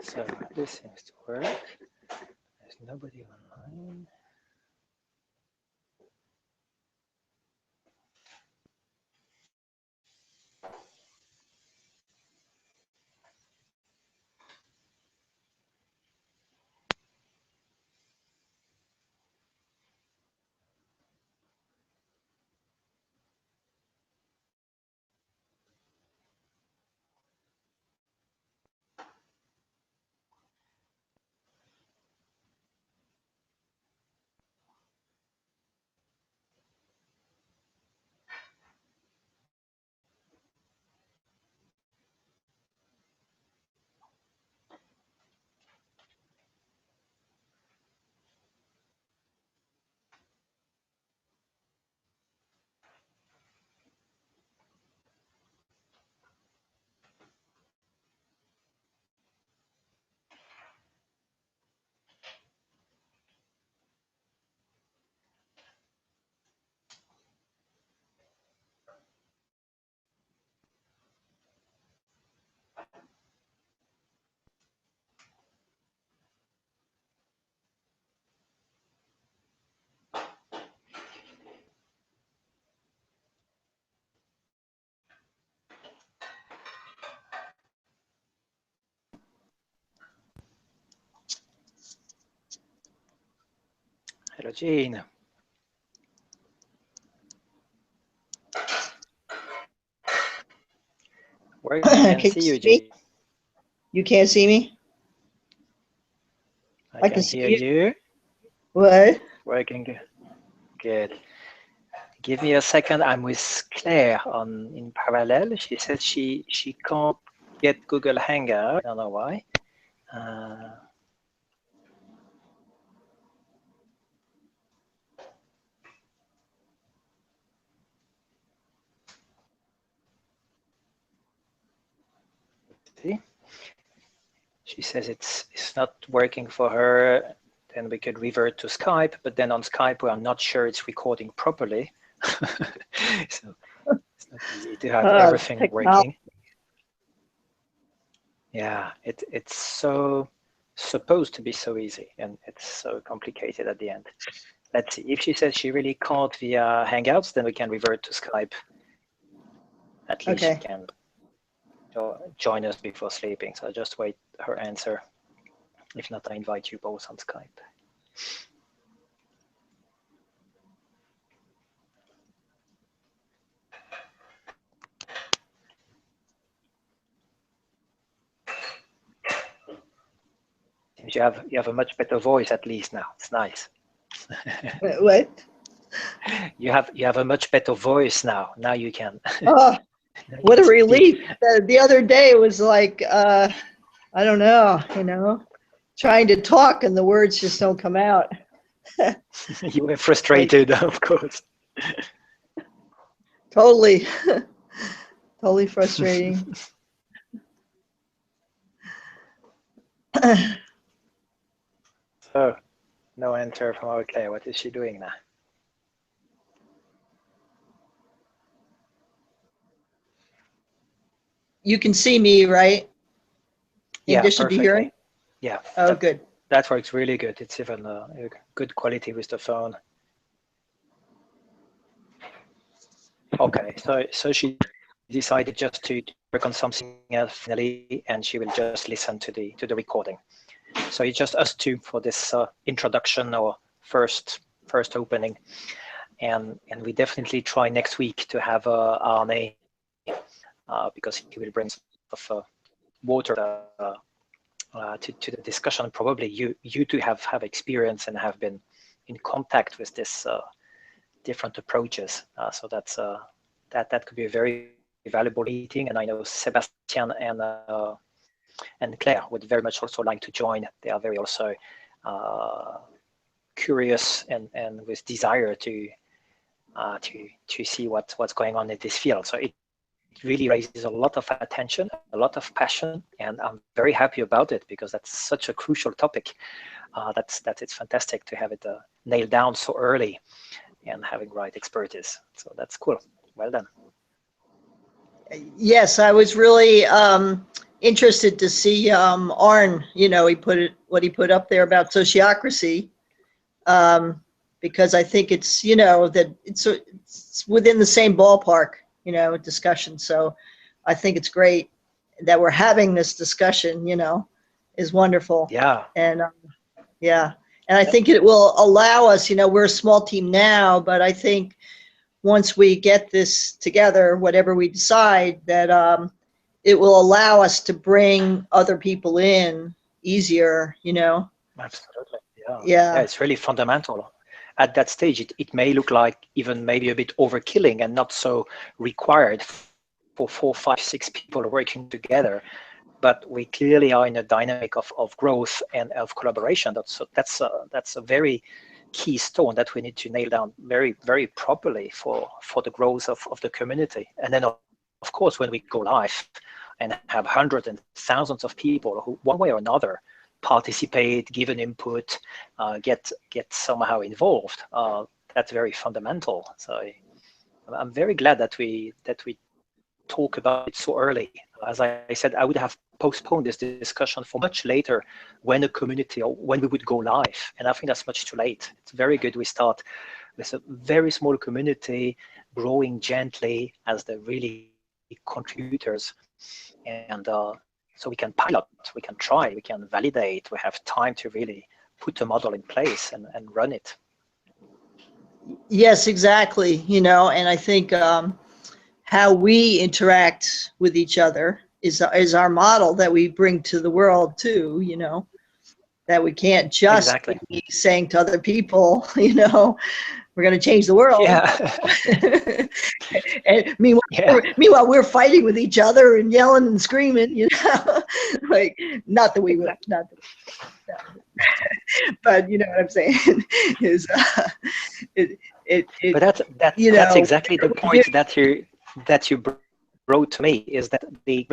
So this seems to work. There's nobody online. Hello, Jean. Where can Can see you you, see me? Jean? You can't see me? I can see hear you. What? Working good. Give me a second. I'm with Claire on in parallel. She says she can't get Google Hangout. I don't know why. See? She says it's not working for her. Then we could revert to Skype, but then on Skype we are not sure it's recording properly. So it's not easy to have everything working. Yeah, it's so supposed to be so easy, and it's so complicated at the end. Let's see. If she says she really can't via Hangouts, then we can revert to Skype. At least she can join us before sleeping. So I'll just wait her answer. If not, I invite you both on Skype. You have a much better voice at least now. It's nice. What? You have a much better voice now. Now you can. Oh, what a relief! The other day it was like I don't know, trying to talk and the words just don't come out. You were frustrated, of course. Totally, totally frustrating. So, no answer from our Claire. What is she doing now? You can see me, right? In addition to hearing? Yeah. Oh, good. That works really good. It's even a good quality with the phone. Okay, so she decided just to work on something else finally, and she will just listen to the recording. So it's just us two for this introduction or first opening, and we definitely try next week to have Arne because he will bring some of water to the discussion. Probably you two have experience and have been in contact with this different approaches. So that's that could be a very valuable meeting. And I know Sebastian and Claire would very much also like to join. They are very also curious and with desire to see what's going on in this field. So it really raises a lot of attention, a lot of passion, and I'm very happy about it because that's such a crucial topic. That it's fantastic to have it nailed down so early and having right expertise. So that's cool. Well done. Yes, I was really interested to see Arn, what he put up there about sociocracy, because I think it's, that it's within the same ballpark, discussion. So I think it's great that we're having this discussion, is wonderful. Yeah. And yeah, and I think it will allow us, we're a small team now, but I think once we get this together, whatever we decide, that it will allow us to bring other people in easier, Absolutely. Yeah. Yeah. Yeah, it's really fundamental. At that stage, it may look like even maybe a bit overkilling and not so required for 4, 5, 6 people working together. But we clearly are in a dynamic of growth and of collaboration. That's a very key stone that we need to nail down very, very properly for the growth of the community. And then, of course, when we go live and have hundreds and thousands of people who, one way or another, participate, give an input, get somehow involved, that's very fundamental. So I'm very glad that we talk about it so early. As I said, I would have postponed this discussion for much later, when a community or when we would go live. And I think that's much too late. It's very good we start with a very small community, growing gently as the really contributors. And so we can pilot, we can try, we can validate, we have time to really put a model in place and run it. Yes, exactly. And I think how we interact with each other is our model that we bring to the world too, that we can't just Exactly. be saying to other people, we're going to change the world. Yeah. And meanwhile, we're fighting with each other and yelling and screaming, like, not that we would, not that, but you know what I'm saying is, but that's exactly the point that you brought to me, is that the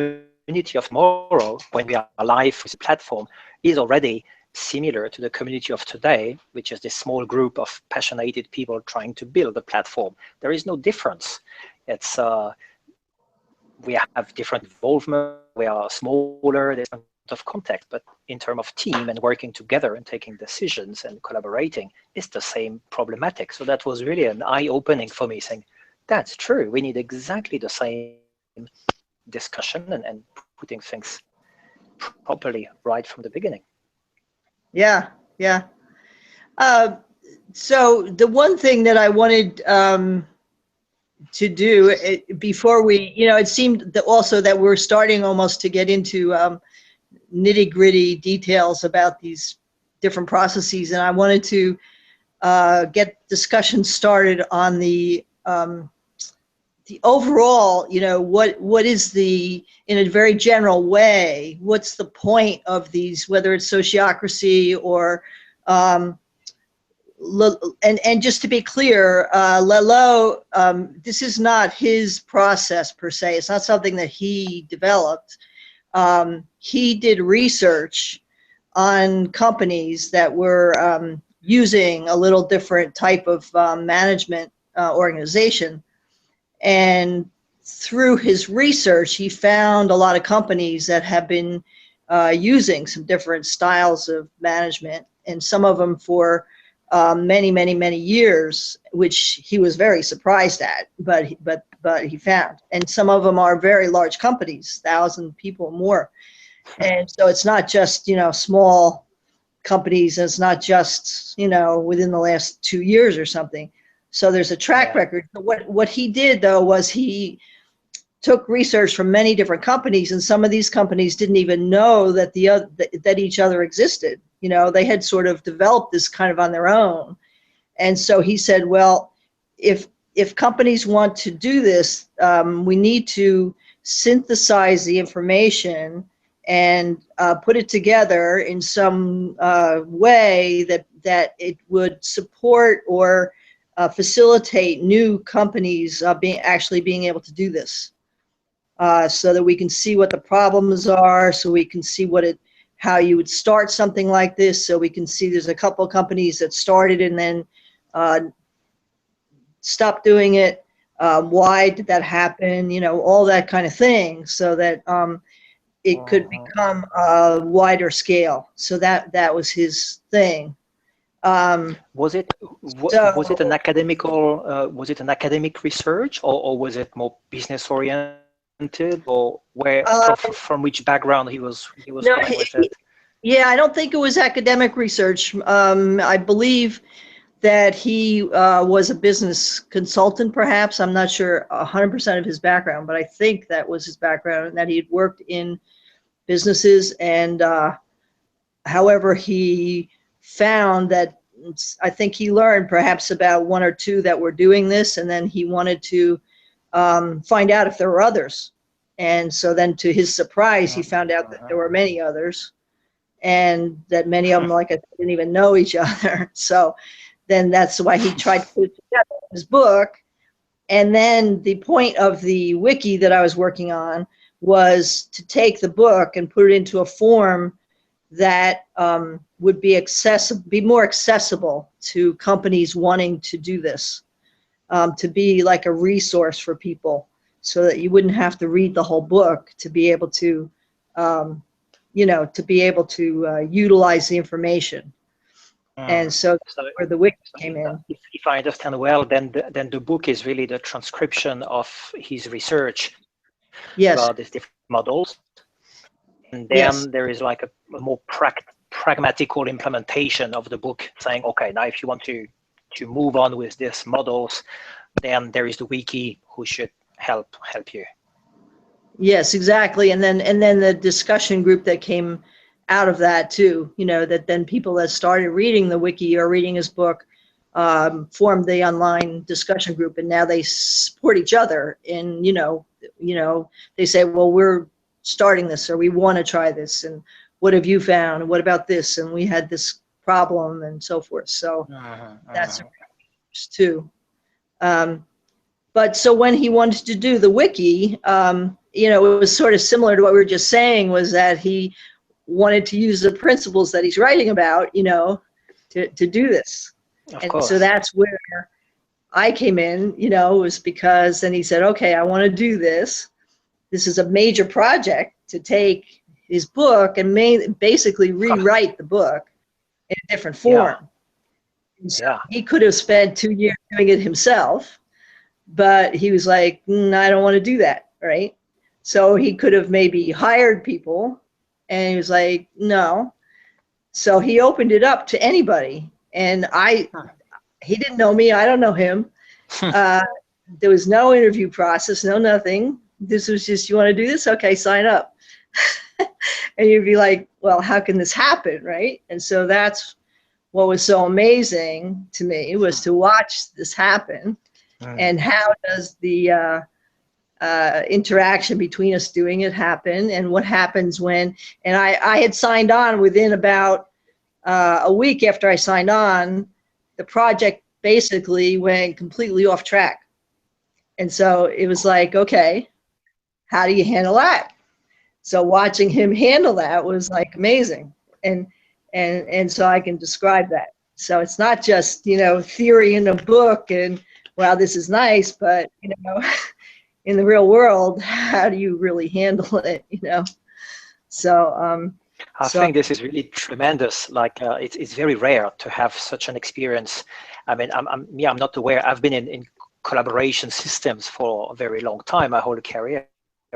community of tomorrow, when we are live with the platform, is already similar to the community of today, which is this small group of passionate people trying to build a platform. There is no difference. It's we have different involvement, we are smaller, there's of contact, but in terms of team and working together and taking decisions and collaborating, it's the same problematic. So that was really an eye-opening for me, saying, that's true, we need exactly the same discussion and putting things properly right from the beginning. Yeah. So the one thing that I wanted to do before we, it seemed that also that we're starting almost to get into nitty-gritty details about these different processes, and I wanted to get discussion started on the overall, what is in a very general way, what's the point of these, whether it's sociocracy or and just to be clear, Laloux, this is not his process per se. It's not something that he developed. He did research on companies that were using a little different type of management organization. And through his research, he found a lot of companies that have been using some different styles of management, and some of them for many years, which he was very surprised at, but he found. And some of them are very large companies, 1,000 people or more. And so it's not just, small companies, it's not just, within the last 2 years or something. So there's a track record. What he did, though, was he took research from many different companies, and some of these companies didn't even know that that each other existed. They had sort of developed this kind of on their own. And so he said, well, if companies want to do this, we need to synthesize the information and put it together in some way that it would support or facilitate new companies actually being able to do this, so that we can see what the problems are, so we can see how you would start something like this, so we can see there's a couple of companies that started and then stopped doing it. Why did that happen? All that kind of thing, so that it could become a wider scale. So that was his thing. Was it an academic research, or was it more business oriented, or where from which background he was no, going with it? Yeah, I don't think it was academic research. I believe that he was a business consultant, perhaps. I'm not sure 100% of his background, but I think that was his background, and that he had worked in businesses. And however, he found that, I think he learned perhaps about one or two that were doing this, and then he wanted to find out if there were others. And so then, to his surprise, he found out that there were many others, and that many of them, like I said, didn't even know each other. So then that's why he tried to put it together in his book. And then the point of the wiki that I was working on was to take the book and put it into a form that would be more accessible to companies wanting to do this, to be like a resource for people, so that you wouldn't have to read the whole book to be able to, utilize the information. And so where the wiki came in. If I understand well, then the book is really the transcription of his research about these different models. And then there is like a more pragmatical implementation of the book, saying, okay, now if you want to move on with these models, then there is the wiki who should help you. Yes, exactly. And then the discussion group that came out of that too, that then people that started reading the wiki or reading his book formed the online discussion group, and now they support each other. And they say, well, we're starting this, or we want to try this, and what have you found, and what about this, and we had this problem, and so forth. So that's too. But so when he wanted to do the wiki, it was sort of similar to what we were just saying, was that he wanted to use the principles that he's writing about, to do this. So that's where I came in, was because then he said, okay, I want to do this. This is a major project to take his book and basically rewrite the book in a different form. So he could have spent 2 years doing it himself, but he was like, I don't want to do that, right? So he could have maybe hired people, and he was like, no. So he opened it up to anybody, and he didn't know me, I don't know him. There was no interview process, no nothing. This was just, you want to do this? Okay, sign up. And you'd be like, well, how can this happen, right? And so that's what was so amazing to me, was to watch this happen. And how does the interaction between us doing it happen, and what happens when, and I had signed on within about a week after I signed on, the project basically went completely off track. And so it was like, okay, how do you handle that? So watching him handle that was like amazing. And so I can describe that. So it's not just, theory in a book and, wow, this is nice, but, in the real world, how do you really handle it, So I think this is really tremendous. Like it's very rare to have such an experience. I mean, I'm not aware. I've been in collaboration systems for a very long time, my whole career,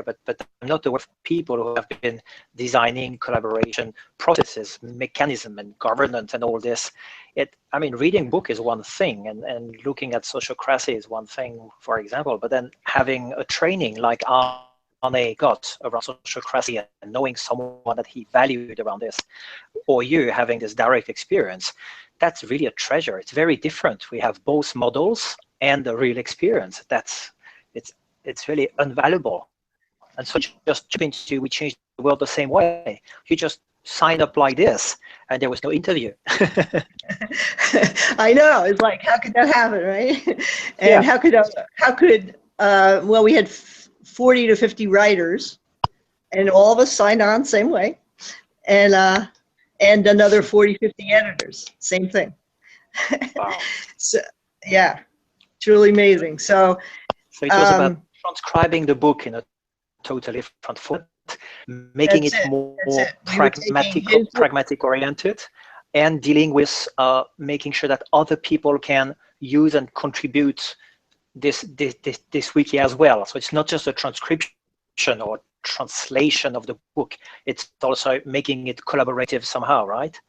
but I'm not aware of people who have been designing collaboration processes, mechanism, and governance, and all this. Reading book is one thing, and looking at sociocracy is one thing, for example. But then having a training like Arne got around sociocracy and knowing someone that he valued around this, or you having this direct experience, that's really a treasure. It's very different. We have both models and the real experience. It's really invaluable. And so we changed the world the same way. You just signed up like this, and there was no interview. I know. It's like, how could that happen, right? And how could we had 40 to 50 writers, and all of us signed on same way, and another 40, 50 editors, same thing. Wow. So yeah, truly amazing. So it was about transcribing the book in a totally different format, making That's it it. more That's it. We were taking his pragmatic oriented, and dealing with making sure that other people can use and contribute this wiki as well. So it's not just a transcription or translation of the book, it's also making it collaborative somehow, right?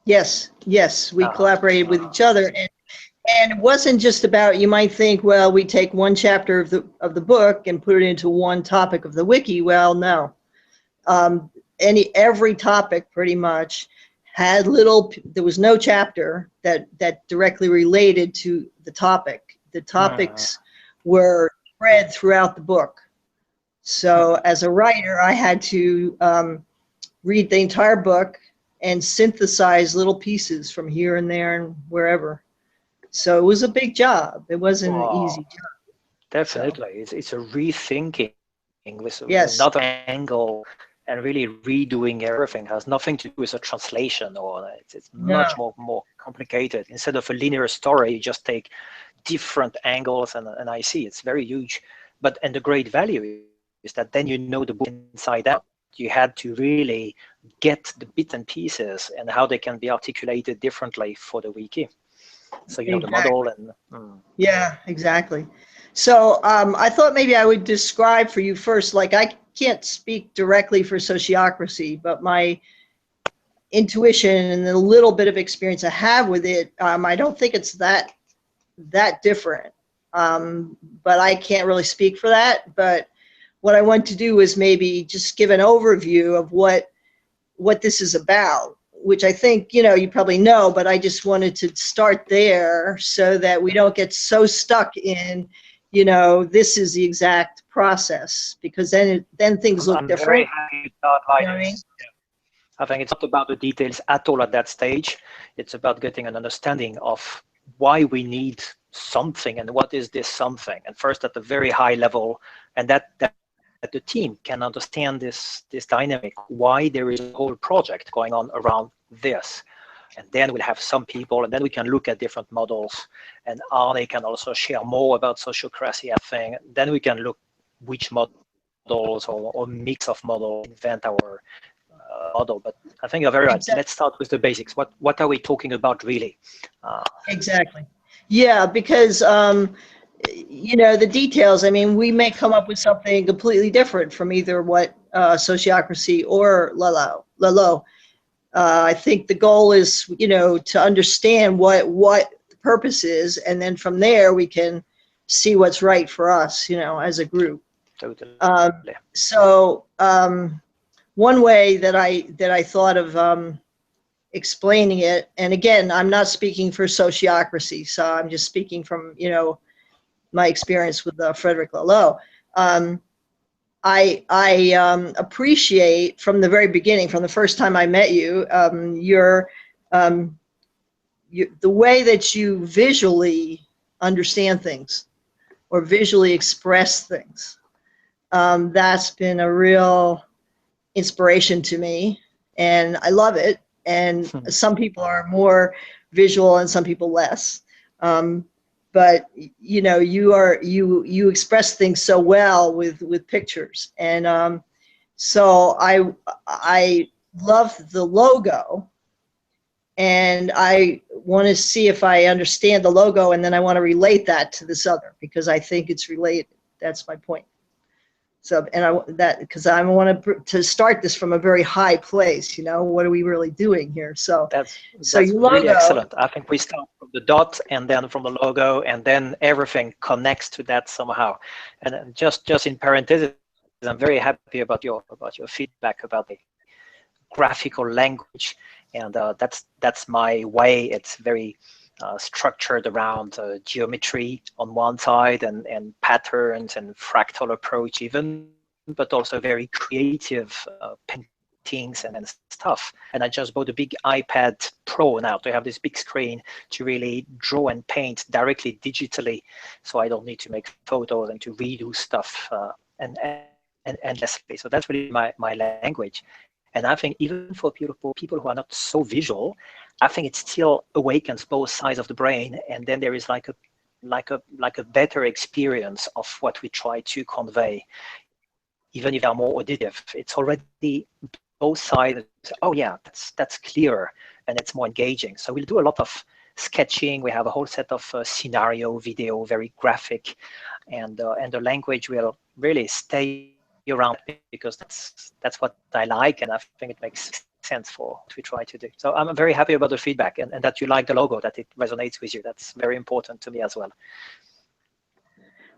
Yes, yes, we Uh, collaborated with each other, and it wasn't just about, you might think, well, we take one chapter of the book and put it into one topic of the wiki. Well, no. Um, every topic pretty much had there was no chapter that directly related to the topic. The topics were spread throughout the book. So as a writer, I had to read the entire book and synthesize little pieces from here and there and wherever. So it was a big job. It wasn't an easy job. Definitely. So it's a rethinking with Yes. another angle, and really redoing everything. It has nothing to do with a translation, or it's No. much more complicated. Instead of a linear story, you just take different angles, and I see it's very huge. And the great value is that then you know the book inside out. You had to really get the bits and pieces and how they can be articulated differently for the wiki. So you know the model and Yeah, exactly. So I thought maybe I would describe for you first, like I can't speak directly for sociocracy, but my intuition and the little bit of experience I have with it, I don't think it's that different. But I can't really speak for that. But what I want to do is maybe just give an overview of what this is about, which I think, you probably know, but I just wanted to start there so that we don't get so stuck in, this is the exact process, because then things look I'm very different. happy to start like You know what I mean? this. I think it's not about the details at all at that stage. It's about getting an understanding of why we need something and what is this something. And first at the very high level, and that the team can understand this dynamic, why there is a whole project going on around this. And then we'll have some people, and then we can look at different models, and they can also share more about sociocracy, I think. Then we can look which models or mix of models invent our model. But I think you're very right. Exactly. Let's start with the basics. What are we talking about really? Exactly. Yeah, because the details, I mean, we may come up with something completely different from either what sociocracy or Laloux. I think the goal is, to understand what the purpose is, and then from there we can see what's right for us, as a group. Totally. So one way that I thought of explaining it, and again, I'm not speaking for sociocracy, so I'm just speaking from, my experience with Frederic Laloux. I appreciate from the very beginning, from the first time I met you, the way that you visually understand things or visually express things. That's been a real inspiration to me, and I love it. And some people are more visual and some people less. But you express things so well with pictures, and so I love the logo, and I want to see if I understand the logo, and then I want to relate that to this other, because I think it's related. That's my point. So, because I want to start this from a very high place. What are we really doing here? So that's your logo, really excellent. I think we start from the dot, and then from the logo, and then everything connects to that somehow. And just in parentheses, I'm very happy about your feedback about the graphical language, and that's my way. It's very structured around geometry on one side, and patterns and fractal approach even, but also very creative paintings and stuff. And I just bought a big iPad Pro now to have this big screen to really draw and paint directly digitally, so I don't need to make photos and to redo stuff and endlessly. So that's really my language. And I think even for people who are not so visual, I think it still awakens both sides of the brain, and then there is like a better experience of what we try to convey even if they're more auditive, it's already both sides. Oh yeah, that's clearer and it's more engaging. So we'll do a lot of sketching. We have a whole set of scenario, video, very graphic, and the language will really stay around because that's what I like, and I think it makes sense for what we try to do. So I'm very happy about the feedback and that you like the logo, that it resonates with you. That's very important to me as well.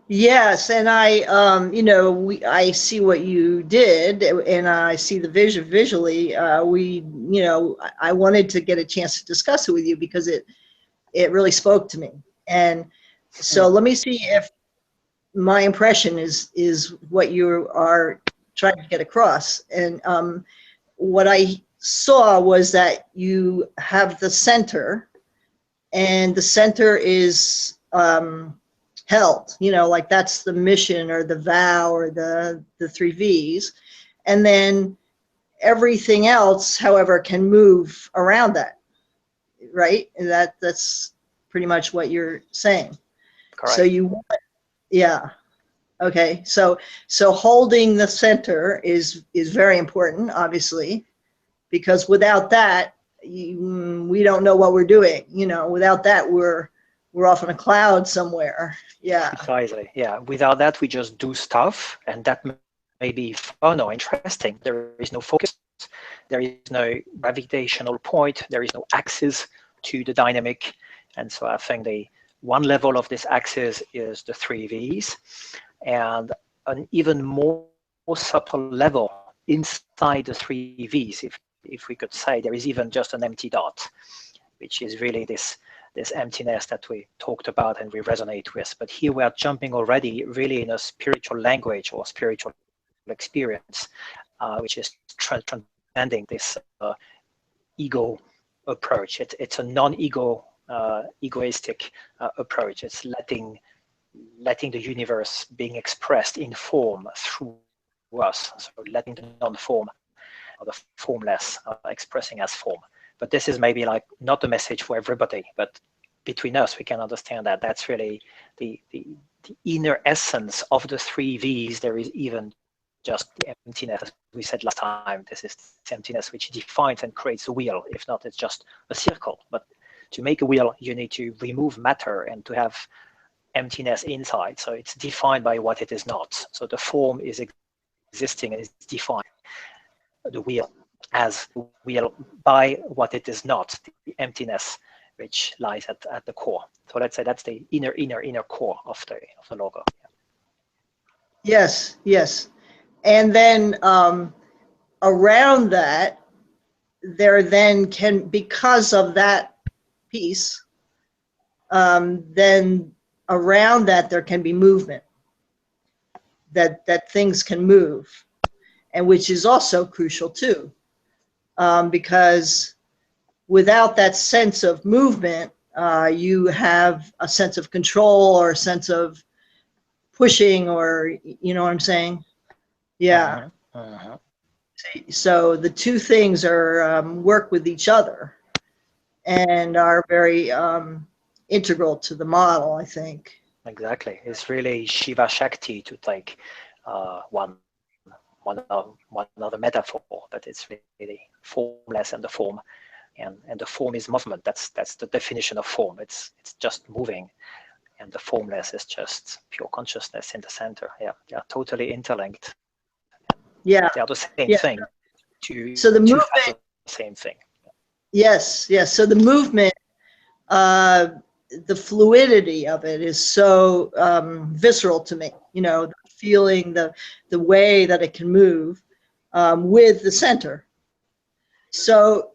Yes, and I see what you did, and I see the vision visually. I wanted to get a chance to discuss it with you because it really spoke to me. And so let me see if my impression is what you are trying to get across. And what I saw was that you have the center, and the center is held, like that's the mission or the vow or the 3 V's. And then everything else, however, can move around that, right? And that's pretty much what you're saying. Correct. So yeah. Okay. So holding the center is very important, obviously, because without that, we don't know what we're doing. Without that, we're off on a cloud somewhere. Yeah. Precisely. Yeah. Without that, we just do stuff, and that may be fun or interesting. There is no focus. There is no gravitational point. There is no axis to the dynamic. And so I think the one level of this axis is the 3 V's, and an even more subtle level inside the 3 V's, if we could say, there is even just an empty dot, which is really this emptiness that we talked about and we resonate with. But here we are jumping already really in a spiritual language or spiritual experience, which is transcending this ego approach. It's a non-ego, egoistic approach. It's letting the universe being expressed in form through us. So letting the non-form or the formless expressing as form. But this is maybe like not a message for everybody, but between us, we can understand that that's really the inner essence of the 3 V's. There is even just the emptiness, as we said last time. This is the emptiness which defines and creates a wheel. If not, it's just a circle. But to make a wheel, you need to remove matter and to have emptiness inside. So it's defined by what it is not. So the form is existing and is defined. The wheel as the wheel by what it is not, the emptiness which lies at the core. So let's say that's the inner core of the logo. Yes, yes. And then around that, there then can, because of that piece, then around that there can be movement, that things can move, and which is also crucial too, because without that sense of movement, you have a sense of control or a sense of pushing, or you know what I'm saying? Yeah. So the two things are work with each other and are very integral to the model, I think. Exactly. It's really Shiva Shakti, to take one other metaphor, but it's really formless and the form, and the form is movement. That's the definition of form. It's just moving, and the formless is just pure consciousness in the center. Yeah, they are totally interlinked. Yeah, they are the same thing. So the movement, the same thing. Yes, yes. So the movement, the fluidity of it is so visceral to me. You know, the feeling, the way that it can move with the center. So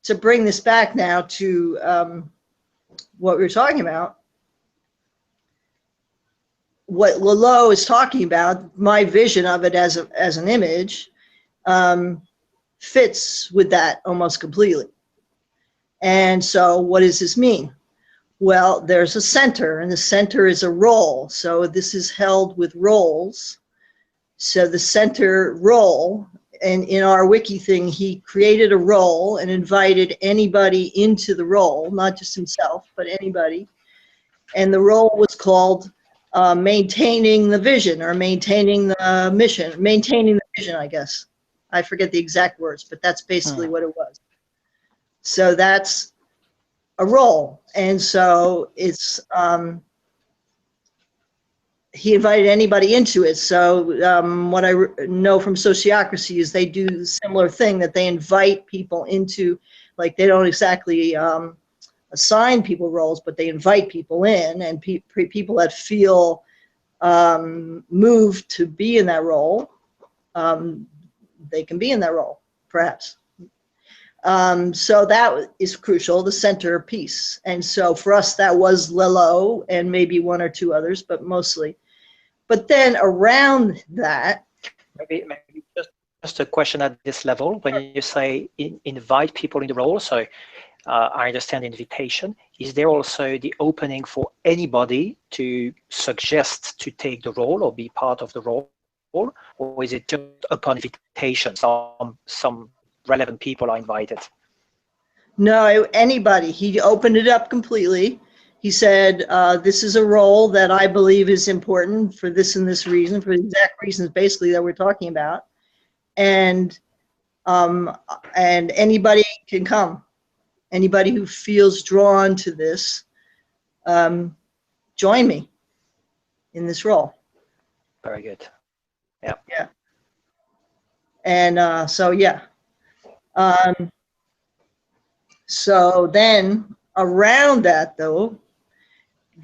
to bring this back now to what we were talking about, what Laloux is talking about, my vision of it as an image, fits with that almost completely. And so what does this mean? Well, there's a center, and the center is a role. So this is held with roles. So the center role, and in our wiki thing, he created a role and invited anybody into the role, not just himself, but anybody. And the role was called maintaining the vision or maintaining the mission, maintaining the vision, I guess. I forget the exact words, but that's basically what it was. So that's a role. And so it's, he invited anybody into it. So what I know from sociocracy is they do the similar thing, that they invite people into, like they don't exactly assign people roles, but they invite people in, and people that feel moved to be in that role, they can be in that role, perhaps. So that is crucial, the centerpiece. And so for us, that was Laloux and maybe one or two others, but mostly. But then around that, maybe just a question at this level. When you say invite people in the role, so I understand invitation. Is there also the opening for anybody to suggest to take the role or be part of the role, or is it just upon invitation? Some relevant people are invited. No, anybody. He opened it up completely. He said, this is a role that I believe is important for this and this reason, for the exact reasons basically that we're talking about. And anybody can come. Anybody who feels drawn to this, join me in this role. Very good. Yeah. Yeah. And so, yeah. So then around that, though,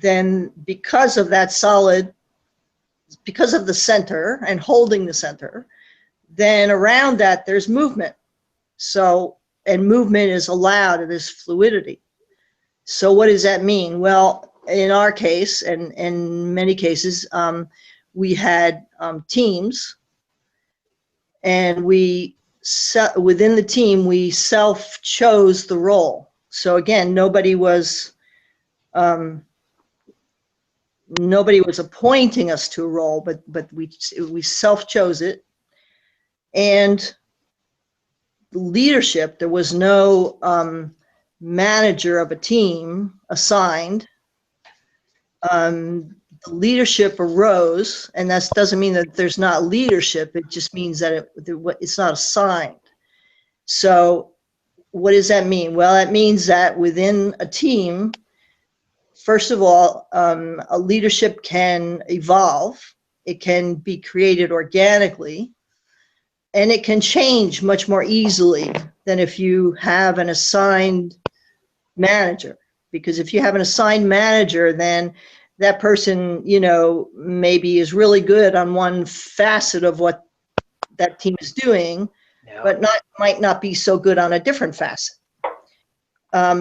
then because of that solid, because of the center and holding the center, then around that there's movement. So, and movement is allowed, and there's fluidity. So what does that mean? Well, in our case, and in many cases, we had teams, and within the team, we self-chose the role. So again, nobody was appointing us to a role, but we self-chose it. And leadership, there was no manager of a team assigned. The leadership arose, and that doesn't mean that there's not leadership. It just means that it's not assigned. So what does that mean? Well, that means that within a team, first of all, a leadership can evolve. It can be created organically, and it can change much more easily than if you have an assigned manager. Because if you have an assigned manager, then that person, maybe is really good on one facet of what that team is doing, but might not be so good on a different facet.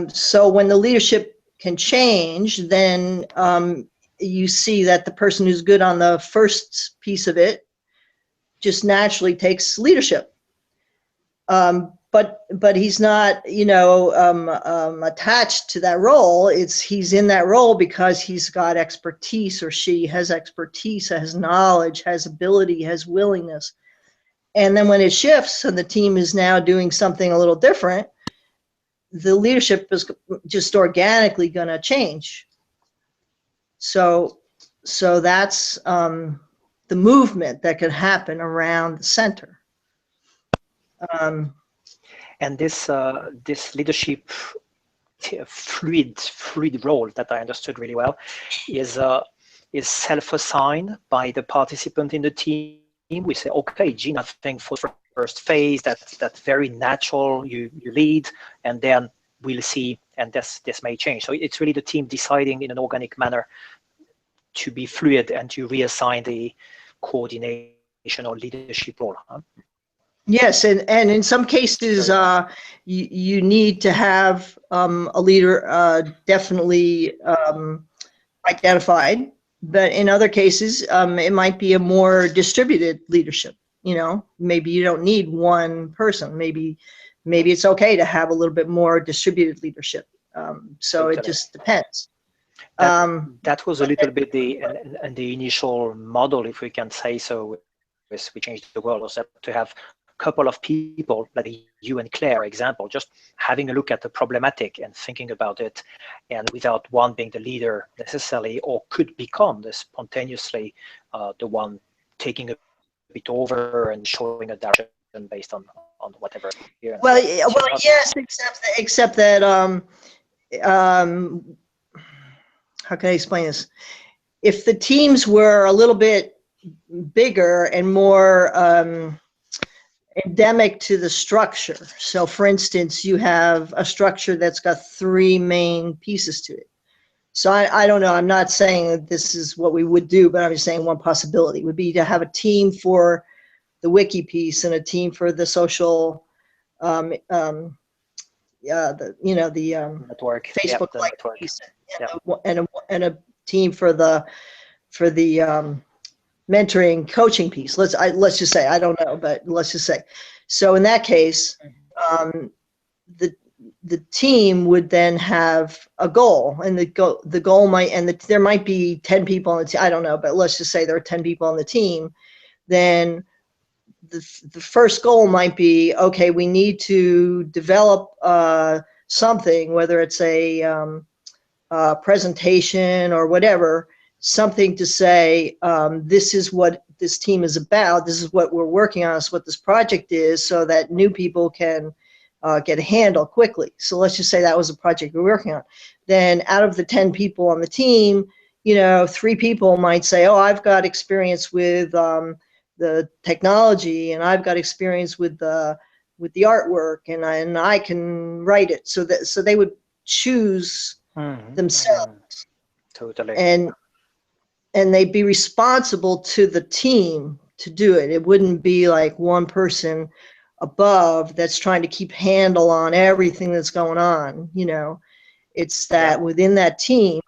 So when the leadership can change, then you see that the person who's good on the first piece of it just naturally takes leadership. But he's not, attached to that role. He's in that role because he's got expertise, or she has expertise, has knowledge, has ability, has willingness. And then when it shifts and the team is now doing something a little different, the leadership is just organically going to change. So that's the movement that can happen around the center. And this leadership fluid role that I understood really well is self-assigned by the participant in the team. We say, okay, Gene, I think for the first phase, that's very natural. You lead, and then we'll see, and this may change. So it's really the team deciding in an organic manner to be fluid and to reassign the coordination or leadership role. Huh? Yes, and in some cases, you need to have a leader definitely identified, but in other cases, it might be a more distributed leadership. Maybe you don't need one person. Maybe it's okay to have a little bit more distributed leadership. So it just depends. That was a little bit the initial model, if we can say so. We changed the world, also to have couple of people, like you and Claire, for example, just having a look at the problematic and thinking about it, and without one being the leader necessarily, or could become the spontaneously the one taking a bit over and showing a direction based on whatever. Well, yes, except that how can I explain this? If the teams were a little bit bigger and more endemic to the structure. So for instance, you have a structure that's got 3 main pieces to it. So I don't know, I'm not saying that this is what we would do, but I'm just saying one possibility would be to have a team for the wiki piece and a team for the social, the network, Facebook like network. piece, and a team for the mentoring coaching piece. Let's just say, I don't know, but let's just say. So in that case, the team would then have a goal, and the goal might, and there might be 10 people on the team. I don't know, but let's just say there are 10 people on the team. Then the first goal might be, okay, we need to develop something, whether it's a presentation or whatever, something to say, this is what this team is about, this is what we're working on, this is what this project is, so that new people can get a handle quickly. So let's just say that was a project we're working on. Then out of the 10 people on the team, 3 people might say, oh, I've got experience with the technology, and I've got experience with the artwork, and I can write it. So they would choose themselves. Totally. And they'd be responsible to the team to do it. It wouldn't be like one person above that's trying to keep handle on everything that's going on. It's that within that team,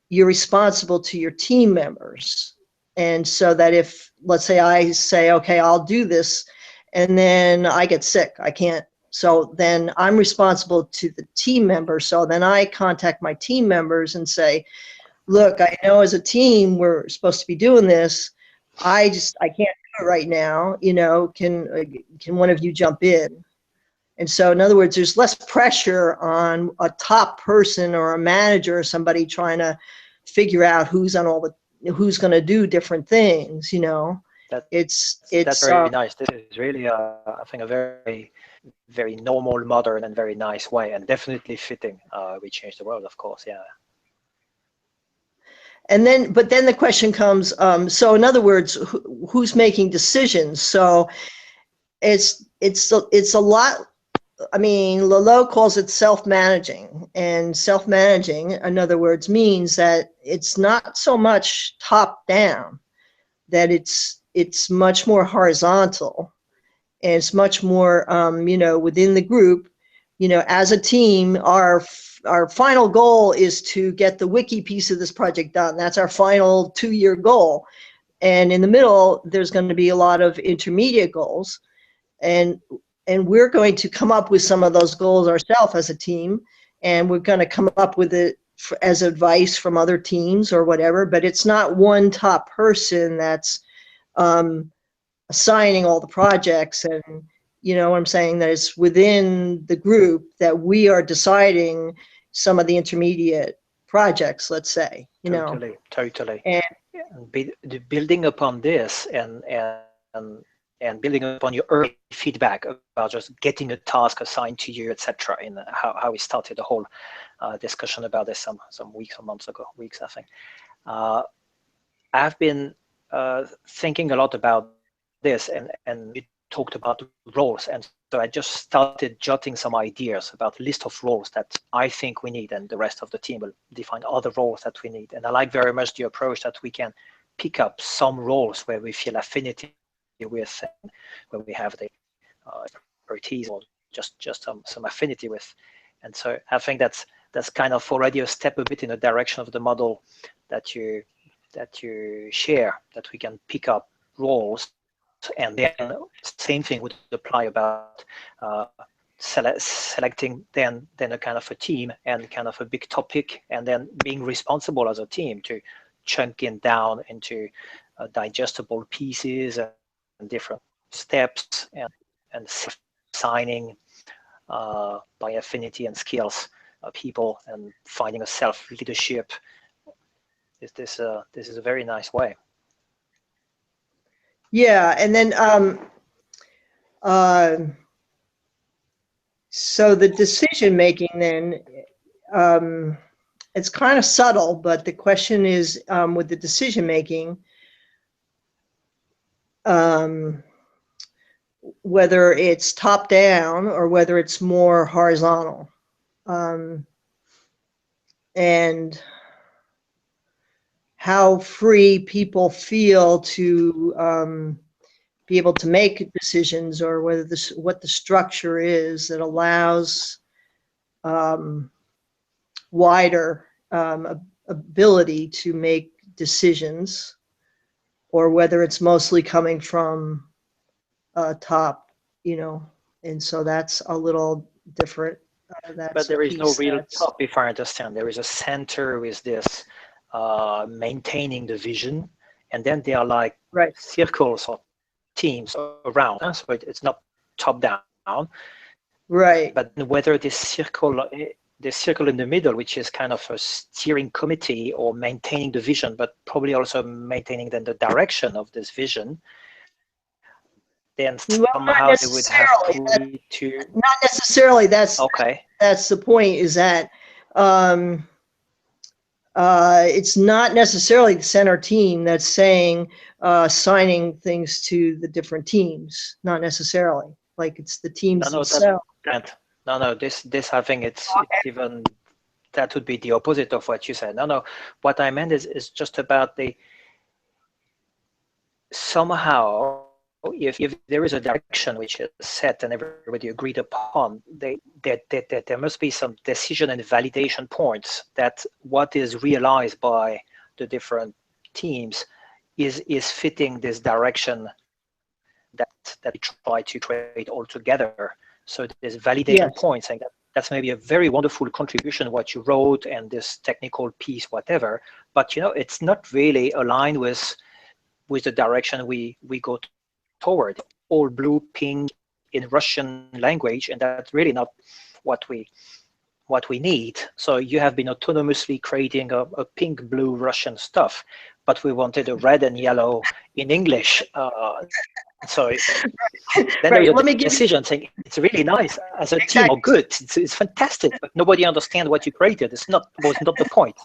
you're responsible to your team members. And so that if, let's say I say, okay, I'll do this, and then I get sick, I can't. So then I'm responsible to the team members. So then I contact my team members and say, look, I know as a team we're supposed to be doing this. I can't do it right now. Can one of you jump in? And so in other words, there's less pressure on a top person or a manager or somebody trying to figure out who's going to do different things. It's that's very nice. This is really I think a very, very normal, modern, and very nice way, and definitely fitting. We change the world, of course. Yeah. But then the question comes, so in other words, who's making decisions? So it's a lot. I mean, Laloux calls it self-managing, and self-managing, in other words, means that it's not so much top-down, that it's much more horizontal, and it's much more, within the group, as a team, our final goal is to get the wiki piece of this project done. That's our final 2-year goal. And in the middle, there's going to be a lot of intermediate goals. And we're going to come up with some of those goals ourselves as a team. And we're going to come up with it as advice from other teams or whatever. But it's not one top person that's assigning all the projects. And you know what I'm saying? That it's within the group that we are deciding some of the intermediate projects, let's say, Totally. And building upon this and building upon your early feedback about just getting a task assigned to you, etc. In how we started the whole discussion about this some weeks or months ago, I think. I've been thinking a lot about this, and we talked about roles, and so I just started jotting some ideas about a list of roles that I think we need, and the rest of the team will define other roles that we need. And I like very much the approach that we can pick up some roles where we feel affinity with, and where we have the expertise or just some affinity with. And so I think that's kind of already a step a bit in the direction of the model that you share, that we can pick up roles. And then same thing would apply about selecting then a kind of a team and kind of a big topic, and then being responsible as a team to chunking down into digestible pieces and different steps, and and signing by affinity and skills people and finding a self-leadership. This is a very nice way. Yeah, and then so the decision making then, it's kind of subtle, but the question is, with the decision making, whether it's top down or whether it's more horizontal, and how free people feel to be able to make decisions, or whether what the structure is that allows wider ability to make decisions, or whether it's mostly coming from top, and so that's a little different. That's but there is no real that's, top, if I understand. There is a center with this maintaining the vision, and then there are like right, circles or teams around. So it's not top down, right, but whether this circle in the middle, which is kind of a steering committee or maintaining the vision, but probably also maintaining then the direction of this vision, then somehow they would have to. Not necessarily. Okay. That's the point. Is that it's not necessarily the center team that's saying signing things to the different teams. Not necessarily. Like it's the teams themselves. No. This I think it's even, that would be the opposite of what you said. No. What I meant is just about the somehow. If there is a direction which is set and everybody agreed upon, that there must be some decision and validation points that what is realized by the different teams is fitting this direction that we try to create all together. So there's validation points, and that's maybe a very wonderful contribution what you wrote and this technical piece, whatever. But it's not really aligned with the direction we go toward, all blue, pink in Russian language, and that's really not what we need. So you have been autonomously creating a pink, blue Russian stuff, but we wanted a red and yellow in English. So then there's a decision saying it's really nice as a team, or good, it's fantastic, but nobody understands what you created. Was not the point.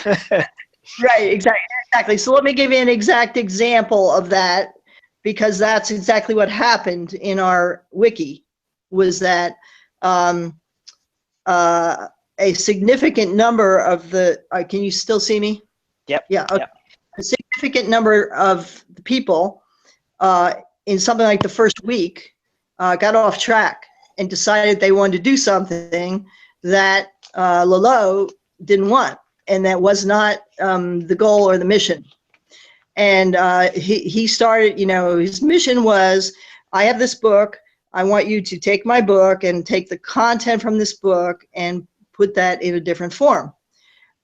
Right, exactly. So let me give you an exact example of that, because that's exactly what happened in our wiki, was that a significant number of the, can you still see me? Yep. Yeah. Okay. Yep. A significant number of the people in something like the first week got off track and decided they wanted to do something that Laloux didn't want, and that was not the goal or the mission. And he started, his mission was, I have this book. I want you to take my book and take the content from this book and put that in a different form.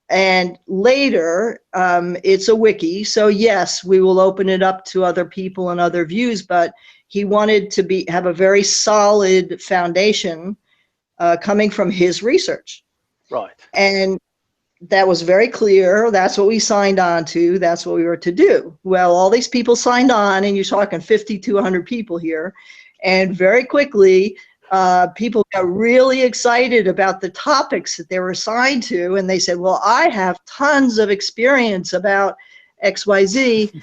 And later, it's a wiki. So yes, we will open it up to other people and other views, but he wanted to have a very solid foundation coming from his research. Right. And that was very clear. That's what we signed on to. That's what we were to do. Well, all these people signed on, and you're talking 50 to 100 people here. And very quickly, people got really excited about the topics that they were assigned to. And they said, well, I have tons of experience about XYZ. I'm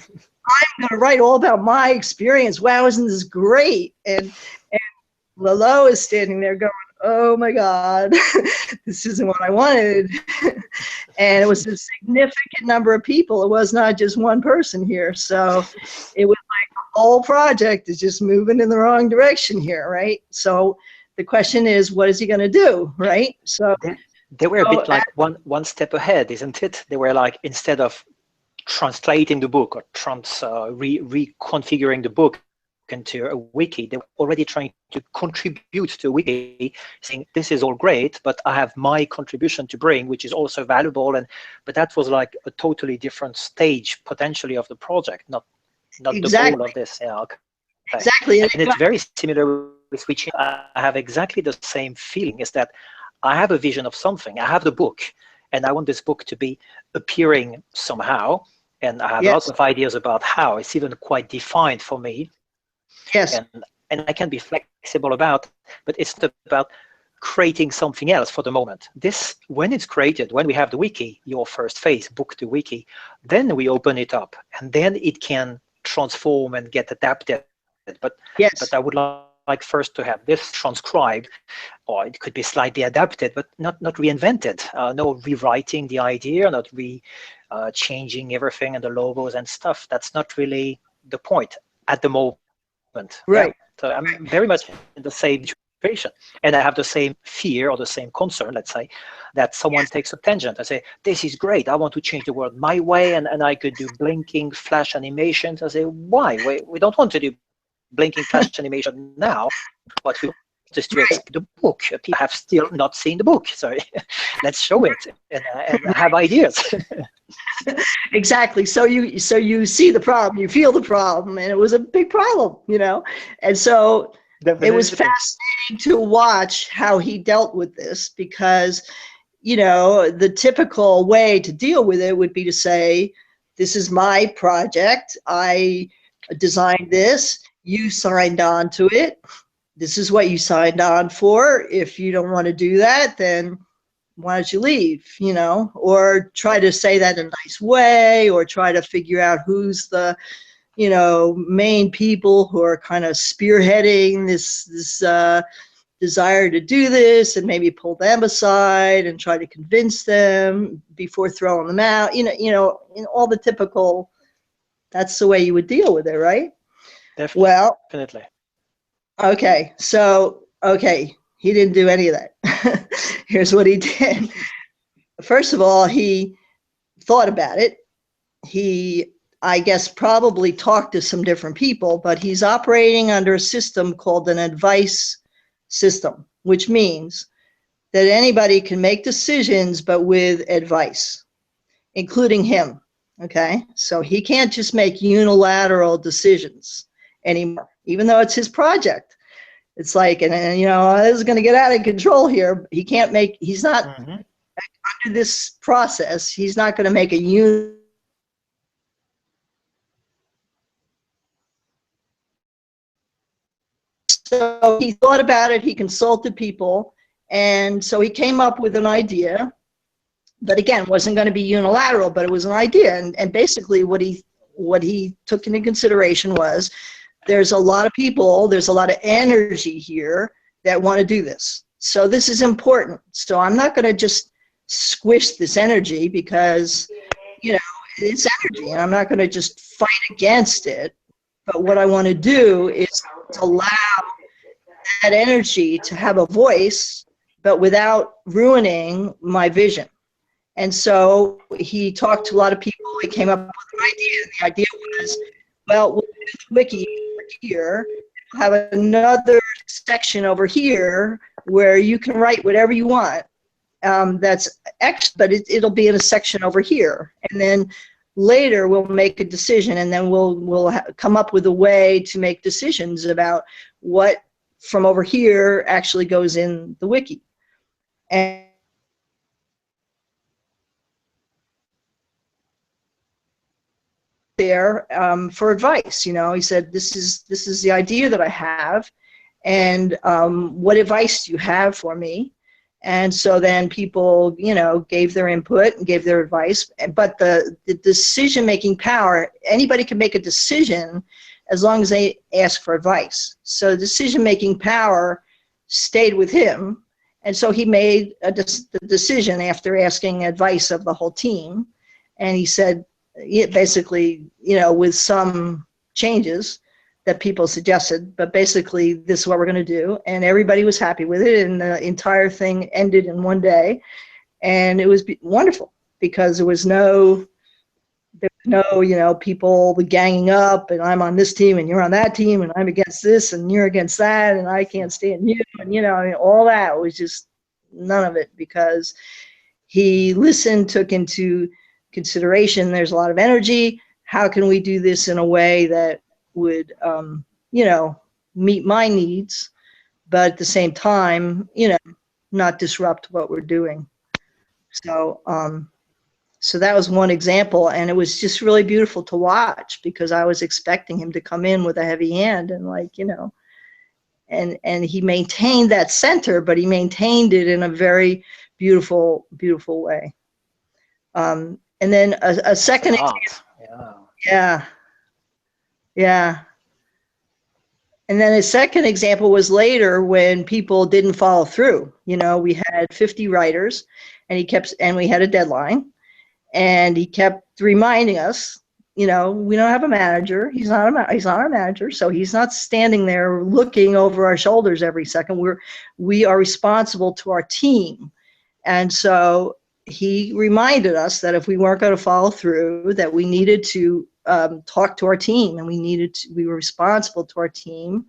going to write all about my experience. Wow, isn't this great? And Laloux is standing there going, oh my God, this isn't what I wanted. And it was a significant number of people. It was not just one person here. So it was like the whole project is just moving in the wrong direction here, right? So the question is, what is he going to do, right? So they were a bit like one step ahead, isn't it? They were like, instead of translating the book or reconfiguring the book into a wiki, they were already trying to contribute to a wiki, saying this is all great, but I have my contribution to bring, which is also valuable. But that was like a totally different stage potentially of the project, not exactly the goal of this. Yeah, okay. Exactly. And it's very similar switching, I have exactly the same feeling, is that I have a vision of something. I have the book, and I want this book to be appearing somehow. And I have Yes. lots of ideas about how. It's even quite defined for me. Yes. And I can be flexible about, but it's not about creating something else for the moment. This, when it's created, when we have the wiki, your first phase, book the wiki, then we open it up, and then it can transform and get adapted. But Yes. I would like first to have this transcribed, or it could be slightly adapted, but not reinvented. No rewriting the idea, not changing everything and the logos and stuff. That's not really the point at the moment. Yeah. Right. So I'm very much in the same situation, and I have the same fear or the same concern, let's say, that someone takes a tangent. I say, this is great, I want to change the world my way, and I could do blinking flash animations. I say, why? We don't want to do blinking flash animation now. What we want is to explain the book. People have still not seen the book, so let's show it and have ideas. Exactly. So you see the problem, you feel the problem, and it was a big problem, And so Definitely. it was fascinating to watch how he dealt with this, because, the typical way to deal with it would be to say, this is my project. I designed this. You signed on to it. This is what you signed on for. If you don't want to do that, then why don't you leave, or try to say that in a nice way, or try to figure out who's the, main people who are kind of spearheading this desire to do this, and maybe pull them aside and try to convince them before throwing them out, in all the typical, that's the way you would deal with it, right? Definitely. Well, Definitely. okay, so, he didn't do any of that. Here's what he did. First of all, he thought about it. He, I guess, probably talked to some different people, but he's operating under a system called an advice system, which means that anybody can make decisions, but with advice, including him. Okay, so he can't just make unilateral decisions anymore, even though it's his project. It's like, and this is going to get out of control here. He's not under this process. He's not going to make a So he thought about it, he consulted people, and so he came up with an idea that, again, wasn't going to be unilateral, but it was an idea. And basically what he took into consideration was, there's a lot of people, there's a lot of energy here that want to do this. So this is important. So I'm not going to just squish this energy, because, it's energy, and I'm not going to just fight against it. But what I want to do is allow that energy to have a voice, but without ruining my vision. And so he talked to a lot of people. He came up with an idea. The idea was, well, we'll do the wiki over here, have another section over here where you can write whatever you want. That's X, but it'll be in a section over here. And then later we'll make a decision, and then we'll come up with a way to make decisions about what from over here actually goes in the wiki. And there for advice, he said, this is the idea that I have, and what advice do you have for me? And so then people, gave their input and gave their advice. But the decision-making power, anybody can make a decision as long as they ask for advice. So decision-making power stayed with him. And so he made the decision after asking advice of the whole team. And he said, basically, with some changes that people suggested, but basically this is what we're going to do. And everybody was happy with it, and the entire thing ended in one day. And it was wonderful, because there was no people ganging up, and I'm on this team and you're on that team, and I'm against this and you're against that, and I can't stand you, and all that was just none of it, because he listened, took into consideration, there's a lot of energy. How can we do this in a way that would, meet my needs, but at the same time, you know, not disrupt what we're doing. So, so that was one example, and it was just really beautiful to watch because I was expecting him to come in with a heavy hand and, like, you know, and he maintained that center, but he maintained it in a very beautiful, beautiful way. And then a second example, yeah. And then a second example was later when people didn't follow through. You know, we had 50 writers, and we had a deadline. And he kept reminding us, you know, we don't have a manager. He's not our manager, so he's not standing there looking over our shoulders every second. We are responsible to our team. And so he reminded us that if we weren't going to follow through, that we needed to talk to our team, and we were responsible to our team,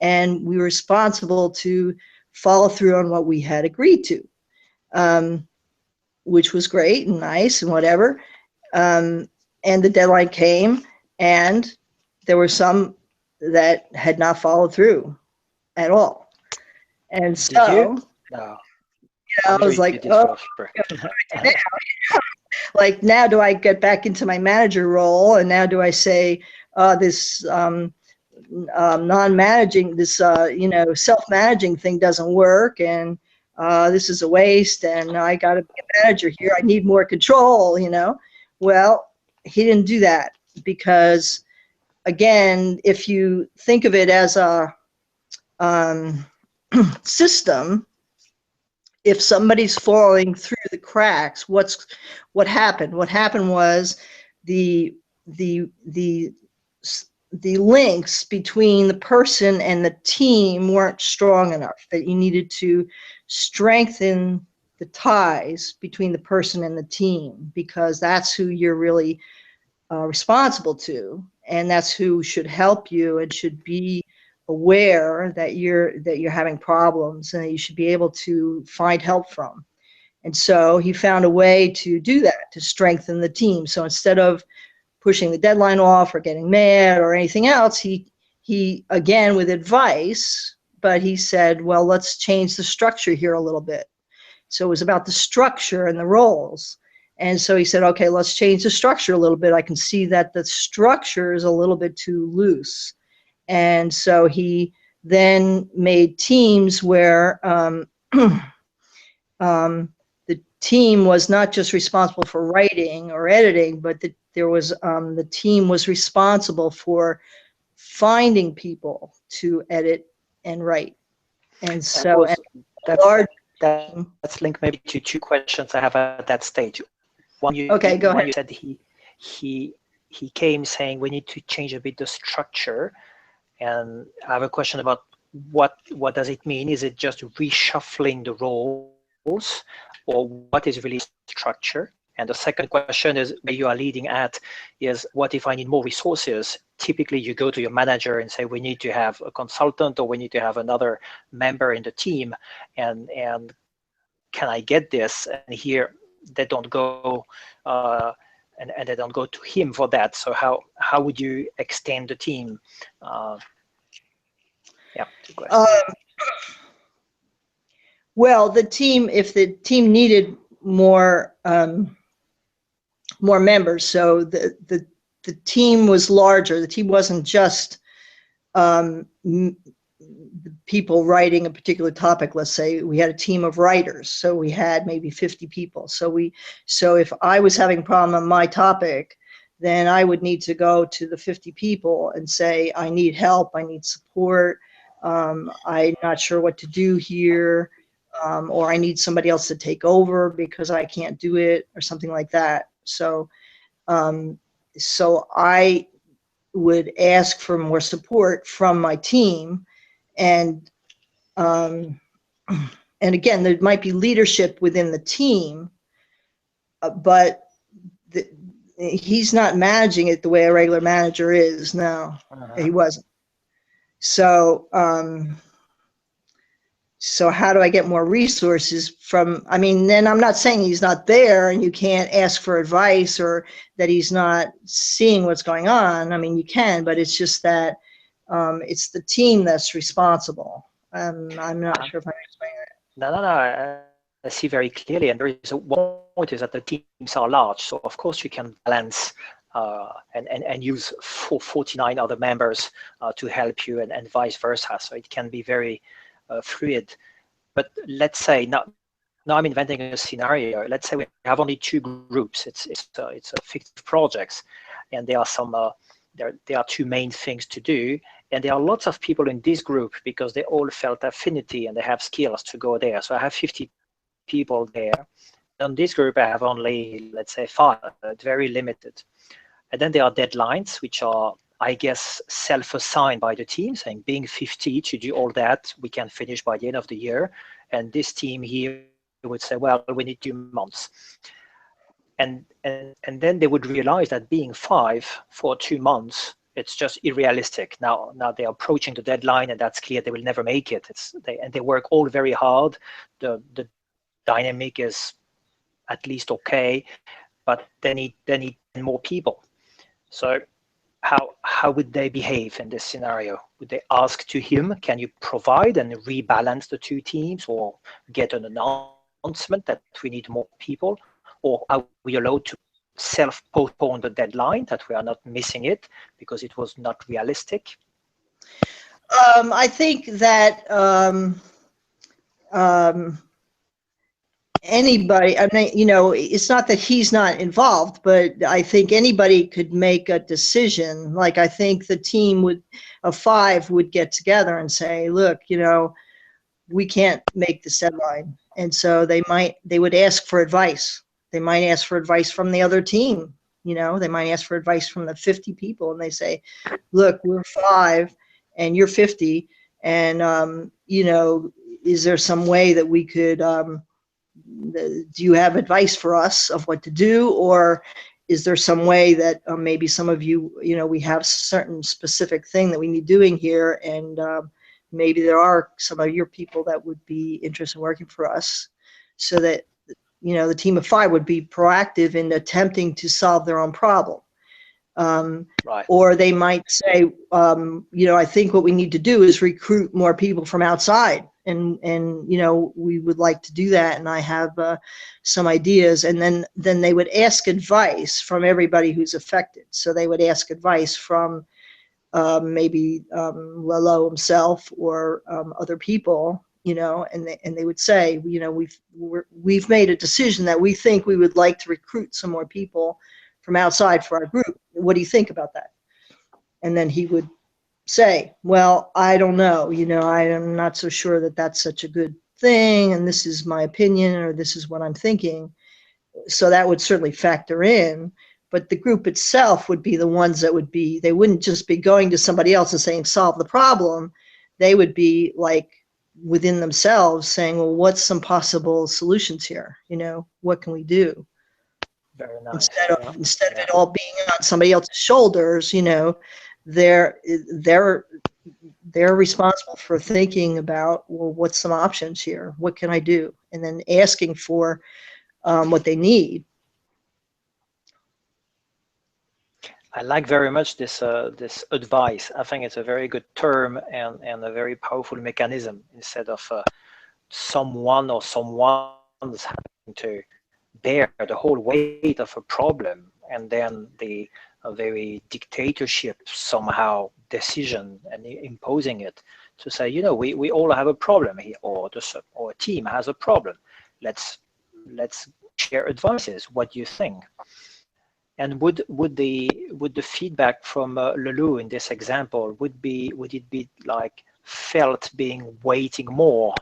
and we were responsible to follow through on what we had agreed to. Which was great and nice and whatever. And the deadline came, and there were some that had not followed through at all. And so, no. I was like, oh, like, now do I get back into my manager role? And now do I say this non-managing, this you know, self-managing thing doesn't work, and this is a waste, and I got to be a manager here. I need more control, you know. Well, he didn't do that because, again, if you think of it as a system, if somebody's falling through the cracks, what happened? What happened was the links between the person and the team weren't strong enough, that you needed to strengthen the ties between the person and the team, because that's who you're really responsible to, and that's who should help you and should be aware that you're having problems and that you should be able to find help from. And so he found a way to do that, to strengthen the team. So instead of pushing the deadline off or getting mad or anything else, he again, with advice, but he said, well, let's change the structure here a little bit. So it was about the structure and the roles. And so he said, okay, let's change the structure a little bit. I can see that the structure is a little bit too loose. And so he then made teams where the team was not just responsible for writing or editing, but the team was responsible for finding people to edit and write. And so that's linked maybe to two questions I have at that stage. One, go ahead. You said he came saying we need to change a bit the structure, and I have a question about what does it mean? Is it just reshuffling the roles, or what is really structure? And the second question is, where you are leading at, is what if I need more resources? Typically, you go to your manager and say, we need to have a consultant, or we need to have another member in the team, and can I get this? And here they don't go, and they don't go to him for that. So how would you extend the team? Yeah. Well, the team, if the team needed more members, so the team was larger. The team wasn't just people writing a particular topic. Let's say we had a team of writers, so we had maybe 50 people. So if I was having a problem on my topic, then I would need to go to the 50 people and say, I need help, I need support, I'm not sure what to do here, or I need somebody else to take over because I can't do it, or something like that. So I would ask for more support from my team, and again, there might be leadership within the team, but he's not managing it the way a regular manager is. No, he wasn't. So so how do I get more resources from, I mean, then I'm not saying he's not there and you can't ask for advice, or that he's not seeing what's going on. I mean, you can, but it's just that it's the team that's responsible. I'm not sure if I'm explaining that. No. I see very clearly, and there is one point is that the teams are large, so of course you can balance and use 49 other members to help you, and vice versa. So it can be very fluid. But let's say now I'm inventing a scenario. Let's say we have only two groups. It's a fictive projects, and there are some there are two main things to do, and there are lots of people in this group because they all felt affinity and they have skills to go there. So I have 50 people there. On this group, I have only, let's say, 5. It's very limited. And then there are deadlines, which are, I guess, self-assigned by the team, saying being 50 to do all that, we can finish by the end of the year. And this team here would say, well, we need 2 months. And then they would realize that being 5 for 2 months, it's just unrealistic. Now they're approaching the deadline, and that's clear they will never make it. And they work all very hard. The dynamic is at least okay, but they need more people. So how would they behave in this scenario? Would they ask to him, can you provide and rebalance the two teams, or get an announcement that we need more people? Or are we allowed to self-postpone the deadline, that we are not missing it because it was not realistic? I think that anybody, I mean, it's not that he's not involved, but I think anybody could make a decision. Like, I think the team of 5 would get together and say, look, we can't make this deadline. And so they would ask for advice. They might ask for advice from the other team. They might ask for advice from the 50 people, and they say, look, we're 5 and you're 50. And, is there some way that we could, do you have advice for us of what to do? Or is there some way that maybe some of you, we have certain specific thing that we need doing here, and maybe there are some of your people that would be interested in working for us, so that the team of 5 would be proactive in attempting to solve their own problem. Right. Or they might say, I think what we need to do is recruit more people from outside, and we would like to do that, and I have some ideas. And then they would ask advice from everybody who's affected. So they would ask advice from maybe Laloux himself, or other people, and they would say, we've made a decision that we think we would like to recruit some more people from outside for our group. What do you think about that? And then he would say, well, I don't know, I am not so sure that that's such a good thing, and this is my opinion, or this is what I'm thinking. So that would certainly factor in. But the group itself would be the ones that they wouldn't just be going to somebody else and saying, solve the problem. They would be like within themselves saying, well, what's some possible solutions here? What can we do? Very nice. Instead of it all being on somebody else's shoulders, they're responsible for thinking about, well, what's some options here? What can I do? And then asking for what they need. I like very much this advice. I think it's a very good term, and a very powerful mechanism, instead of someone or someone's having to bear the whole weight of a problem, and then the very dictatorship somehow decision and imposing it, to say, we all have a problem here, or a team has a problem. Let's share advices. What do you think? And would the feedback from Laloux in this example, would it be like felt being weighting more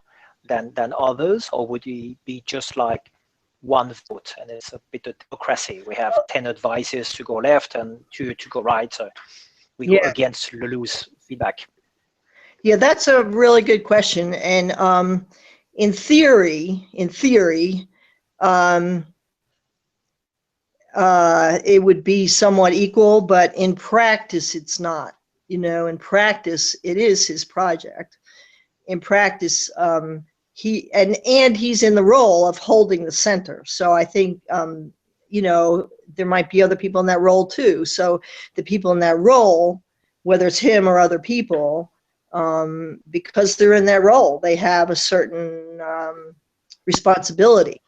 than others, or would it be just like one vote, and it's a bit of democracy? We have 10 advices to go left and 2 to go right, so we go against Laloux's feedback. Yeah, that's a really good question. And in theory, it would be somewhat equal, but in practice, it's not. In practice, it is his project. In practice, he's in the role of holding the center. So I think, there might be other people in that role too. So the people in that role, whether it's him or other people, because they're in their role. They have a certain responsibility.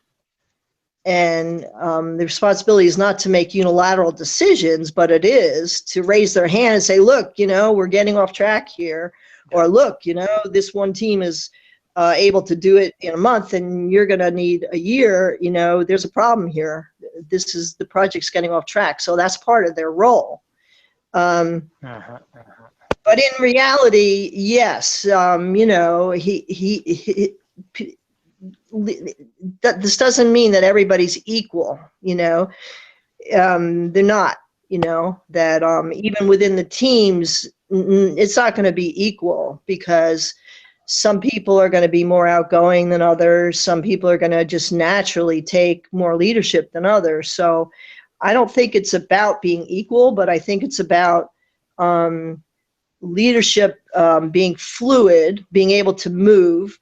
And the responsibility is not to make unilateral decisions, but it is to raise their hand and say, look, we're getting off track here. Or look, this one team is able to do it in a month and you're going to need a year. There's a problem here. The project's getting off track. So that's part of their role. But in reality, yes, this doesn't mean that everybody's equal, they're not, that even within the teams, it's not going to be equal, because some people are going to be more outgoing than others. Some people are going to just naturally take more leadership than others. So I don't think it's about being equal, but I think it's about leadership being fluid, being able to move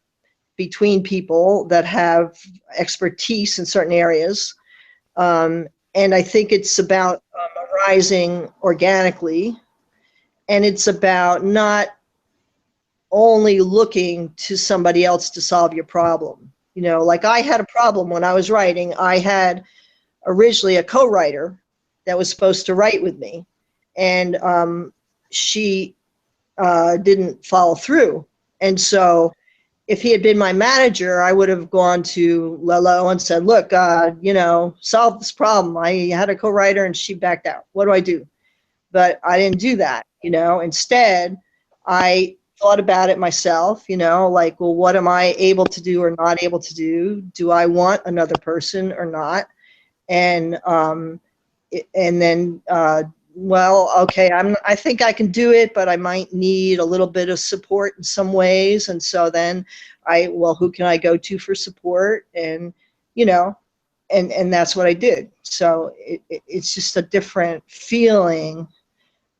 between people that have expertise in certain areas. And I think it's about arising organically, and it's about not only looking to somebody else to solve your problem. Like I had a problem when I was writing. I had originally a co-writer that was supposed to write with me, and she didn't follow through. And so if he had been my manager, I would have gone to Laloux and said, look, solve this problem. I had a co-writer and she backed out. What do I do? But I didn't do that, Instead, I thought about it myself, like, well, what am I able to do or not able to do? Do I want another person or not? And then well, okay, I think I can do it, but I might need a little bit of support in some ways. And so then who can I go to for support? And, and that's what I did. So it's just a different feeling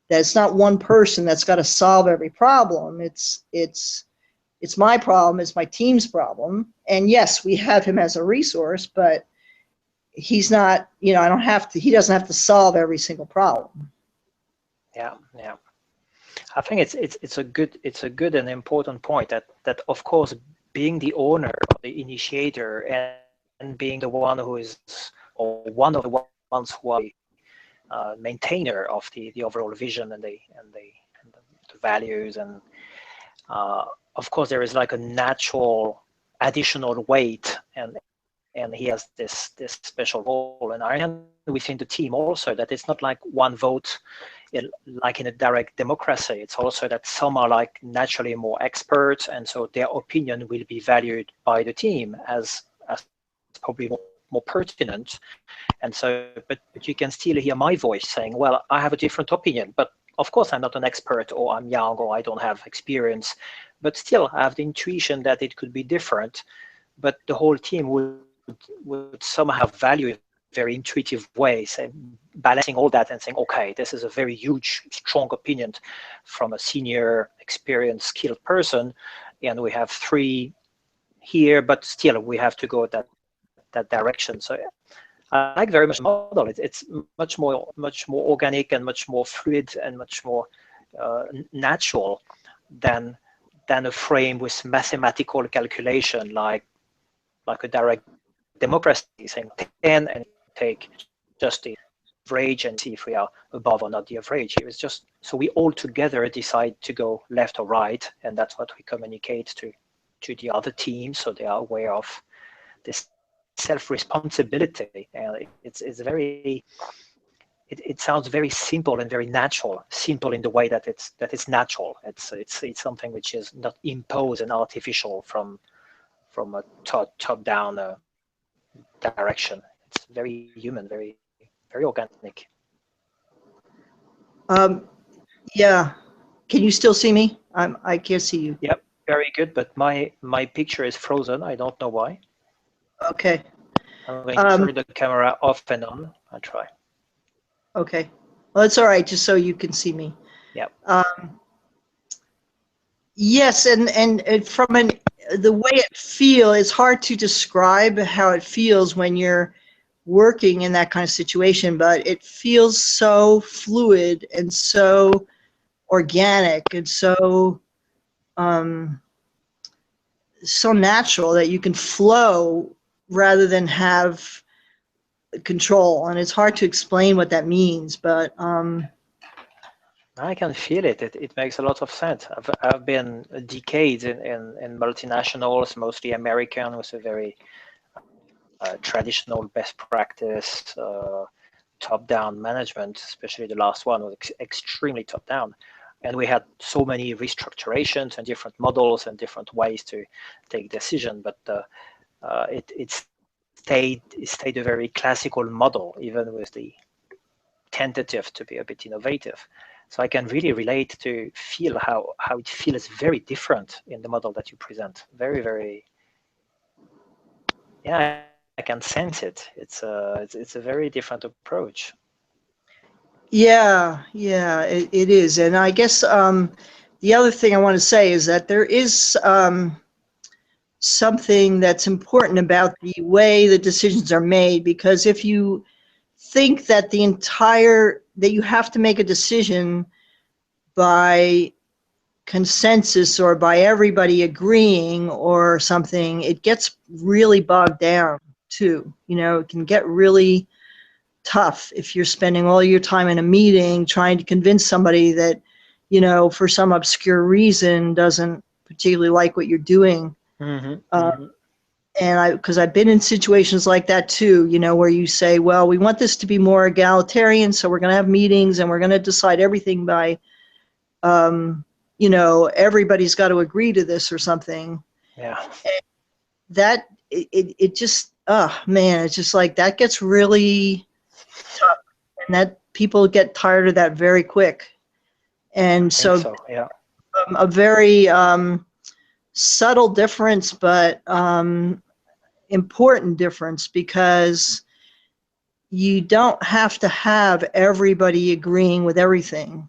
that it's not one person that's got to solve every problem. It's my problem, it's my team's problem. And yes, we have him as a resource, but he's not, he doesn't have to solve every single problem. Yeah. I think it's a good and important point that of course, being the owner, the initiator, and being the one who is, or one of the ones who are maintainer of the overall vision and the values, and of course there is like a natural additional weight, and he has this special role. And I understand within the team also that it's not like one vote, like in a direct democracy. It's also that some are like naturally more experts, and so their opinion will be valued by the team as probably more pertinent. And so, but you can still hear my voice saying, well, I have a different opinion, but of course I'm not an expert, or I'm young, or I don't have experience, but still I have the intuition that it could be different. But the whole team would somehow value it very intuitive way, balancing all that and saying, okay, this is a very huge, strong opinion from a senior, experienced, skilled person, and we have 3 here, but still we have to go that direction. So I like very much the model. It's much more organic and much more fluid and much more natural than a frame with mathematical calculation, like a direct democracy, saying 10 and take just the average and see if we are above or not the average. It was just so we all together decide to go left or right, and that's what we communicate to the other teams, so they are aware of this self-responsibility. And it sounds very simple and very natural. Simple in the way that it's natural. It's something which is not imposed and artificial from a top down direction. It's very human, very organic. Yeah. Can you still see me? I can't see you. Yep, very good. But my picture is frozen. I don't know why. Okay. I'm going to turn the camera off and on. I'll try. Okay. Well, it's all right, just so you can see me. Yep. Yes, and from the way it feels, it's hard to describe how it feels when you're working in that kind of situation, but it feels so fluid and so organic and so so natural that you can flow rather than have control. And it's hard to explain what that means, but I can feel it. It makes a lot of sense. I've been decades in multinationals, mostly American, with a very traditional best practice top-down management, especially the last one was extremely top-down. And we had so many restructurations and different models and different ways to take decision, but it stayed a very classical model, even with the tentative to be a bit innovative. So I can really relate to feel how it feels very different in the model that you present. Very, very, yeah, I can sense it. It's a very different approach. yeah, it is. And I guess the other thing I want to say is that there is something that's important about the way the decisions are made, because if you think that that you have to make a decision by consensus or by everybody agreeing or something, it gets really bogged down too. It can get really tough if you're spending all your time in a meeting trying to convince somebody that, for some obscure reason doesn't particularly like what you're doing. And because I've been in situations like that too, where you say, well, we want this to be more egalitarian, so we're going to have meetings and we're going to decide everything by, everybody's got to agree to this or something. Yeah. That it just, oh man, it's just like that gets really tough, and that people get tired of that very quick. And so yeah. A very subtle difference, but important difference, because you don't have to have everybody agreeing with everything.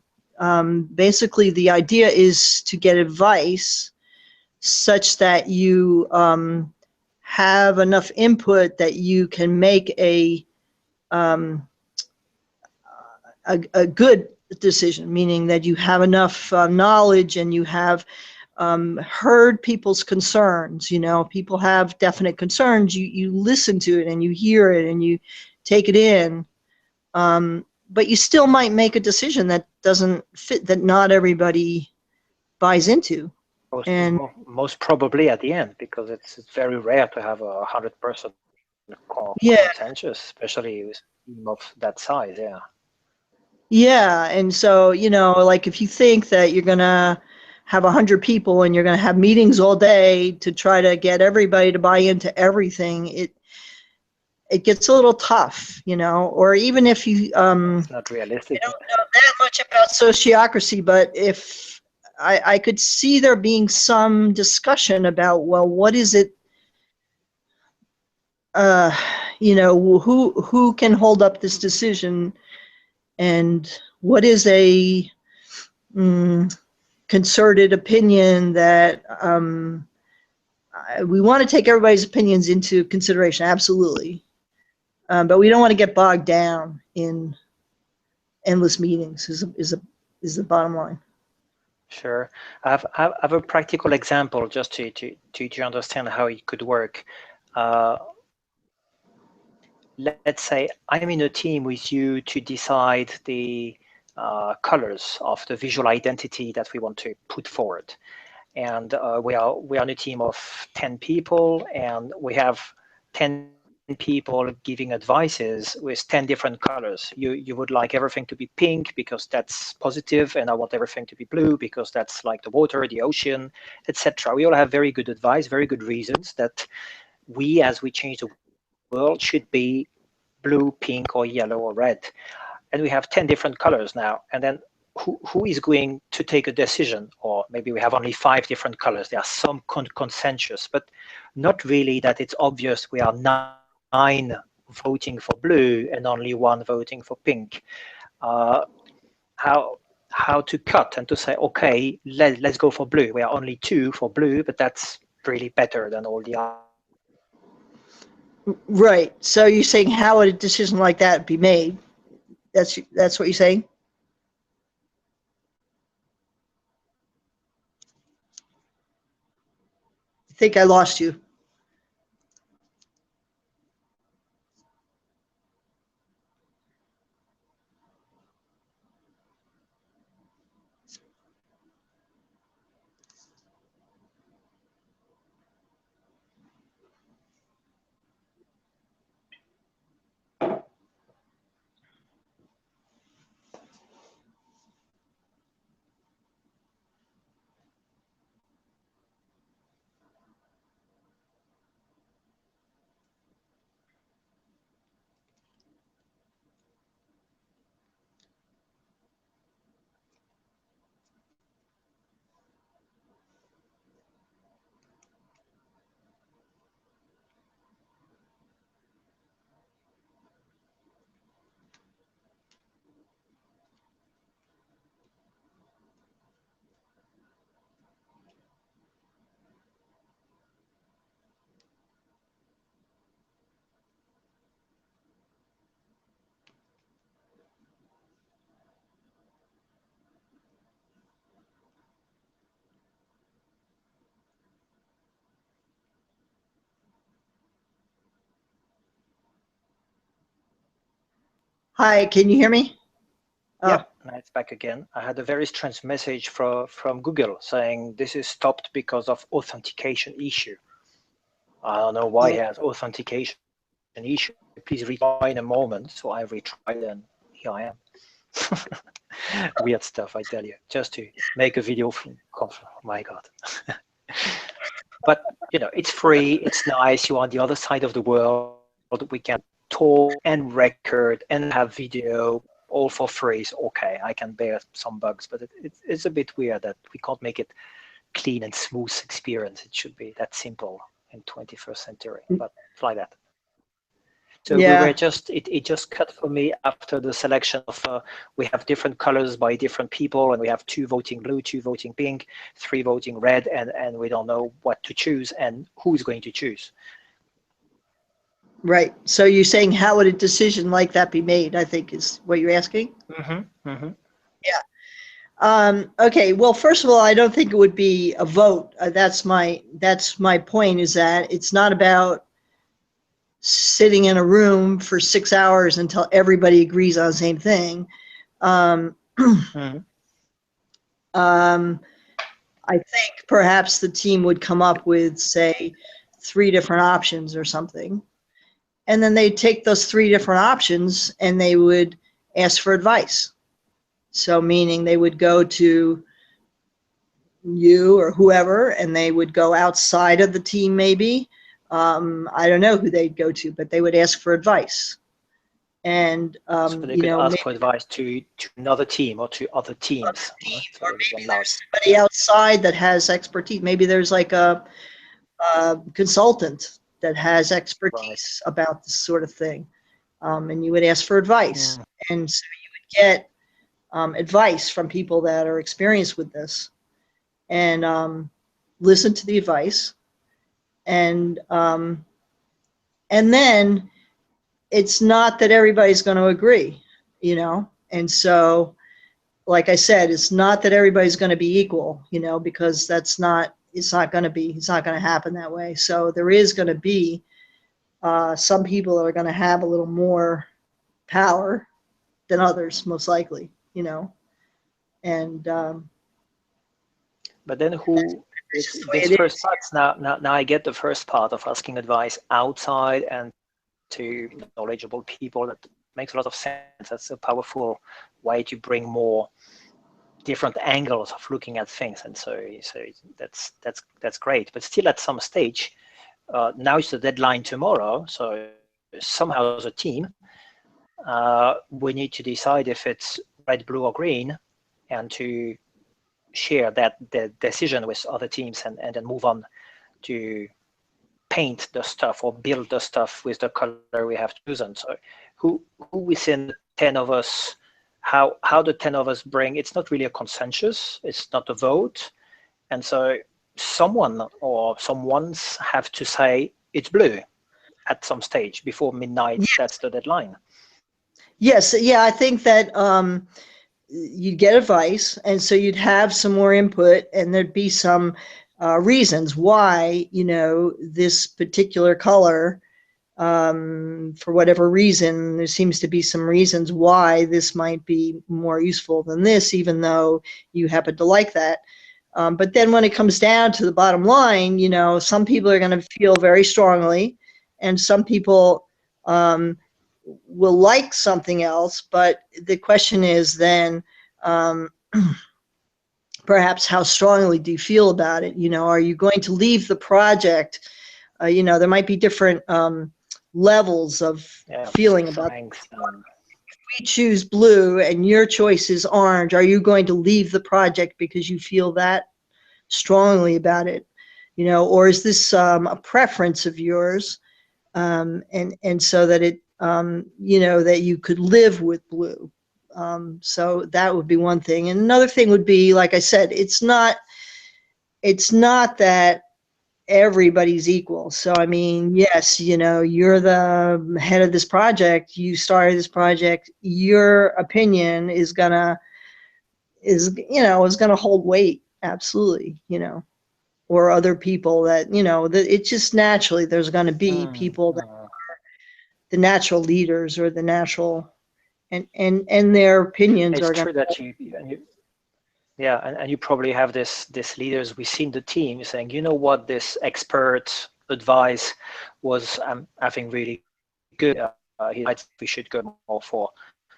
Basically, the idea is to get advice such that you have enough input that you can make a good decision, meaning that you have enough knowledge and you have heard people's concerns. People have definite concerns. You listen to it and you hear it and you take it in. But you still might make a decision that doesn't fit, that not everybody buys into. Most probably at the end, because it's very rare to have 100% consensus, especially with a team of that size. Yeah. Yeah, and so, like if you think that you're going to have 100 people and you're going to have meetings all day to try to get everybody to buy into everything, it gets a little tough, or even if you it's not realistic. I don't know that much about sociocracy, but if I could see there being some discussion about, well, what is it, who can hold up this decision, and what is a concerted opinion that we want to take everybody's opinions into consideration, absolutely, but we don't want to get bogged down in endless meetings. Is the bottom line. Sure. I have a practical example just to understand how it could work. Let's say I'm in a team with you to decide the colors of the visual identity that we want to put forward. And we are on a team of 10 people, and we have 10 people giving advices with 10 different colors. You would like everything to be pink because that's positive, and I want everything to be blue because that's like the water, the ocean, etc. We all have very good advice, very good reasons that we, as we change the world, should be blue, pink, or yellow, or red. And we have 10 different colors now. And then who is going to take a decision? Or maybe we have only 5 different colors. There are some consensus, but not really that it's obvious we are 9 voting for blue and only 1 voting for pink. How to cut and to say, okay, let's go for blue. We are only 2 for blue, but that's really better than all the others. Right. So you're saying, how would a decision like that be made? That's what you're saying? think I lost you. Hi, can you hear me? Yeah, now it's back again. I had a very strange message from Google saying this is stopped because of authentication issue. I don't know why it has authentication issue. Please retry in a moment. So I retried and here I am. Weird stuff, I tell you, just to make a video. Oh my God. But, you know, it's free. It's nice. You're on the other side of the world. We can talk and record and have video all for free. So, okay, I can bear some bugs, but it's a bit weird that we can't make it clean and smooth experience. It should be that simple in 21st century, but it's like that. So we were just, it just cut for me after the selection of, we have different colors by different people, and we have 2 voting blue, 2 voting pink, 3 voting red, and we don't know what to choose and who's going to choose. Right. So you're saying how would a decision like that be made, I think is what you're asking? Mm-hmm, mm-hmm. Yeah. Okay. Well, first of all, I don't think it would be a vote. That's my point, is that it's not about sitting in a room for 6 hours until everybody agrees on the same thing. Mm-hmm. I think perhaps the team would come up with, say, 3 different options or something. And then they'd take those 3 different options and they would ask for advice. So meaning they would go to you or whoever, and they would go outside of the team maybe. I don't know who they'd go to, but they would ask for advice. And, so they could ask for advice to another team or to other teams. Or maybe there's somebody outside that has expertise. Maybe there's like a consultant that has expertise about this sort of thing. And you would ask for advice. And so you would get advice from people that are experienced with this, and listen to the advice. And then it's not that everybody's going to agree, you know? And so, like I said, it's not that everybody's going to be equal, you know, because it's not going to happen that way. So there is going to be some people that are going to have a little more power than others, most likely, you know. And but then who is this first part? Now I get the first part of asking advice outside and to knowledgeable people. That makes a lot of sense. That's a powerful way to bring more different angles of looking at things, and so that's great. But still, at some stage, now it's the deadline tomorrow. So somehow, as a team, we need to decide if it's red, blue, or green, and to share the decision with other teams, and then move on to paint the stuff or build the stuff with the color we have chosen. So who within the 10 of us, how the 10 of us bring, it's not really a consensus, it's not a vote. And so someone or someone's have to say it's blue at some stage before midnight. Yes. That's the deadline. Yes. Yeah, I think that you'd get advice, and so you'd have some more input, and there'd be some reasons why, this particular color, for whatever reason, there seems to be some reasons why this might be more useful than this, even though you happen to like that. But then when it comes down to the bottom line, some people are going to feel very strongly, and some people will like something else. But the question is then, perhaps how strongly do you feel about it? Are you going to leave the project? There might be different levels of feeling about it. If we choose blue and your choice is orange, are you going to leave the project because you feel that strongly about it? Or is this a preference of yours, and so that it that you could live with blue? So that would be one thing. And another thing would be, like I said, it's not that everybody's equal. So, I mean, yes, you're the head of this project, you started this project, your opinion is gonna hold weight. Absolutely. Or other people that, that it's just naturally there's going to be people that are the natural leaders or the natural, and their opinions it's are true going that and you probably have this leaders within the team saying, you know what, this expert advice was, I think, really good. He might, we should go more for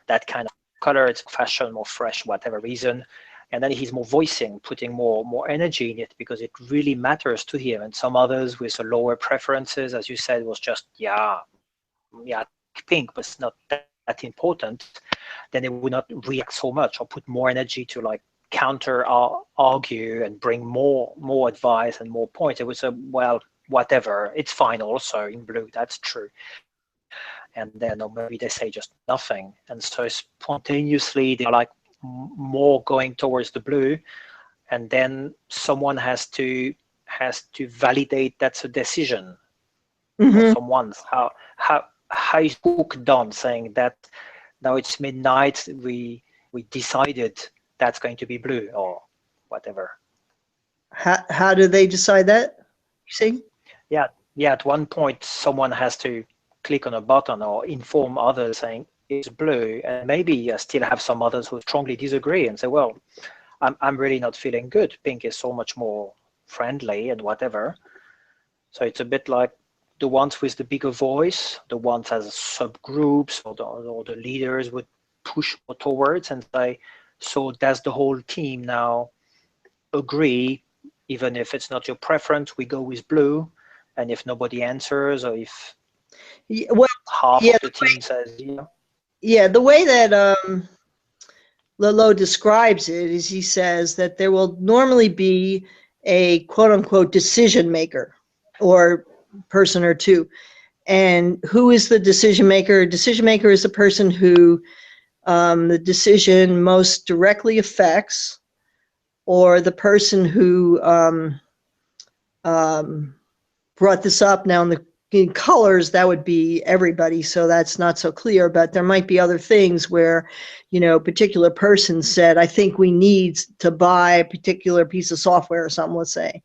that kind of color. It's fashion, more fresh, whatever reason. And then he's more voicing, putting more energy in it because it really matters to him. And some others with lower preferences, as you said, was just pink, but it's not that important. Then they would not react so much or put more energy to like counter argue and bring more advice and more points. It was well, whatever, it's fine also in blue, that's true. And then or maybe they say just nothing, and so spontaneously they're like more going towards the blue, and then someone has to validate that's a decision. Or someone's how is Hook done saying that now it's midnight, we decided that's going to be blue or whatever. How do they decide that? You see? Yeah, at one point someone has to click on a button or inform others saying it's blue, and maybe still have some others who strongly disagree and say, well, I'm really not feeling good, pink is so much more friendly and whatever. So it's a bit like the ones with the bigger voice, the ones as subgroups, or the leaders would push towards and say, so does the whole team now agree, even if it's not your preference, we go with blue? And if nobody answers, or if half of the team says, the way that Laloux describes it is he says that there will normally be a quote unquote decision maker or person or two. And who is the decision maker? Decision maker is the person who the decision most directly affects, or the person who brought this up. Now in colors, that would be everybody, so that's not so clear, but there might be other things where, a particular person said, I think we need to buy a particular piece of software or something, let's say.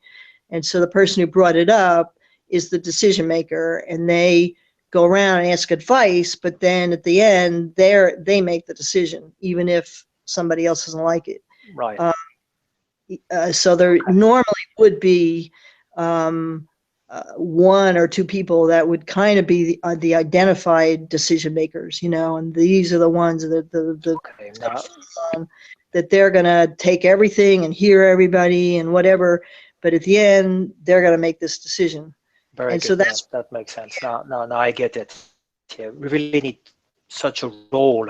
And so the person who brought it up is the decision maker, and they go around and ask advice, but then at the end, they make the decision, even if somebody else doesn't like it. Right. So there normally would be one or two people that would kind of be the identified decision makers, and these are the ones that they're going to take everything and hear everybody and whatever, but at the end, they're going to make this decision. Very and good. So that's that makes sense. Now I get it. Yeah, we really need such a role.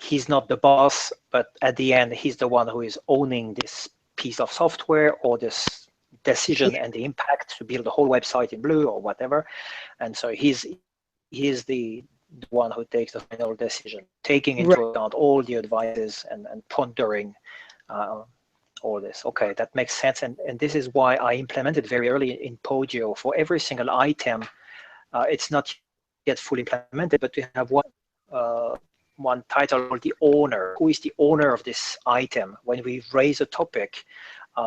He's not the boss, but at the end, he's the one who is owning this piece of software or this decision and the impact to build the whole website in blue or whatever. And so he's the one who takes the final decision, taking into account all the advices and pondering all this. Okay, that makes sense. And this is why I implemented very early in Podio for every single item. It's not yet fully implemented, but we have one title called the owner. Who is the owner of this item? When we raise a topic,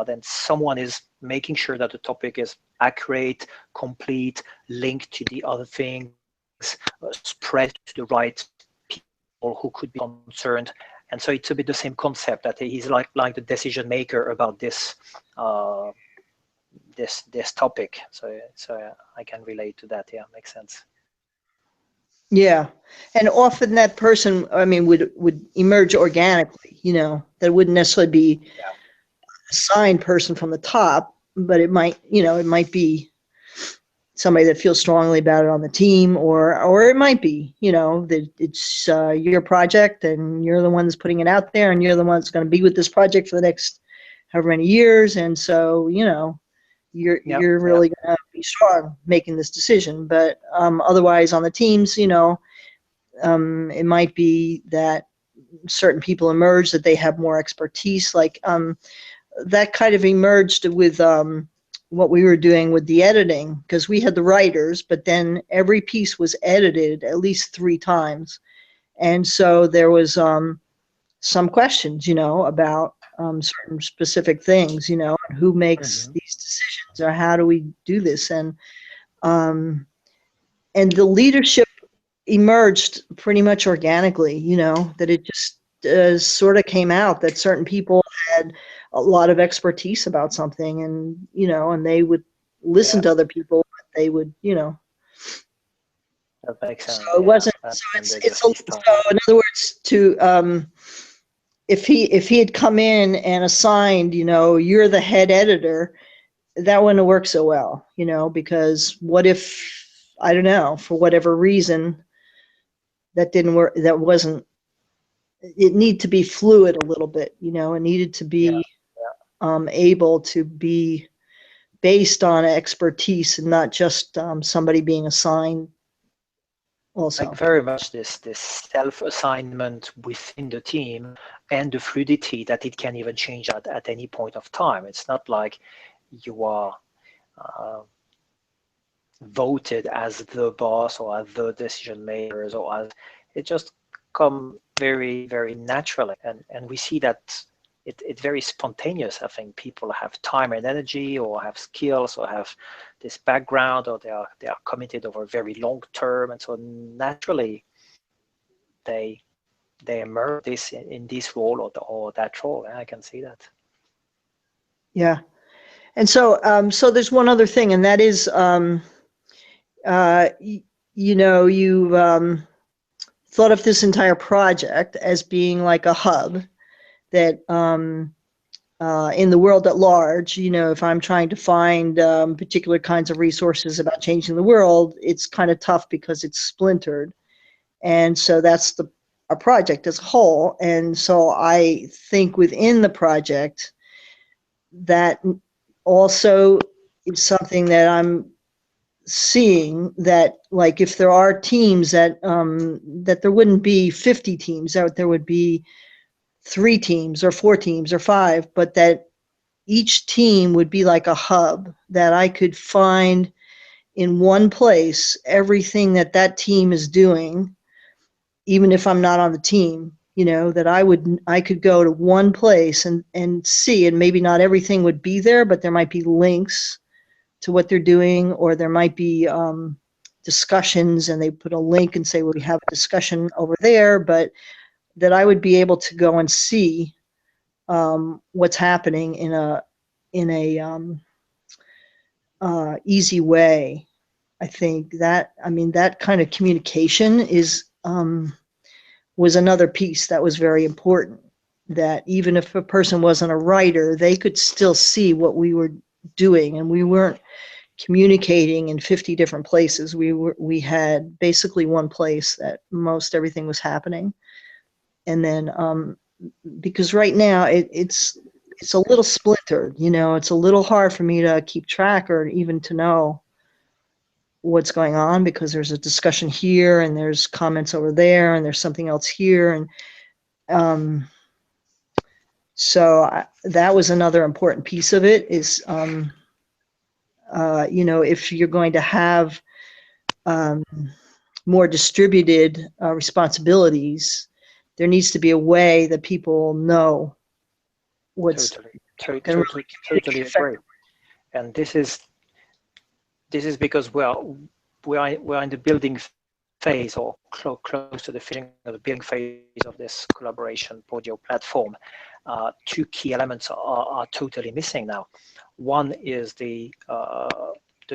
then someone is making sure that the topic is accurate, complete, linked to the other things, spread to the right people who could be concerned. And so it's a bit the same concept, that he's like the decision maker about this this topic. So I can relate to that. Yeah, makes sense. Yeah, and often that person, I mean, would emerge organically. That wouldn't necessarily be Yeah. assigned person from the top, but it might be somebody that feels strongly about it on the team, or it might be, that it's your project and you're the one that's putting it out there and you're the one that's going to be with this project for the next however many years. And so, you're really going to be strong making this decision. But otherwise on the teams, it might be that certain people emerge that they have more expertise, like that kind of emerged with what we were doing with the editing, because we had the writers, but then every piece was edited at least 3 times. And so there was some questions, about certain specific things, and who makes these decisions, or how do we do this? And the leadership emerged pretty much organically, that it just sort of came out that certain people had a lot of expertise about something, and and they would listen to other people, but they would, That makes sense. so it wasn't, so in other words, to if he had come in and assigned, you're the head editor, that wouldn't have worked so well, because what if, I don't know, for whatever reason, that didn't work, it needed to be fluid a little bit, it needed to be able to be based on expertise and not just somebody being assigned also. Like very much this self-assignment within the team, and the fluidity that it can even change at any point of time. It's not like you are voted as the boss or as the decision makers, or as it just come very, very naturally. And we see that it's very spontaneous. I think people have time and energy, or have skills, or have this background, or they are committed over a very long term, and so naturally they emerge in this role or that role. And I can see that. Yeah. And so so there's one other thing, and that is you've thought of this entire project as being like a hub that in the world at large, if I'm trying to find particular kinds of resources about changing the world, it's kind of tough because it's splintered. And so that's a project as a whole. And so I think within the project, that also is something that I'm seeing, that like if there are teams that there wouldn't be 50 teams, that there would be 3 teams or 4 teams or 5, but that each team would be like a hub, that I could find in one place everything that team is doing, even if I'm not on the team, that I could go to one place and see, and maybe not everything would be there, but there might be links to what they're doing, or there might be discussions, and they put a link and say, well, we have a discussion over there, but that I would be able to go and see what's happening in a easy way. I think that kind of communication was another piece that was very important, that even if a person wasn't a writer, they could still see what we were doing, and we weren't communicating in 50 different places. We had basically one place that most everything was happening. And then because right now it's a little splintered, it's a little hard for me to keep track, or even to know what's going on, because there's a discussion here and there's comments over there and there's something else here. And so that was another important piece of it, is if you're going to have more distributed responsibilities, there needs to be a way that people know what's totally agree. And this is because we're in the building phase, or close to the finishing of the building phase of this collaboration Podio platform. Two key elements are totally missing now. One is the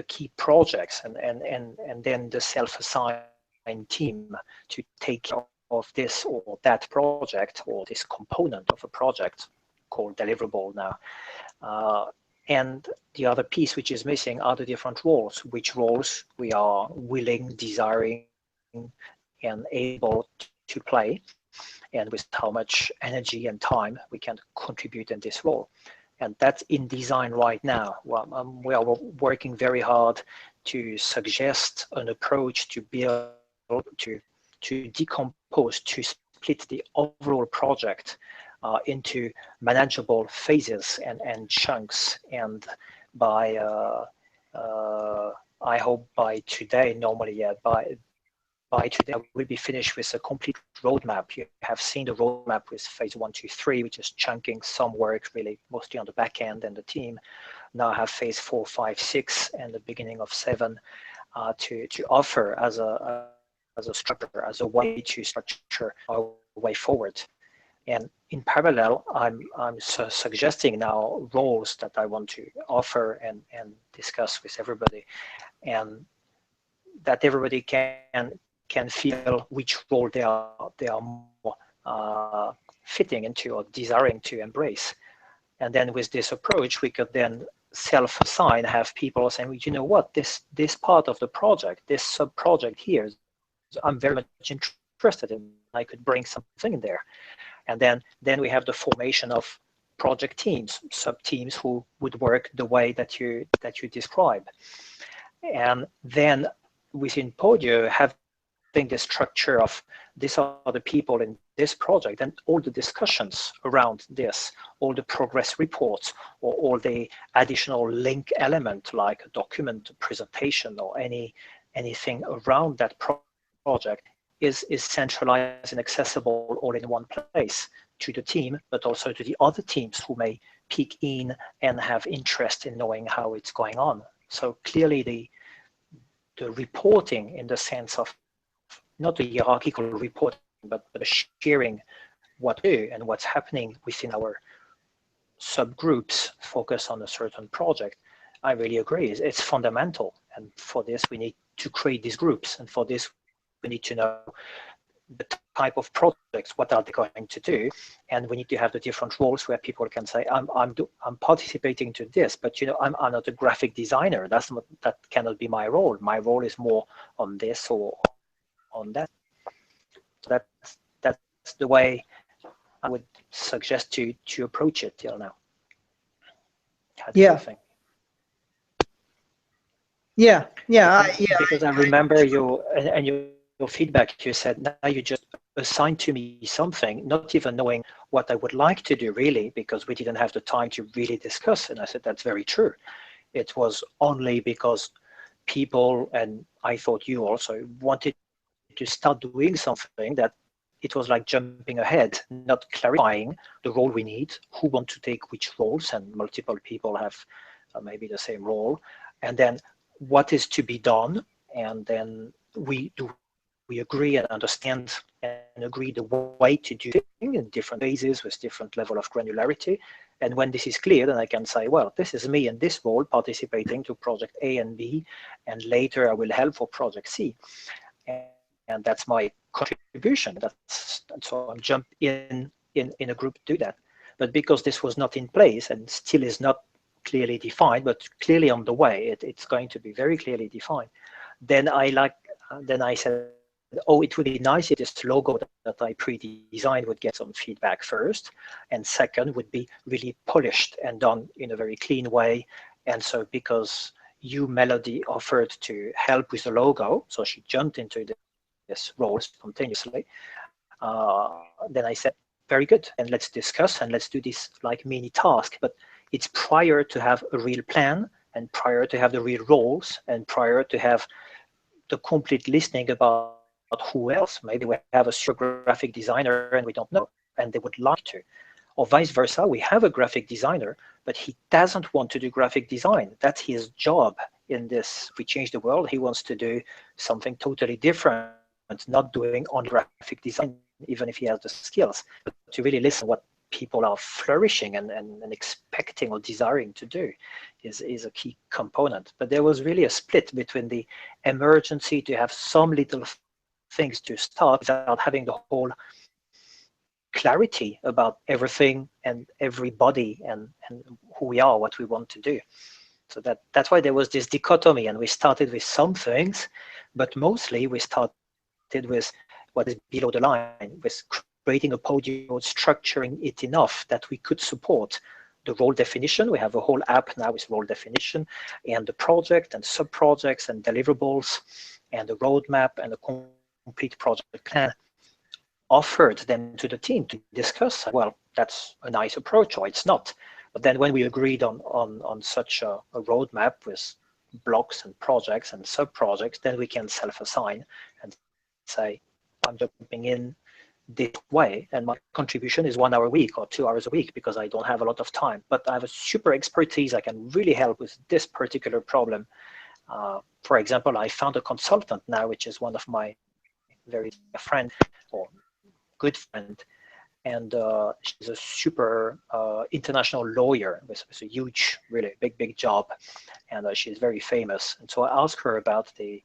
key projects, and then the self-assigned team to take care of this or that project, or this component of a project called deliverable now. And the other piece which is missing are the different roles, which roles we are willing, desiring, and able to play, and with how much energy and time we can contribute in this role. And that's in design right now. Well, we are working very hard to suggest an approach to build, to decompose, to split the overall project into manageable phases and chunks. And by I hope by today, normally, yeah, by today we'll be finished with a complete roadmap. You have seen the roadmap with phase 1, 2, 3, which is chunking some work really mostly on the back end and the team. Now I have phase 4, 5, 6, and the beginning of 7 to offer as a structure, as a way to structure our way forward. And in parallel, I'm suggesting now roles that I want to offer and discuss with everybody, and that everybody can feel which role they are more fitting into or desiring to embrace. And then with this approach, we could then self-assign, have people saying, well, you know what, this part of the project, this sub-project here, I'm very much interested in. I could bring something in there. And then we have the formation of project teams, sub-teams who would work the way that you describe. And then within Podio, having the structure of these are the people in this project, and all the discussions around this, all the progress reports, or all the additional link element like a document, presentation, or anything around that project is centralized and accessible all in one place to the team, but also to the other teams who may peek in and have interest in knowing how it's going on. So clearly the reporting, in the sense of not the hierarchical reporting, but the sharing what we do and what's happening within our subgroups focus on a certain project, I really agree. It's fundamental. And for this, we need to create these groups. And for this, we need to know the type of projects, what are they going to do, and we need to have the different roles where people can say, I'm participating to this, but I'm not a graphic designer. That cannot be my role. My role is more on this or on that. So that's the way I would suggest to approach it till now. How do you think? Yeah. Because I remember your feedback. You said, now you just assigned to me something, not even knowing what I would like to do really, because we didn't have the time to really discuss. And I said, that's very true. It was only because people, and I thought you also, wanted to start doing something that it was like jumping ahead, not clarifying the role we need, who want to take which roles, and multiple people have maybe the same role, and then what is to be done, and then we agree and understand and agree the way to do things in different phases with different level of granularity. And when this is clear, then I can say, well, this is me in this role participating to project A and B, and later I will help for project C. And that's my contribution. So I'm jump in a group to do that. But because this was not in place and still is not clearly defined, but clearly on the way, it's going to be very clearly defined. Then I said, oh, it would be nice if this logo that I pre-designed would get some feedback first, and second would be really polished and done in a very clean way. And so because Melody offered to help with the logo, so she jumped into this role spontaneously, then I said, very good, and let's discuss and let's do this like mini task. But it's prior to have a real plan, and prior to have the real roles, and prior to have the complete listening about who else. Maybe we have a super graphic designer and we don't know, and they would like to. or vice versa. We have a graphic designer, but he doesn't want to do graphic design. That's his job in this. We change the world. He wants to do something totally different, not doing only graphic design, even if he has the skills, but to really listen what people are flourishing and expecting or desiring to do is a key component. But there was really a split between the emergency to have some little things to start without having the whole clarity about everything and everybody and who we are, what we want to do. So that's why there was this dichotomy, and we started with some things, but mostly we started with what is below the line, with creating a podium, structuring it enough that we could support the role definition. We have a whole app now with role definition, and the project and sub-projects and deliverables and the roadmap and the complete project plan, offered them to the team to discuss. Well, that's a nice approach, or it's not. But then when we agreed on such a roadmap with blocks and projects and sub-projects, then we can self-assign and say, I'm jumping in this way, and my contribution is 1 hour a week or 2 hours a week because I don't have a lot of time. But I have a super expertise. I can really help with this particular problem. For example, I found a consultant now, which is one of my very friend or good friend, and she's a super international lawyer with a huge, really big job, and she's very famous. And so I asked her about the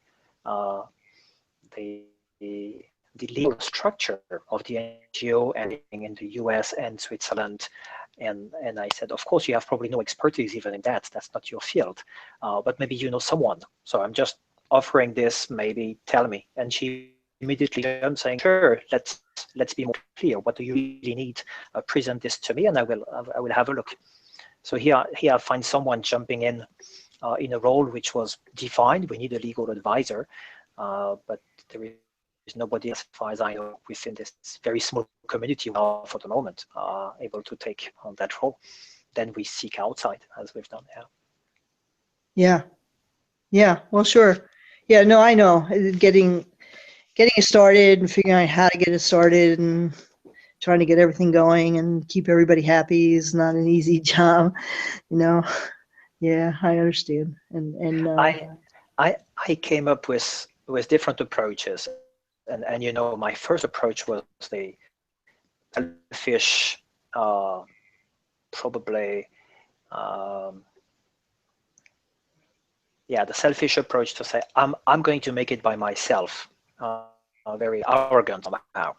legal structure of the NGO and in the US and Switzerland. And I said, of course, you have probably no expertise even in that. That's not your field, but maybe you know someone. So I'm just offering this, maybe tell me. And she immediately jumped saying, sure, let's be more clear. What do you really need? Present this to me and I will have a look. So here I find someone jumping in a role which was defined. We need a legal advisor, but there is nobody, as far as I know, within this very small community for the moment able to take on that role. Then we seek outside, as we've done. Yeah. Well, sure. Yeah. No, I know. Getting it started and figuring out how to get it started and trying to get everything going and keep everybody happy is not an easy job, you know. Yeah, I understand. And I came up with different approaches, and you know, my first approach was the selfish, probably, the selfish approach to say I'm going to make it by myself. Very arrogant somehow.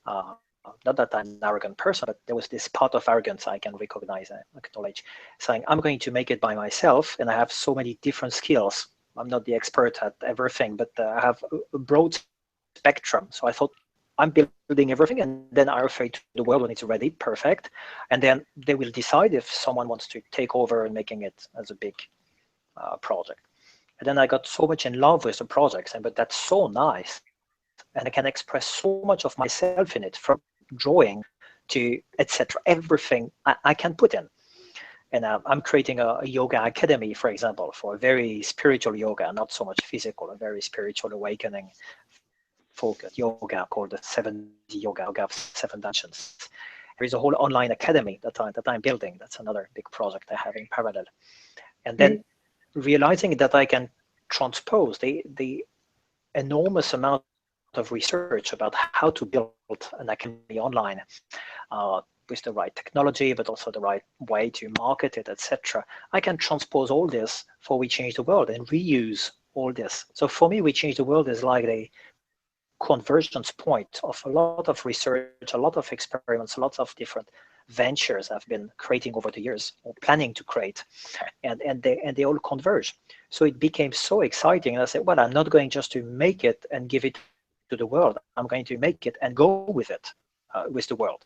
Not that I'm an arrogant person, but there was this part of arrogance I can recognize and acknowledge, saying I'm going to make it by myself, and I have so many different skills. I'm not the expert at everything, but I have a broad spectrum. So I thought I'm building everything, and then I refer to the world when it's ready, perfect. And then they will decide if someone wants to take over and making it as a big project. And then I got so much in love with the projects, but that's so nice. And I can express so much of myself in it, from drawing to etc. Everything I can put in. And I'm creating a yoga academy, for example, for a very spiritual yoga, not so much physical, a very spiritual awakening focused yoga called the 7D yoga of 7 dimensions. There is a whole online academy that I'm building. That's another big project I have in parallel. And then realizing that I can transpose the enormous amount of research about how to build an academy online with the right technology, but also the right way to market it, etc. I can transpose all this for We Change the World and reuse all this. So for me, We Change the World is like a convergence point of a lot of research, a lot of experiments, lots of different ventures I've been creating over the years or planning to create, and they all converge. So it became so exciting. And I said, well, I'm not going just to make it and give it to the world. I'm going to make it and go with it, with the world.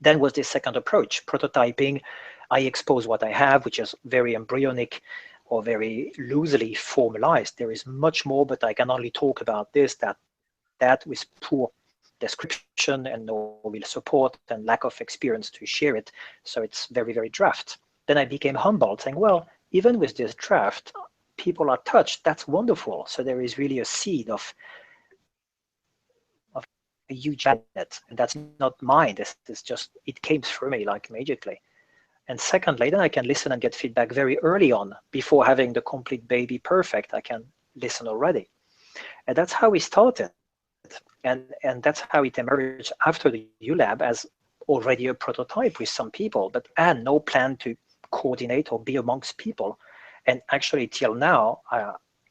Then was the second approach, prototyping. I expose what I have, which is very embryonic or very loosely formalized. There is much more, but I can only talk about this, that with poor description and no real support and lack of experience to share it. So it's very, very draft. Then I became humbled, saying, well, even with this draft, people are touched. That's wonderful. So there is really a seed of huge net, and that's not mine. This is just, it came through me like immediately. And secondly, then I can listen and get feedback very early on before having the complete baby perfect. I can listen already. And that's how we started. And that's how it emerged after the ULab as already a prototype with some people, but and no plan to coordinate or be amongst people. And actually till now,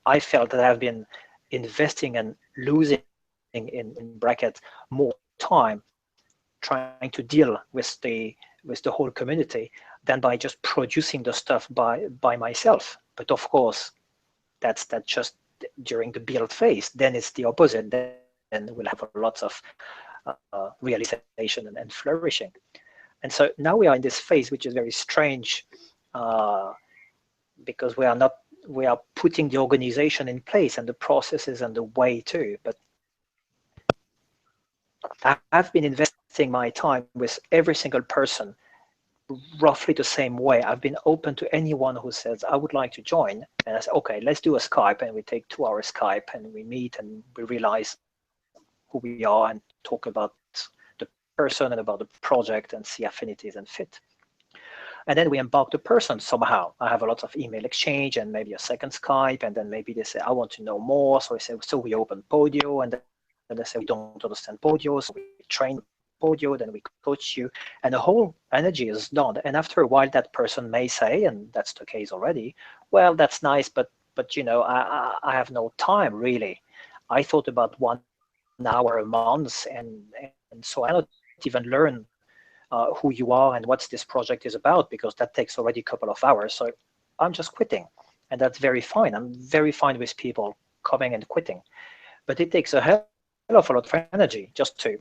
I felt that I've been investing and losing in bracket more time trying to deal with the whole community than by just producing the stuff by myself. But of course, that's just during the build phase. Then it's the opposite. Then we'll have lots of realization and flourishing. And so now we are in this phase, which is very strange, because we are putting the organization in place and the processes and the way too. But I've been investing my time with every single person roughly the same way. I've been open to anyone who says, I would like to join. And I say, okay, let's do a Skype. And we take 2 hours Skype and we meet and we realize who we are and talk about the person and about the project and see affinities and fit. And then we embark the person somehow. I have a lot of email exchange and maybe a second Skype. And then maybe they say, I want to know more. So we say, so we open Podio. And then they say, we don't understand Podio. So we train Podio, then we coach you. And the whole energy is done. And after a while, that person may say, and that's the case already, well, that's nice, but I have no time really. I thought about 1 hour a month, and so I don't even learn who you are and what this project is about, because that takes already a couple of hours. So I'm just quitting, and that's very fine. I'm very fine with people coming and quitting, but it takes a hell of a lot of energy just to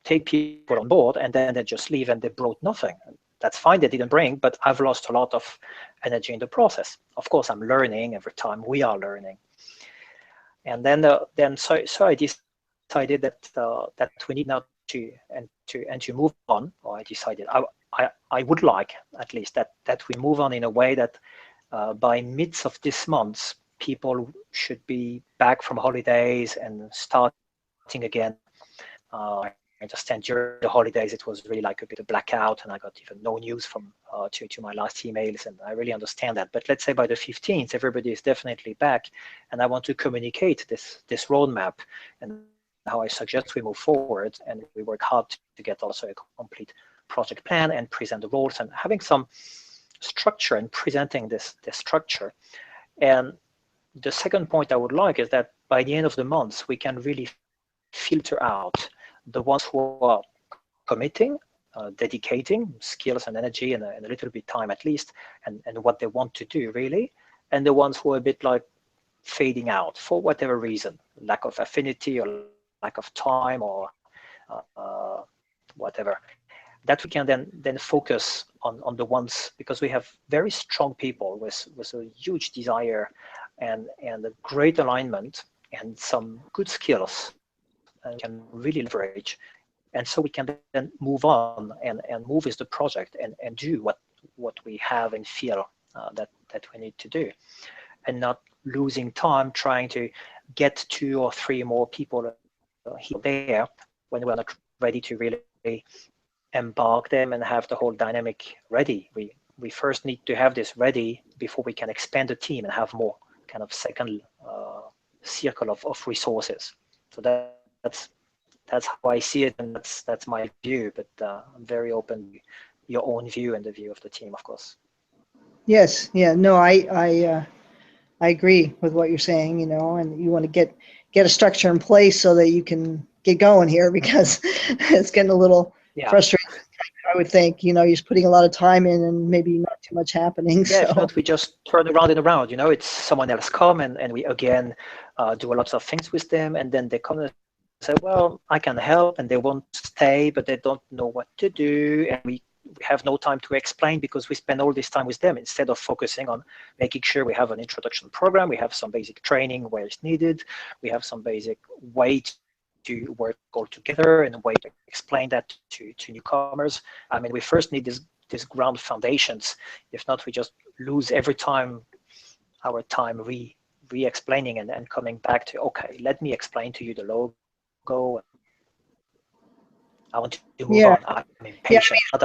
take people on board, and then they just leave and they brought nothing. That's fine, they didn't bring, but I've lost a lot of energy in the process. Of course, I'm learning every time. We are learning. And then so I decided that we need now to move on, or I decided I would like at least that we move on in a way that by midst of this month, people should be back from holidays and starting again. I understand during the holidays it was really like a bit of blackout, and I got even no news from to my last emails, and I really understand that. But let's say by the 15th, everybody is definitely back, and I want to communicate this roadmap and how I suggest we move forward, and we work hard to get also a complete project plan and present the roles and having some structure and presenting this structure. And the second point I would like is that by the end of the month, we can really filter out the ones who are committing, dedicating skills and energy and a little bit time at least, and what they want to do really, and the ones who are a bit like fading out for whatever reason, lack of affinity or lack of time or whatever, that we can then focus on the ones, because we have very strong people with a huge desire and a great alignment and some good skills and can really leverage. And so we can then move on and move with the project and do what we have and feel that we need to do, and not losing time trying to get 2 or 3 more people here there when we're not ready to really embark them and have the whole dynamic ready. We first need to have this ready before we can expand the team and have more kind of second circle of resources. So that's how I see it, and that's my view. But I'm very open to your own view and the view of the team, of course. Yes, yeah, no, I agree with what you're saying, and you want to get a structure in place so that you can get going here, because it's getting a little frustrating. I would think, you're just putting a lot of time in and maybe not too much happening. Yeah, so. if not, we just turn around and around. It's someone else come and we again do a lot of things with them, and then they come and say, well, I can help, and they won't stay, but they don't know what to do, and we have no time to explain because we spend all this time with them instead of focusing on making sure we have an introduction program, we have some basic training where it's needed, we have some basic way to work all together and a way to explain that to newcomers. I mean, we first need these ground foundations. If not, we just lose every time our time re-explaining and coming back to, okay, let me explain to you the logo, I want to move Yeah. on. I'm Yeah. impatient. Not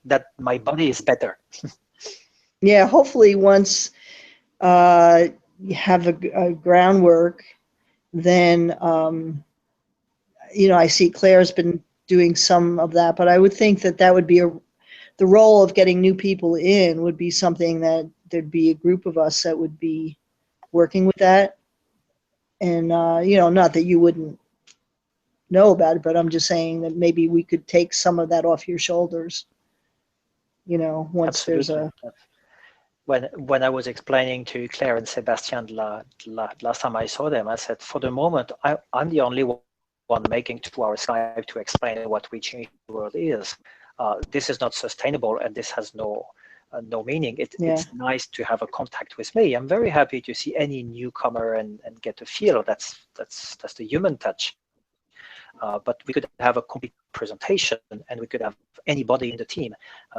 that my body is better. Yeah. Hopefully, once you have a groundwork, then I see Claire's been doing some of that, but I would think that that would be the role of getting new people in would be something that there'd be a group of us that would be working with that. And not that you wouldn't know about it, but I'm just saying that maybe we could take some of that off your shoulders, once there's Absolutely. a, When I was explaining to Claire and Sebastian last time I saw them, I said, for the moment, I'm the only one making 2 hours Skype to explain what we change the world is. This is not sustainable, and this has no meaning. yeah, It's nice to have a contact with me. I'm very happy to see any newcomer and get a feel. That's the human touch. But we could have a complete presentation, and we could have anybody in the team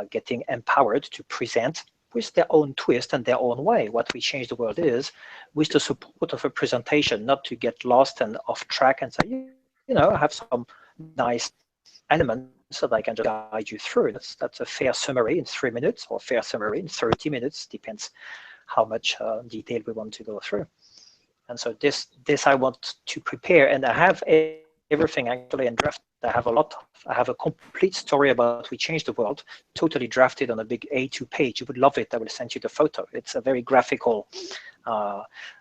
getting empowered to present with their own twist and their own way what we change the world is, with the support of a presentation, not to get lost and off track and say, I have some nice elements that I can just guide you through. That's a fair summary in 3 minutes, or fair summary in 30 minutes, depends how much detail we want to go through. And so this I want to prepare, and I have everything actually in draft. I have a complete story about we changed the world, totally drafted on a big A2 page. You would love it. I will send you the photo. It's a very graphical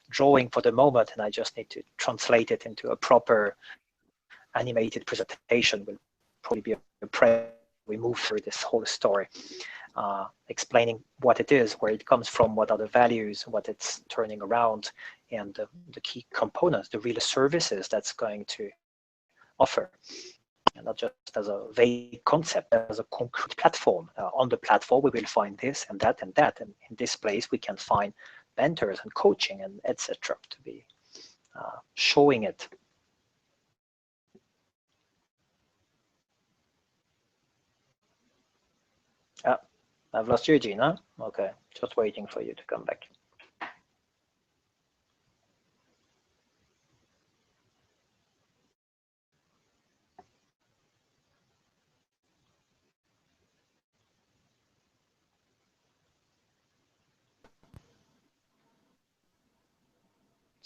drawing for the moment, and I just need to translate it into a proper animated presentation. Will probably be a press. We move through this whole story, explaining what it is, where it comes from, what are the values, what it's turning around, and the key components, the real services that's going to offer, and not just as a vague concept, as a concrete platform. On the platform, we will find this and that and that, and in this place, we can find mentors and coaching and etc. to be showing it. I've lost you, Gina. Okay, just waiting for you to come back.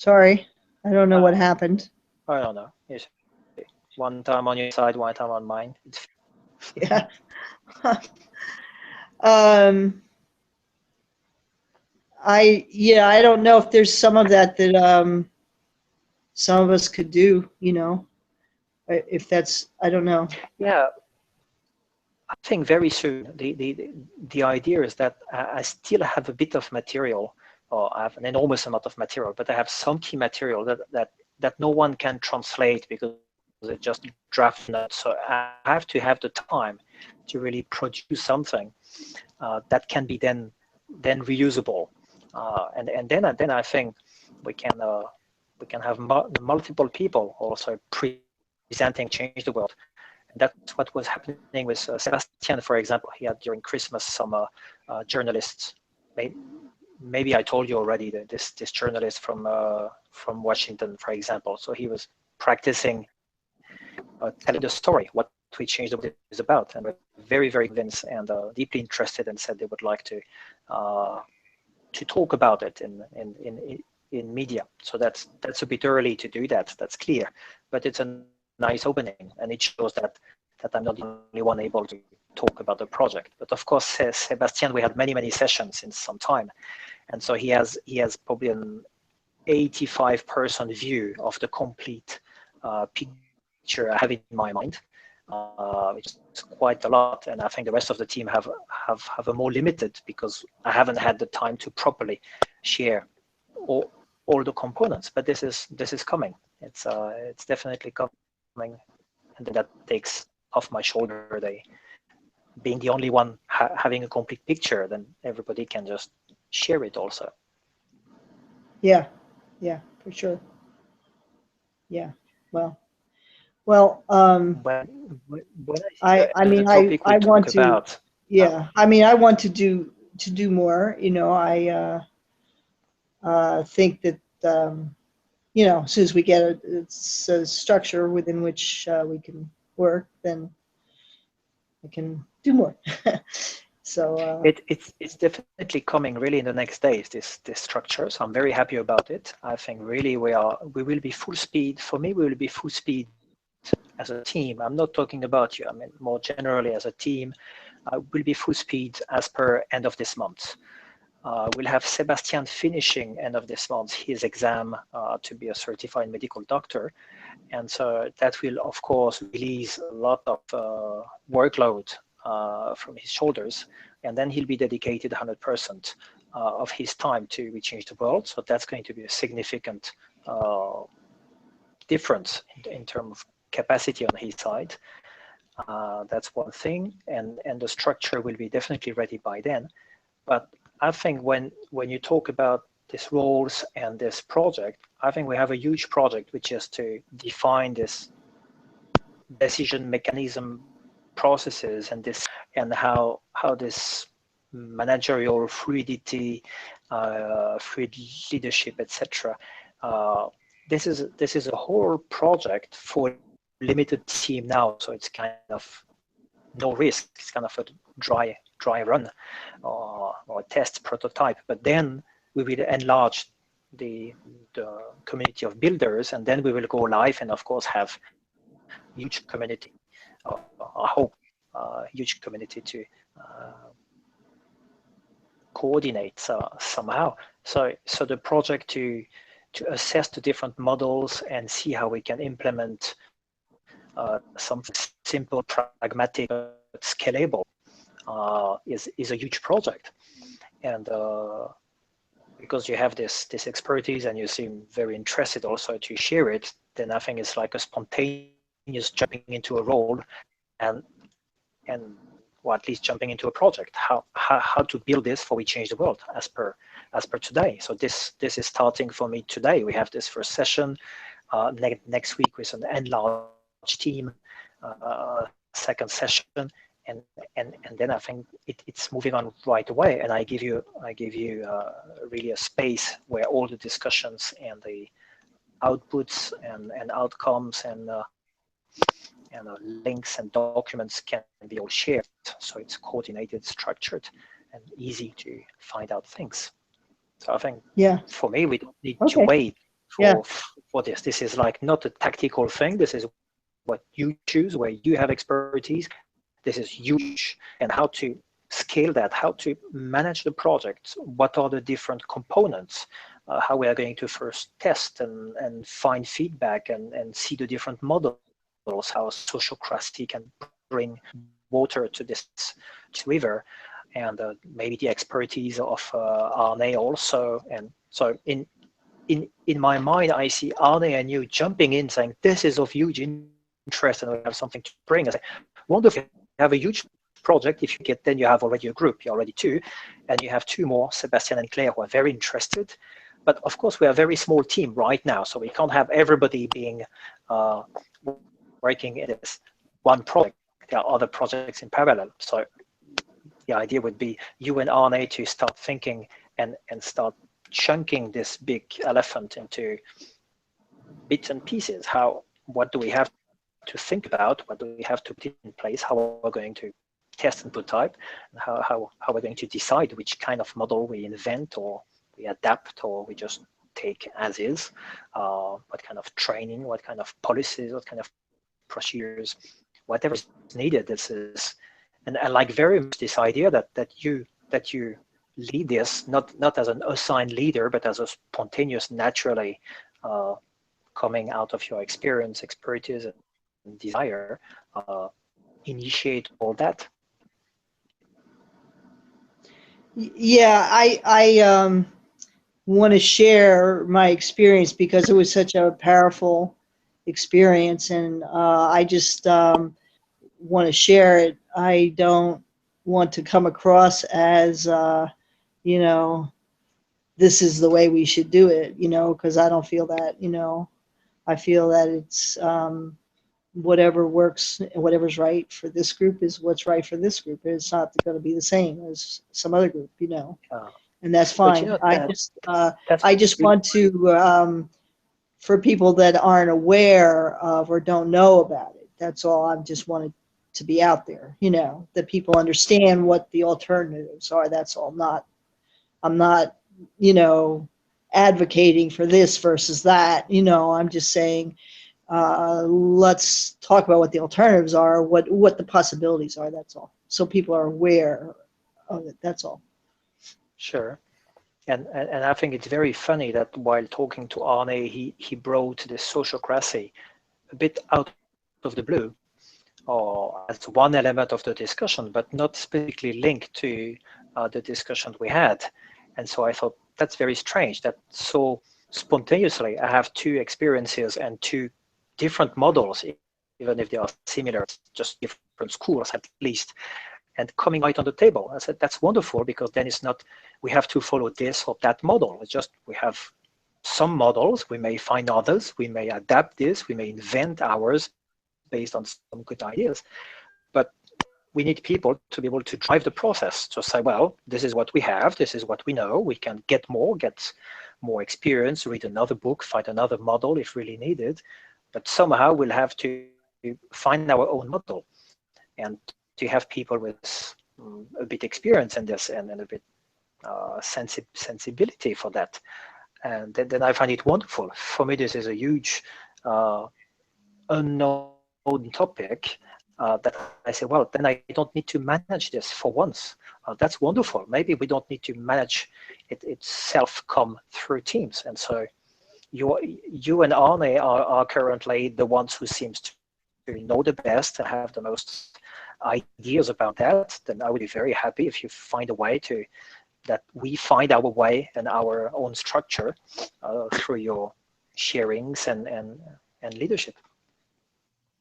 sorry, I don't know what happened. I don't know. You see, one time on your side, one time on mine. Yeah. um, I don't know if there's some of that some of us could do, if that's, I don't know. Yeah, I think very soon. The idea is that I still have a bit of material, or I have an enormous amount of material, but I have some key material that no one can translate because it just drafts notes. So I have to have the time to really produce something that can be then reusable, and then I think we can have multiple people also presenting change the world. And that's what was happening with Sebastian, for example. He had during Christmas some journalists. Maybe I told you already that this journalist from Washington, for example. So he was practicing telling the story, what we changed the world is about, and we're very, very convinced and deeply interested, and said they would like to talk about it in media. So that's a bit early to do that. That's clear, but it's a nice opening, and it shows that I'm not the only one able to talk about the project. But of course, Sebastian, we had many sessions since some time, and so he has probably an 85% view of the complete picture I have in my mind, which is quite a lot. And I think the rest of the team have a more limited, because I haven't had the time to properly share all the components. But this is coming. It's definitely coming, and then that takes off my shoulder being the only one having a complete picture. Then everybody can just share it also. Yeah, for sure. Yeah, well, When I see that I as a mean, topic we I talk want to, about, yeah, I mean, I want to do more, I think that, as soon as we get a structure within which we can work, then I can do more. So It's definitely coming really in the next days, this structure. So I'm very happy about it. I think really we will be full speed. For me, we will be full speed as a team. I'm not talking about you. I mean more generally as a team. We'll be full speed as per end of this month. We'll have Sebastian finishing end of this month his exam to be a certified medical doctor. And so that will, of course, release a lot of workload from his shoulders. And then he'll be dedicated 100% of his time to We Change the World. So that's going to be a significant difference in terms of capacity on his side. That's one thing. And the structure will be definitely ready by then. But I think when you talk about these roles and this project, I think we have a huge project, which is to define this decision mechanism processes and how this managerial fluidity, fluid leadership, etc. This is a whole project for limited team now, so it's kind of no risk. It's kind of a dry run or a test prototype. But then we will enlarge the community of builders, and then we will go live and of course have huge community. I hope huge community to coordinate somehow. So the project to assess the different models and see how we can implement something simple, pragmatic, but scalable is a huge project. And because you have this expertise and you seem very interested also to share it, then I think it's like a spontaneous jumping into a role and or at least jumping into a project. How to build this for We Change the World as per today. So this is starting for me today. We have this first session next week with an enlarged team, second session, and then I think it's moving on right away. And I give you really a space where all the discussions and the outputs and outcomes and links and documents can be all shared. So it's coordinated, structured, and easy to find out things. So I think for me, we don't need to wait for this. This is like not a tactical thing. This is what you choose, where you have expertise. This is huge. And how to scale that, how to manage the project, what are the different components, how we are going to first test and find feedback and see the different models, how sociocracy can bring water to this river, and maybe the expertise of Arne also. And so in my mind, I see Arne and you jumping in saying, this is of huge interest and we have something to bring. I say, wonderful, you have a huge project. If you get, then you have already a group, you're already two, and you have two more, Sebastian and Claire, who are very interested. But of course, we are a very small team right now, so we can't have everybody being working in this one project. There are other projects in parallel. So the idea would be you and Arne to start thinking and start chunking this big elephant into bits and pieces. What do we have to think about? What do we have to put in place? How we're going to test and prototype? And how we're going to decide which kind of model we invent or we adapt or we just take as is? What kind of training? What kind of policies? What kind of procedures? Whatever is needed. This is and like very much this idea that you lead this not as an assigned leader, but as a spontaneous, naturally coming out of your experience, expertise, and desire, initiate all that. Yeah, I want to share my experience because it was such a powerful experience, and I just want to share it. I don't want to come across as this is the way we should do it, because I don't feel that. I feel that it's whatever works, whatever's right for this group is what's right for this group. It's not going to be the same as some other group, and that's fine. I just want to, for people that aren't aware of or don't know about it, that's all. I just want to to be out there, that people understand what the alternatives are. That's all. I'm not, advocating for this versus that. I'm just saying, let's talk about what the alternatives are, what the possibilities are. That's all. So people are aware of it. That's all. Sure. And I think it's very funny that while talking to Arne, he brought the sociocracy a bit out of the blue, or as one element of the discussion, but not specifically linked to the discussion we had. And so I thought that's very strange that so spontaneously I have two experiences and two different models, even if they are similar, just different schools at least, and coming right on the table. I said, that's wonderful, because then it's not, we have to follow this or that model. It's just, we have some models, we may find others, we may adapt this, we may invent ours based on some good ideas. But we need people to be able to drive the process, to say, well, this is what we have, this is what we know, we can get more experience, read another book, find another model if really needed, but somehow we'll have to find our own model, and to have people with a bit experience in this and a bit sensibility for that. And then I find it wonderful. For me, this is a huge unknown topic that I say, well, then I don't need to manage this for once. That's wonderful. Maybe we don't need to manage it itself, come through teams. And so you and Arne are currently the ones who seems to know the best and have the most ideas about that. Then I would be very happy if you find a way that we find our way and our own structure through your sharings and leadership.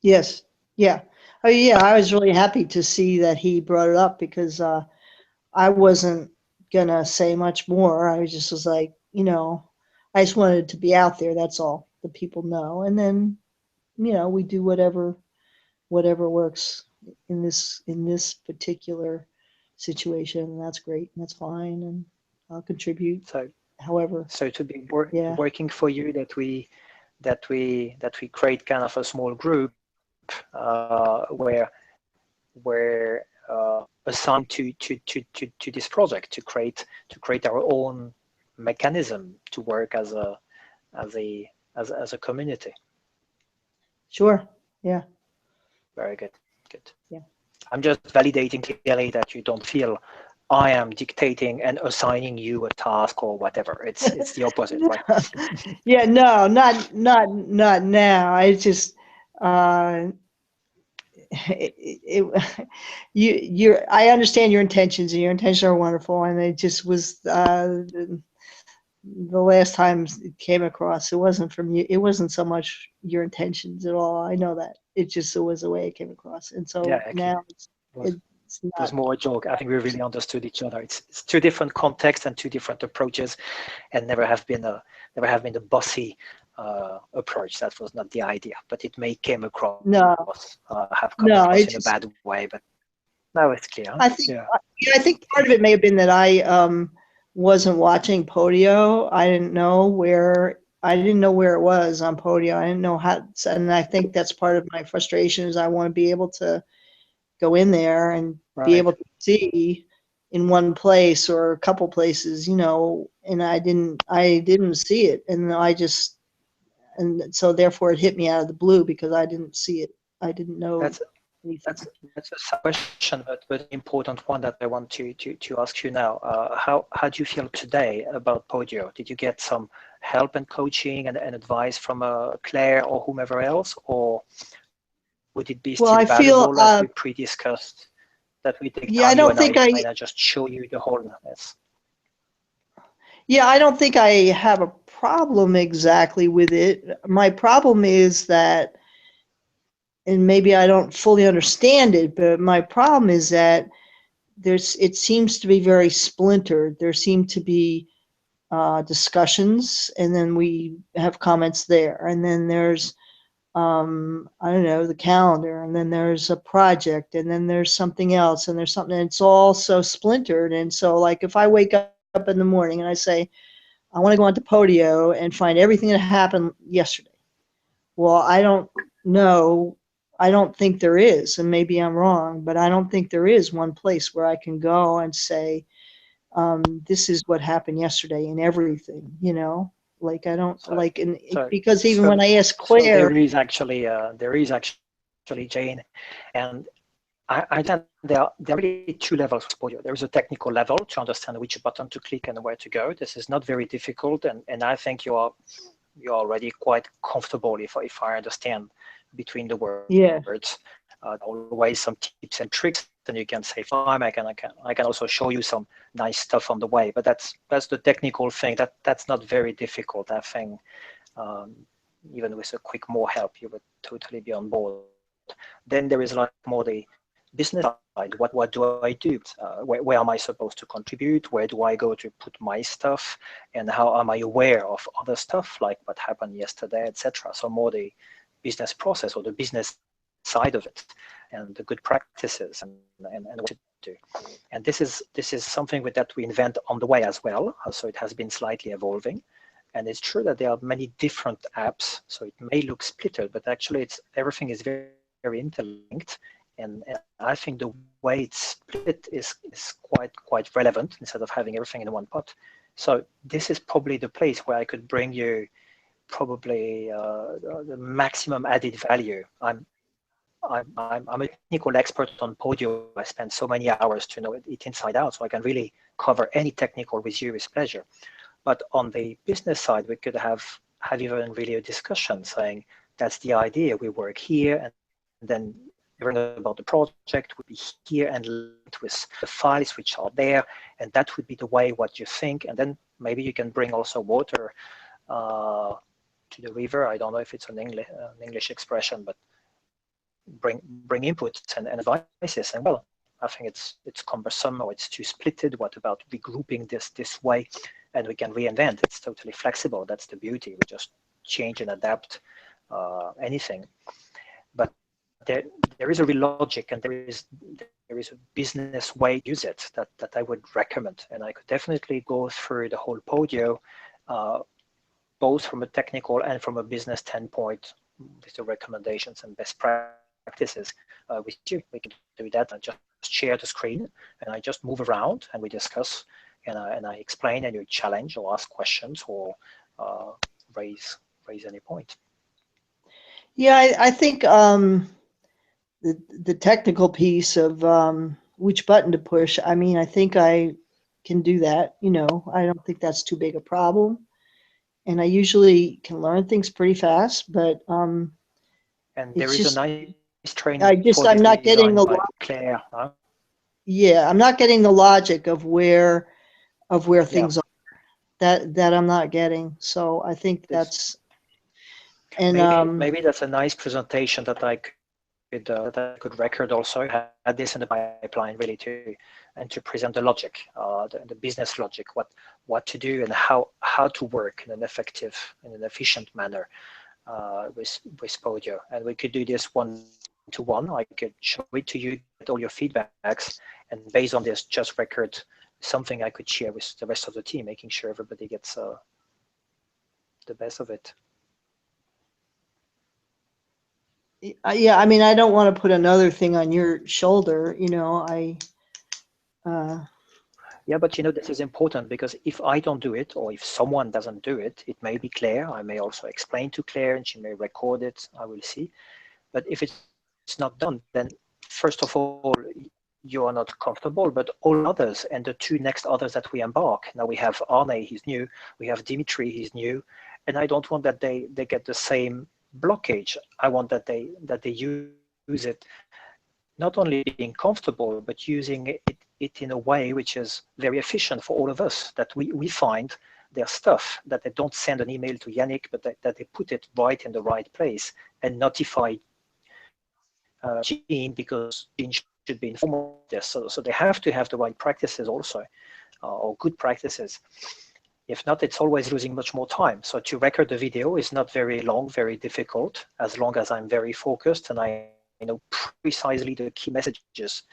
Yes. Yeah. Oh, yeah. I was really happy to see that he brought it up, because I wasn't gonna say much more. I just was like, I just wanted it to be out there. That's all. The people know, and then we do whatever works in this particular situation. And that's great. And that's fine. And I'll contribute. However. So to be working for you that we create kind of a small group where assigned to this project to create our own mechanism to work as a community. Sure. Yeah. Very good. Good. Yeah. I'm just validating clearly that you don't feel I am dictating and assigning you a task or whatever. It's the opposite, right? Yeah. No. Not now. I just. I understand your intentions, and your intentions are wonderful, and it just was the last time it came across, it wasn't from you, it wasn't so much your intentions at all. I know that it was the way it came across, and so now it's not. It was more a joke. I think we really understood each other. It's two different contexts and two different approaches, and never have been a bossy approach. That was not the idea, but it may came across have come across in a bad way. But now it's clear. I think part of it may have been that I wasn't watching Podio. I didn't know where it was on Podio. I didn't know how, and I think that's part of my frustration is I want to be able to go in there and be able to see in one place or a couple places, and I didn't see it, and so therefore it hit me out of the blue because I didn't see it. I didn't know. That's a question, but an important one that I want to ask you now. How do you feel today about Podio? Did you get some help and coaching and advice from Claire or whomever else, or would it be still valuable as we pre-discussed that we take time? I don't think I just show you the wholeness. Yeah, I don't think I have a problem exactly with it. My problem is that, and maybe I don't fully understand it, but my problem is that it seems to be very splintered. There seem to be discussions, and then we have comments there, and then there's I don't know, the calendar, and then there's a project, and then there's something else, and there's something. It's all so splintered, and so like if I wake up in the morning and I say I want to go onto Podio and find everything that happened yesterday. Well, I don't know I don't think there is, and maybe I'm wrong, but I don't think there is one place where I can go and say, this is what happened yesterday in everything, you know? Like I don't So, like, and so, because even so, when I asked so Claire, there is actually Jane, and I understand there are really two levels of Podio. There is a technical level to understand which button to click and where to go. This is not very difficult, and I think you're already quite comfortable if I understand between the yeah, words. Always some tips and tricks, and you can save time. I can also show you some nice stuff on the way. But that's the technical thing. That's not very difficult. I think even with a quick more help, you would totally be on board. Then there is like more the business side. What do I do? Where am I supposed to contribute? Where do I go to put my stuff? And how am I aware of other stuff like what happened yesterday, etc. So more the business process or the business side of it, and the good practices and what to do. And this is something that we invent on the way as well. So it has been slightly evolving. And it's true that there are many different apps, so it may look splitted, but actually everything is very, very interlinked. And I think the way it's split is quite relevant instead of having everything in one pot. So this is probably the place where I could bring you probably the maximum added value. I'm a technical expert on Podio. I spend so many hours to know it inside out, so I can really cover any technical with you with pleasure. But on the business side, we could have even really a discussion saying that's the idea. We work here, and then everything about the project would be here and linked with the files which are there, and that would be the way what you think. And then maybe you can bring also water to the river. I don't know if it's an English expression, but bring inputs and advices. And well, I think it's cumbersome or it's too splitted. What about regrouping this way? And we can reinvent. It's totally flexible. That's the beauty. We just change and adapt anything. But there is a real logic, and there is a business way to use it that I would recommend. And I could definitely go through the whole Podio, both from a technical and from a business standpoint, with the recommendations and best practices with you. We can do that and just share the screen, and I just move around and we discuss, and I explain, and you challenge or ask questions or raise any point. yeah, I think the technical piece of which button to push. I mean, I think I can do that. You know, I don't think that's too big a problem, and I usually can learn things pretty fast. But And there it's is a just, nice training for I'm this not getting design the by Claire. Huh? yeah, I'm not getting the logic of where Yeah, things are. That I'm not getting. So I think this that's and maybe that's a nice presentation that I could record also. Had this in the pipeline really to present the logic, the business logic, what to do and how to work in an effective and an efficient manner with Podio. And we could do this one-to-one. I could show it to you, get all your feedbacks, and based on this, just record something I could share with the rest of the team, making sure everybody gets the best of it. yeah, I mean, I don't want to put another thing on your shoulder. You know, Yeah, but this is important because if I don't do it or if someone doesn't do it, it may be Claire. I may also explain to Claire and she may record it. I will see. But if it's not done, then first of all, you are not comfortable, but all others and the two next others that we embark. Now we have Arne, he's new. We have Dimitri, he's new. And I don't want that they get the same blockage. I want that they use it not only being comfortable, but using it in a way which is very efficient for all of us, that we find their stuff, that they don't send an email to Yannick, but that they put it right in the right place and notify Jean, because Jean should be informed of this. So they have to have the right practices also, or good practices. If not, it's always losing much more time. So to record the video is not very long, very difficult, as long as I'm very focused and I know precisely the key messages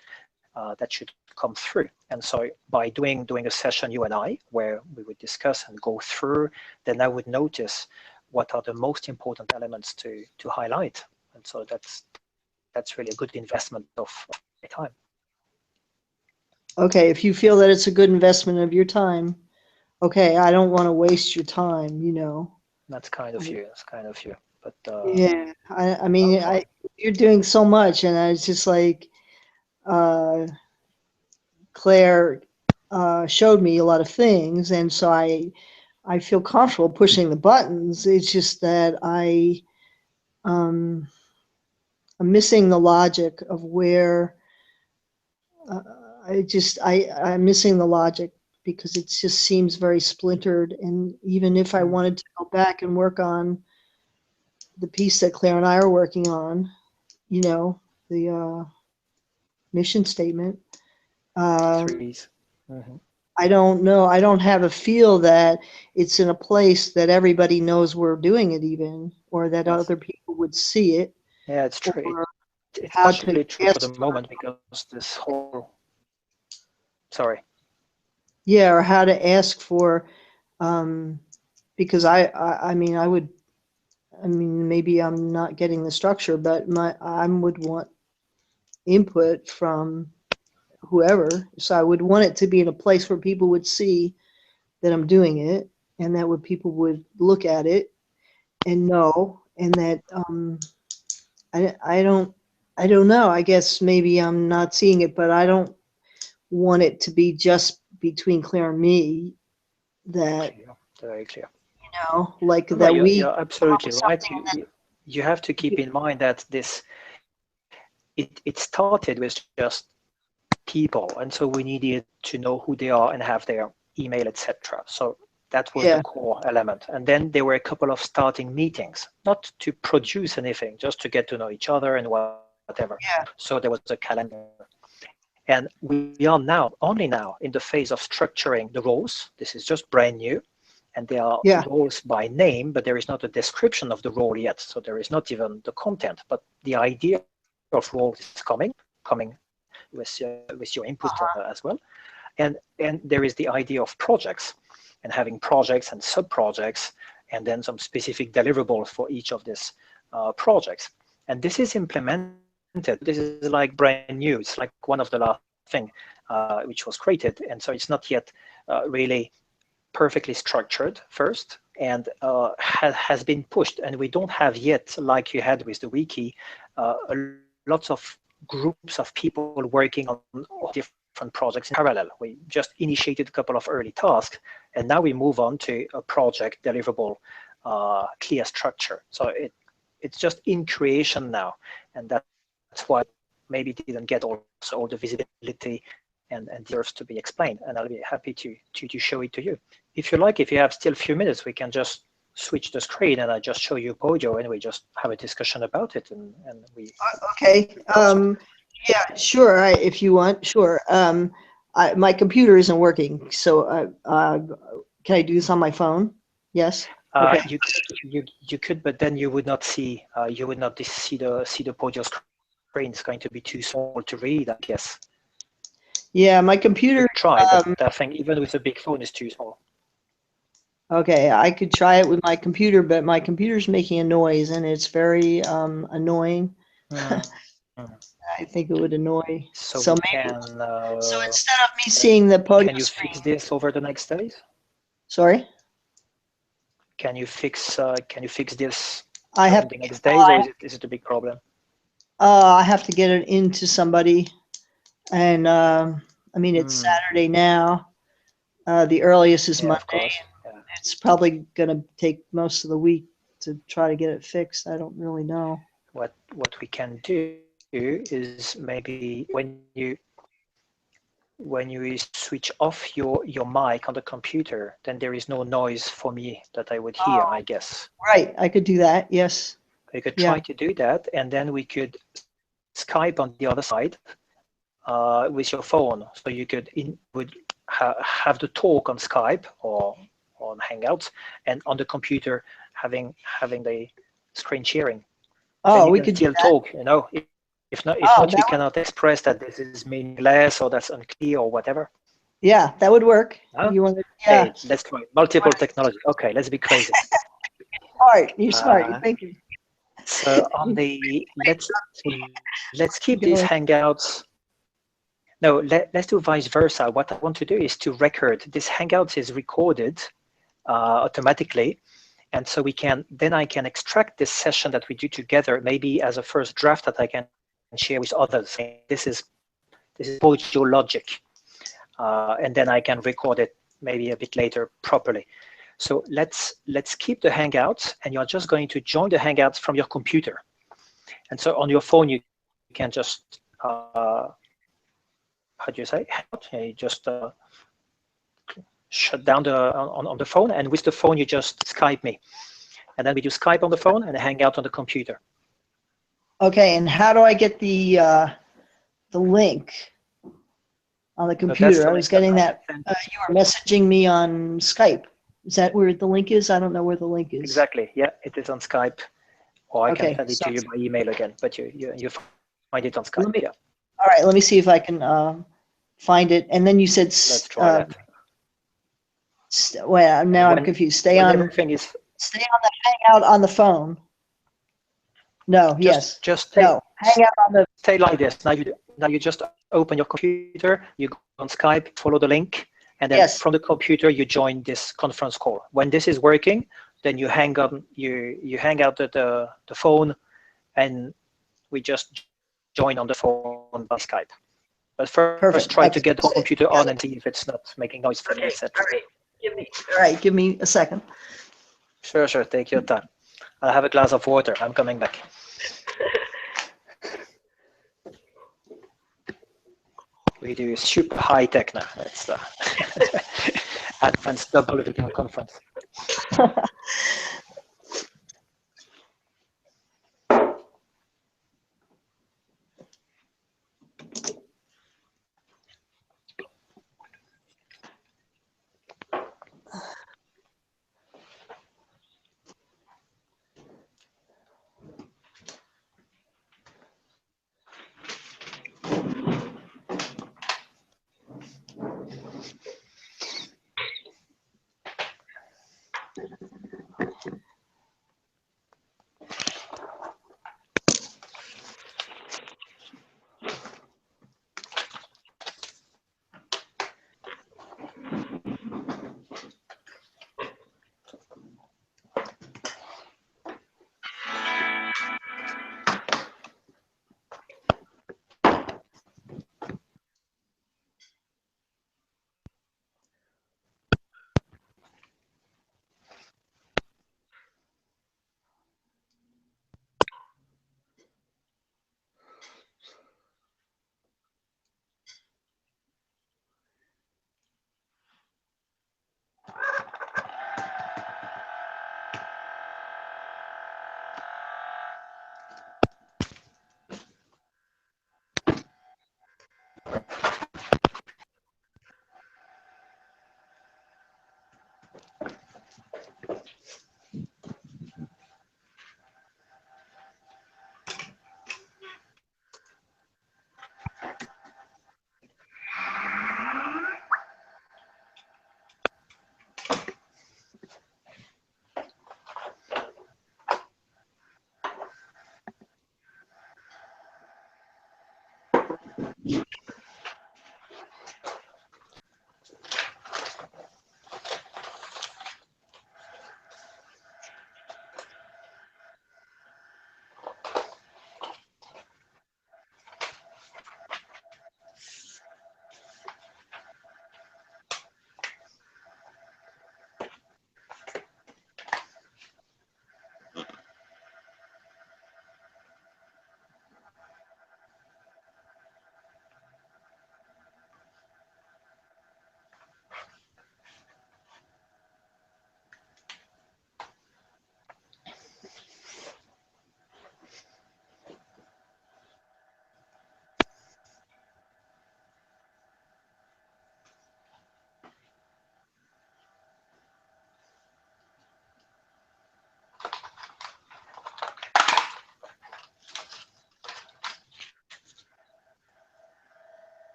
that should come through. And so by doing a session, you and I, where we would discuss and go through, then I would notice what are the most important elements to highlight. And so that's that's really a good investment of my time. Okay, if you feel that it's a good investment of your time, okay, I don't want to waste your time, you know. That's kind of you. That's kind of you. But Yeah, I mean, fine. you're doing so much, and I was just like, Claire showed me a lot of things, and so I feel comfortable pushing the buttons. It's just that um, I'm missing the logic of where uh, I'm missing the logic because it just seems very splintered. And even if I wanted to go back and work on the piece that Claire and I are working on, you know, the mission statement, Threes. Mhm. I don't know. I don't have a feel that it's in a place that everybody knows we're doing it even, or that Yes. other people would see it, Yeah, it's true. or It's how to partially true for the ask for, moment because this whole. Sorry. yeah, or how to ask for, um, because I mean, I mean, maybe I'm not getting the structure, but I would want input from whoever. So I would want it to be in a place where people would see that I'm doing it, and that would people would look at it and know, and that I don't know. I guess maybe I'm not seeing it, but I don't want it to be just between Claire and me. That, Clear. Very clear. you know, like No, that we you're come up absolutely with right. something You have to keep in mind that it started with just people, and so we needed to know who they are and have their email, etc. So that was the yeah, core element. And then there were a couple of starting meetings, not to produce anything, just to get to know each other and whatever. yeah, So there was a calendar. And we are now, only now, in the phase of structuring the roles. This is just brand new. And there are yeah, roles by name, but there is not a description of the role yet. So there is not even the content, but the idea of role is coming with your input as well. And there is the idea of projects and having projects and sub-projects and then some specific deliverables for each of these projects. And this is implemented. This is like brand new. It's like one of the last thing which was created. And so it's not yet really perfectly structured first and has been pushed. And we don't have yet, like you had with the wiki, lots of groups of people working on different projects in parallel. We just initiated a couple of early tasks, and now we move on to a project deliverable clear structure. So it's just in creation now, and that's why maybe it didn't get also all the visibility and deserves to be explained. And I'll be happy to show it to you. If you like, if you have still a few minutes, we can just switch the screen and I just show you Podio and we just have a discussion about it and we okay. Yeah, sure. If you want, sure. My computer isn't working, so can I do this on my phone? Yes. Okay. you could, but then you would not see the Podio screen. It's going to be too small to read, I guess. Yeah, my You could computer. try, but I think even with a big phone, it's too small. Okay, I could try it with my computer, but my computer's making a noise, and it's very annoying. Mm. I think it would annoy. So we So can. maybe. So instead of me seeing the Can podium you fix screen, this over the next days? sorry, Can you fix this I have in to the get. next days, or is it a big problem? I have to get it into somebody, and I mean it's Mm. Saturday now. The earliest is Yeah, of Monday. course. Yeah. It's probably going to take most of the week to try to get it fixed. I don't really know. What we can do is maybe when you switch off your mic on the computer, then there is no noise for me that I would hear, I guess. Right, I could do that. Yes. We could Yeah. try to do that, and then we could Skype on the other side with your phone, so you would have the talk on Skype or on Hangouts, and on the computer having the screen sharing. Then Oh, you we can could do still that. talk. If not, Oh, we cannot express that this is meaningless or that's unclear or whatever. yeah, that would work. Huh? You want to? Hey, Yeah. let's try it. Multiple technology. Okay, let's be crazy. Smart. You're smart. You're Uh, thinking. So on the let's keep these Hangouts. No, let's do vice versa. What I want to do is to record. This Hangouts is recorded automatically, and so I can extract this session that we do together, maybe as a first draft that I can share with others. This is Pojo logic, and then I can record it maybe a bit later properly. So let's keep the Hangouts, and you're just going to join the Hangouts from your computer. And so on your phone, you can just how do you say? You just shut down on the phone, and with the phone you just Skype me, and then we do Skype on the phone and Hangout on the computer. Okay, and how do I get the link on the computer? I was getting that you were messaging me on Skype. Is that where the link is? I don't know where the link is. Exactly. Yeah, it is on Skype, or I can send it to you by email again. But you find it on Skype. Yeah. All right. Let me see if I can find it. And then you said. Let's try that. Well, now I'm confused. Stay on the Hangout on the phone. No. Just Hangout on the. Stay like this. Now you just open your computer. You go on Skype. Follow the link. And then from the computer, you join this conference call. When this is working, then you hang up, you hang out the phone, and we just join on the phone by Skype. But first try to get the computer on and see if it's not making noise for you. All right, give me a second. Sure, take your time. I'll have a glass of water. I'm coming back. We do super high tech now. It's the advanced double video conference.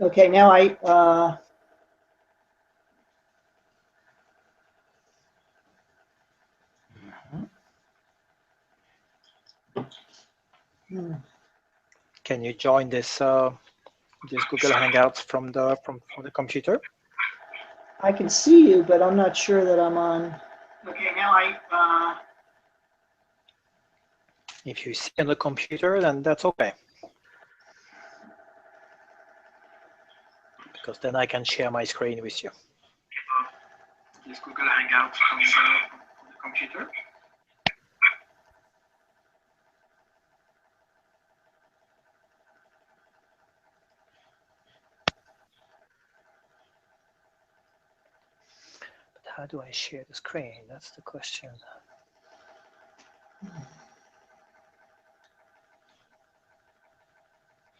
Okay, now Can you join this Google Hangouts from the computer? I can see you, but I'm not sure that I'm on. Okay, now If you see on the computer, then that's okay. Because then I can share my screen with you. This Google Hangouts from the computer. But how do I share the screen? That's the question.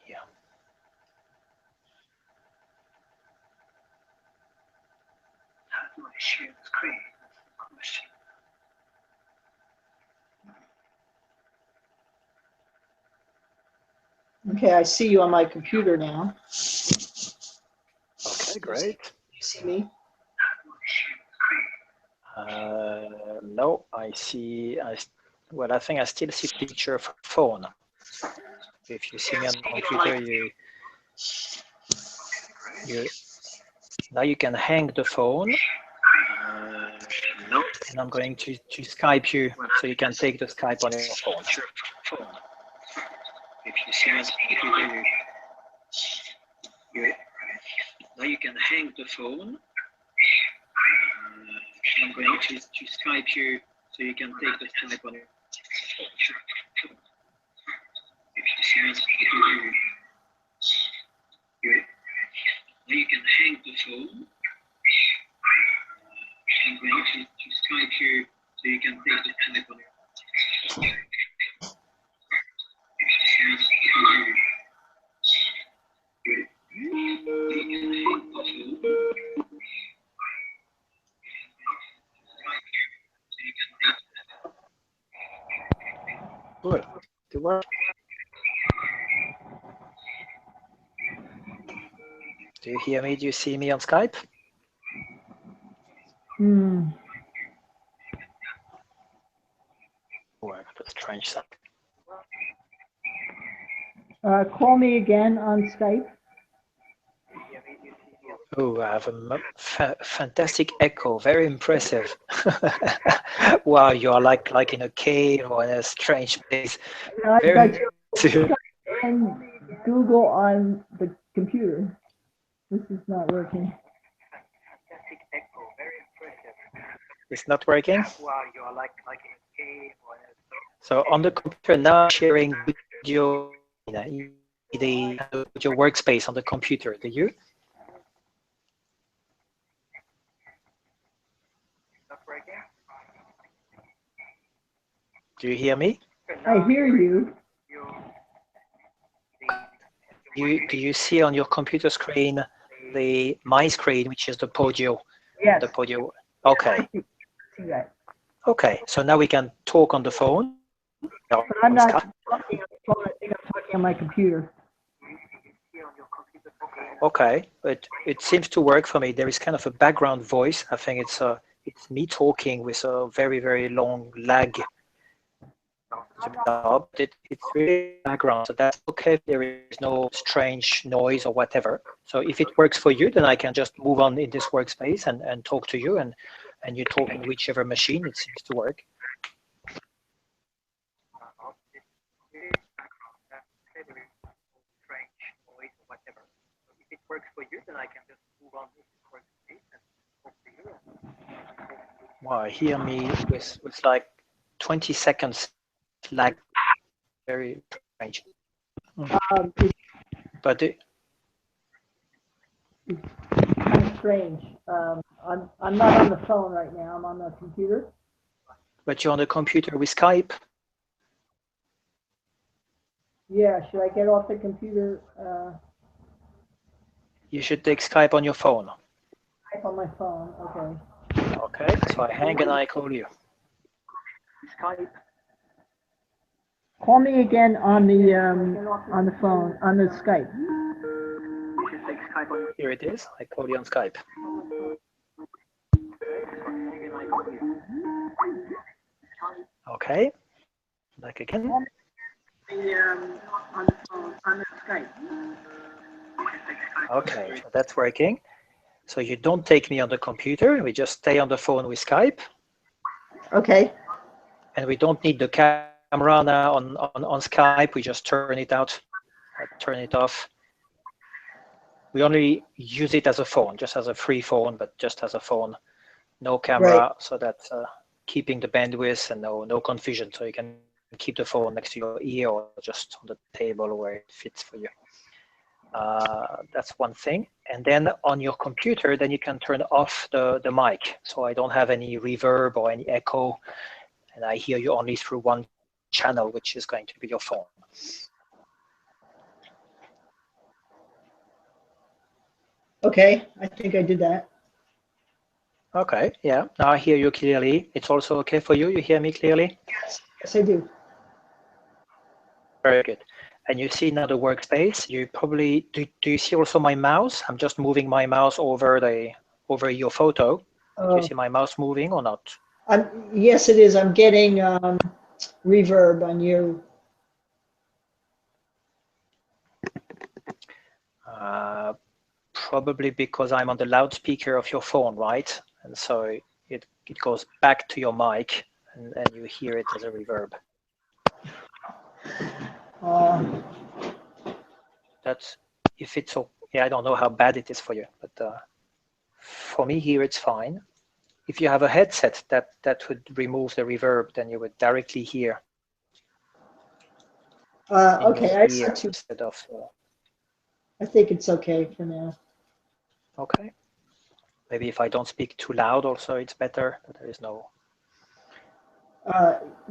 Yeah. How do I share the screen? That's the question. Okay, I see you on my computer now. Okay, great. You see me? No, I see. Well, I think I still see picture of phone. If you see me on the computer, now you can hang the phone. No. And I'm going to Skype you, so you can take the Skype on your phone. If you see me on the computer, now you can hang the phone. I'm going to Skype you, so you can take the Skype on your phone. If you see me on the computer, now you can hang the phone. I'm going to Skype you, so you can take the Skype on your phone. If you see me on the computer, Good. Good work. Do you hear me? Do you see me on Skype? Well, that's strange stuff. Call me again on Skype. Oh, I have a fantastic echo. Very impressive. Wow, you are like in a cave or in a strange place. I and Google on the computer. This is not working. It's not working? So on the computer now, sharing video, your workspace on the computer, do you? Do you hear me? I hear you. Do you see on your computer screen my screen, which is the Podio? Yes. The Podio. Okay. See that. Okay. So now we can talk on the phone. But I'm not talking on the phone. I think I'm talking on my computer. Okay, but it seems to work for me. There is kind of a background voice. I think it's me talking with a very long lag. It's really background, so that's okay if there is no strange noise or whatever. So if it works for you, then I can just move on in this workspace and talk to you, and you talk in whichever machine it seems to work. If it works for you, then I can just move on in this workspace and talk to you. Wow, hear me with like 20 seconds lag. Very strange. But It's kind of strange. I'm not on the phone right now. I'm on the computer. But you're on the computer with Skype? Yeah, should I get off the computer? You should take Skype on your phone. Skype on my phone, okay. Okay, so I hang and I call you. Skype. Call me again on the phone, on the Skype. You should take Skype Here it is. I call you on Skype. Okay. Back again. On the phone, on Skype. Okay, so that's working. So you don't take me on the computer. We just stay on the phone with Skype. Okay. And we don't need the camera now on Skype. We just turn it out, turn it off. We only use it as a phone, just as a free phone, but just as a phone. No camera, Right. so that's keeping the bandwidth and no confusion. So you can keep the phone next to your ear or just on the table where it fits for you. That's one thing. And then on your computer, then you can turn off the mic. So I don't have any reverb or any echo. And I hear you only through one channel, which is going to be your phone. Okay, I think I did that. Okay, yeah, now I hear you clearly. It's also okay for you? You hear me clearly? Yes, I do. Very good. And you see now the workspace. You probably, do you see also my mouse? I'm just moving my mouse over your photo. Do you see my mouse moving or not? Yes, it is. I'm getting reverb on you. Probably because I'm on the loudspeaker of your phone, right? And so it goes back to your mic and you hear it as a reverb. That's, if it's, yeah, I don't know how bad it is for you, but for me here it's fine. If you have a headset that would remove the reverb, then you would directly hear Okay, I ear got you. instead of. I think it's okay for now. Okay. Maybe if I don't speak too loud, also it's better. But there is no.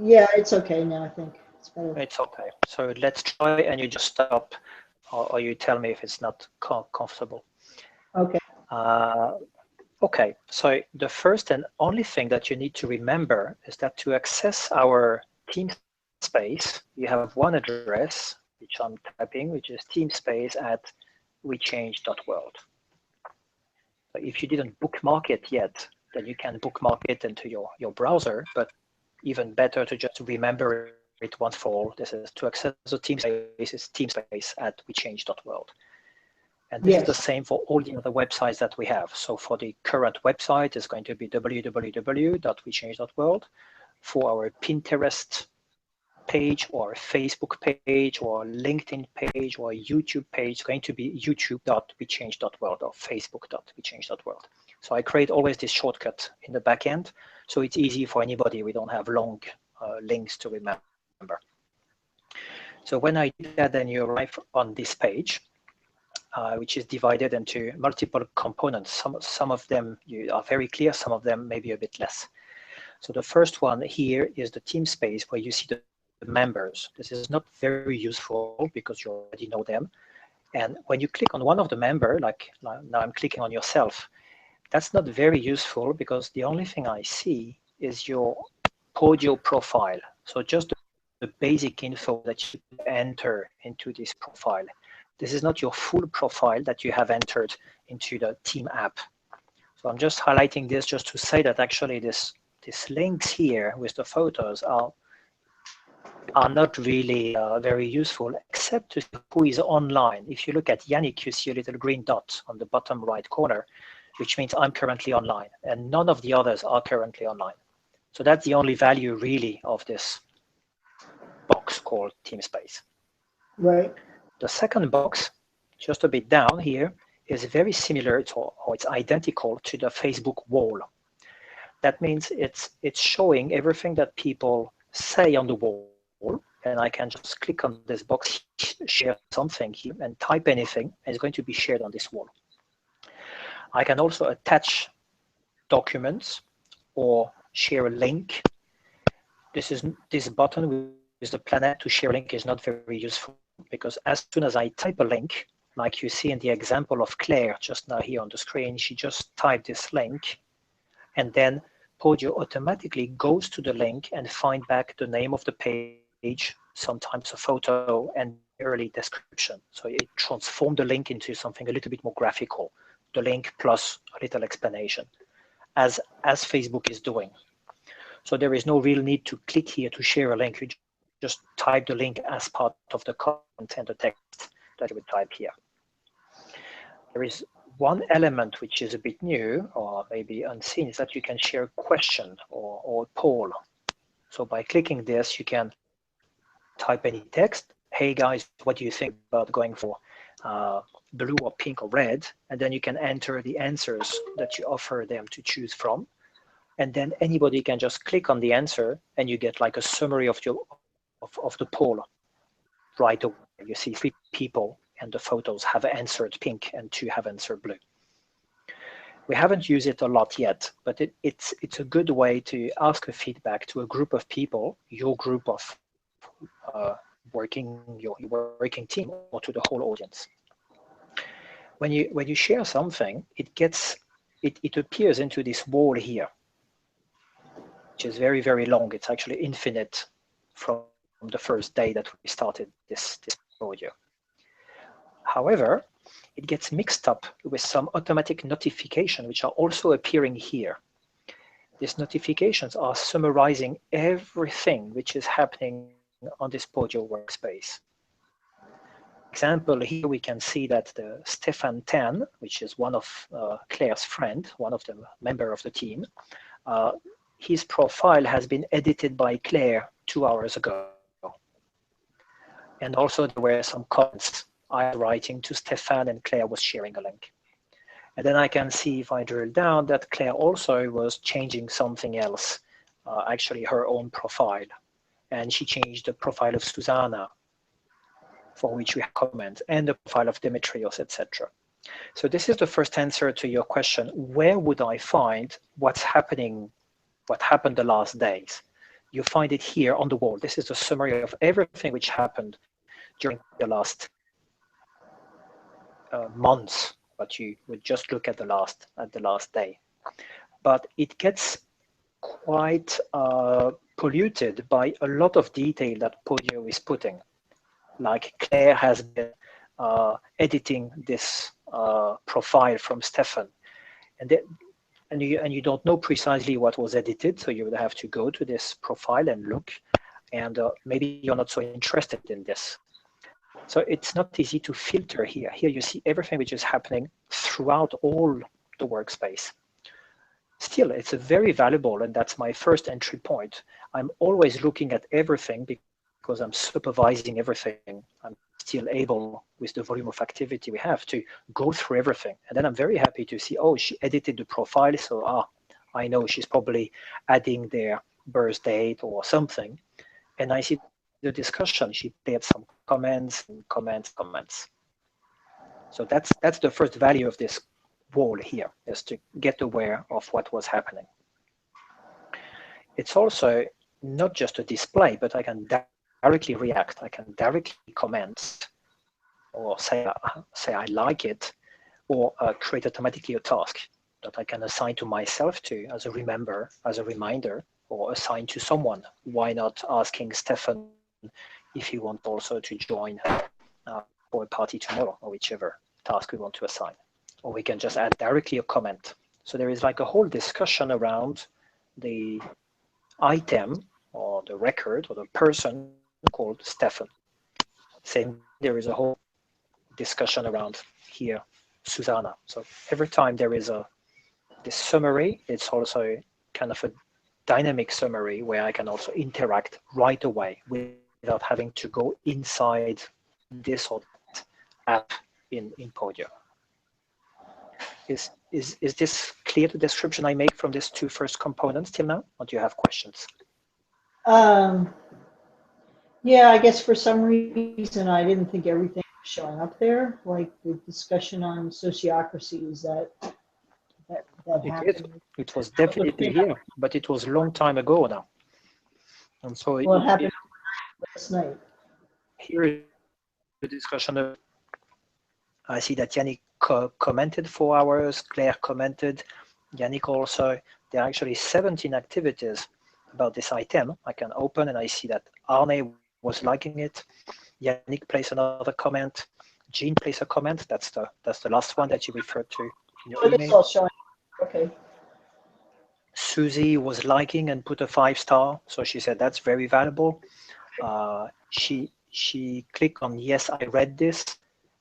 Yeah, it's okay now. I think it's better. It's okay. So let's try, and you just stop, or you tell me if it's not comfortable. Okay. Okay. So the first and only thing that you need to remember is that to access our team space, you have one address, which I'm typing, which is teamspace@wechange.world. So if you didn't bookmark it yet, then you can bookmark it into your browser, but even better to just remember it once for all. This is to access the teamspace is teamspace@wechange.world. And this is the same for all the other websites that we have. So for the current website, it's going to be www.wechange.world. For our Pinterest page or Facebook page or LinkedIn page or YouTube page, it's going to be youtube.wechange.world or facebook.wechange.world. So I create always this shortcut in the back end, so it's easy for anybody. We don't have long links to remember. So when I do that, then you arrive on this page, which is divided into multiple components. Some of them you are very clear, some of them maybe a bit less. So the first one here is the team space where you see the members. This is not very useful because you already know them. And when you click on one of the member, like now I'm clicking on yourself, that's not very useful because the only thing I see is your Podio profile. So just the basic info that you enter into this profile. This is not your full profile that you have entered into the team app. So I'm just highlighting this just to say that actually these links here with the photos are not really very useful, except to see who is online. If you look at Yannick, you see a little green dot on the bottom right corner, which means I'm currently online, and none of the others are currently online. So that's the only value really of this box called TeamSpace. Right. The second box, just a bit down here, is very similar to, or it's identical to the Facebook wall. That means it's showing everything that people say on the wall, and I can just click on this box, share something here, and type anything, and it's going to be shared on this wall. I can also attach documents or share a link. This button with the planet to share a link is not very useful because as soon as I type a link, like you see in the example of Claire just now here on the screen, she just typed this link, and then Podio automatically goes to the link and find back the name of the page, sometimes a photo, and early description. So it transformed the link into something a little bit more graphical, the link plus a little explanation, as Facebook is doing. So there is no real need to click here to share a link. You just type the link as part of the content and the text that you would type here. There is one element which is a bit new or maybe unseen, is that you can share a question or a poll. So by clicking this, you can type any text. Hey guys, what do you think about going for blue or pink or red? And then you can enter the answers that you offer them to choose from. And then anybody can just click on the answer and you get like a summary of the poll right away. You see 3 people and the photos have answered pink and 2 have answered blue. We haven't used it a lot yet, but it's a good way to ask a feedback to a group of people, your group of your working team, or to the whole audience. When you share something, it appears into this wall here, which is very, very long. It's actually infinite from the first day that we started this audio. However, it gets mixed up with some automatic notification, which are also appearing here. These notifications are summarizing everything which is happening on this Podio workspace. Example, here we can see that the Stefan Tan, which is one of Claire's friend, one of the member of the team, his profile has been edited by Claire 2 hours ago. And also there were some comments I was writing to Stefan and Claire was sharing a link. And then I can see, if I drill down, that Claire also was changing something else, actually her own profile. And she changed the profile of Susanna, for which we have comments, and the profile of Demetrios, etc. So this is the first answer to your question, where would I find what's happening, what happened the last days? You find it here on the wall. This is the summary of everything which happened during the last months, but you would just look at the last day. But it gets quite polluted by a lot of detail that Podio is putting. Like Claire has been editing this profile from Stefan, and you don't know precisely what was edited, so you would have to go to this profile and look, and maybe you're not so interested in this. So it's not easy to filter here. Here you see everything which is happening throughout all the workspace. Still, it's a very valuable, and that's my first entry point. I'm always looking at everything because I'm supervising everything. I'm still able, with the volume of activity we have, to go through everything. And then I'm very happy to see, oh, she edited the profile, so I know she's probably adding their birth date or something. And I see the discussion. She put some comments and comments. So that's the first value of this wall here, is to get aware of what was happening. It's also not just a display, but I can directly react. I can directly comment or say I like it, or create automatically a task that I can assign to myself as a reminder, or assign to someone. Why not asking Stefan if he wants also to join for a party tomorrow, or whichever task we want to assign. Or we can just add directly a comment. So there is like a whole discussion around the item or the record or the person called Stefan. Same, there is a whole discussion around here, Susanna. So every time there is this summary, it's also kind of a dynamic summary where I can also interact right away without having to go inside this or that app in Podio. Is this clear, the description I make from these 2 first components till now, or do you have questions? Yeah, I guess for some reason I didn't think everything was showing up there, like the discussion on sociocracies that happened. It was definitely here, but it was a long time ago now. And so it happened last night. Here is the discussion. I see that Yannick commented 4 hours, Claire commented, Yannick also. There are actually 17 activities about this item. I can open and I see that Arne was liking it. Yannick places another comment. Jean places a comment. That's the last one that you referred to in your email. Okay. Susie was liking and put a 5-star, so she said that's very valuable. She clicked on yes, I read this,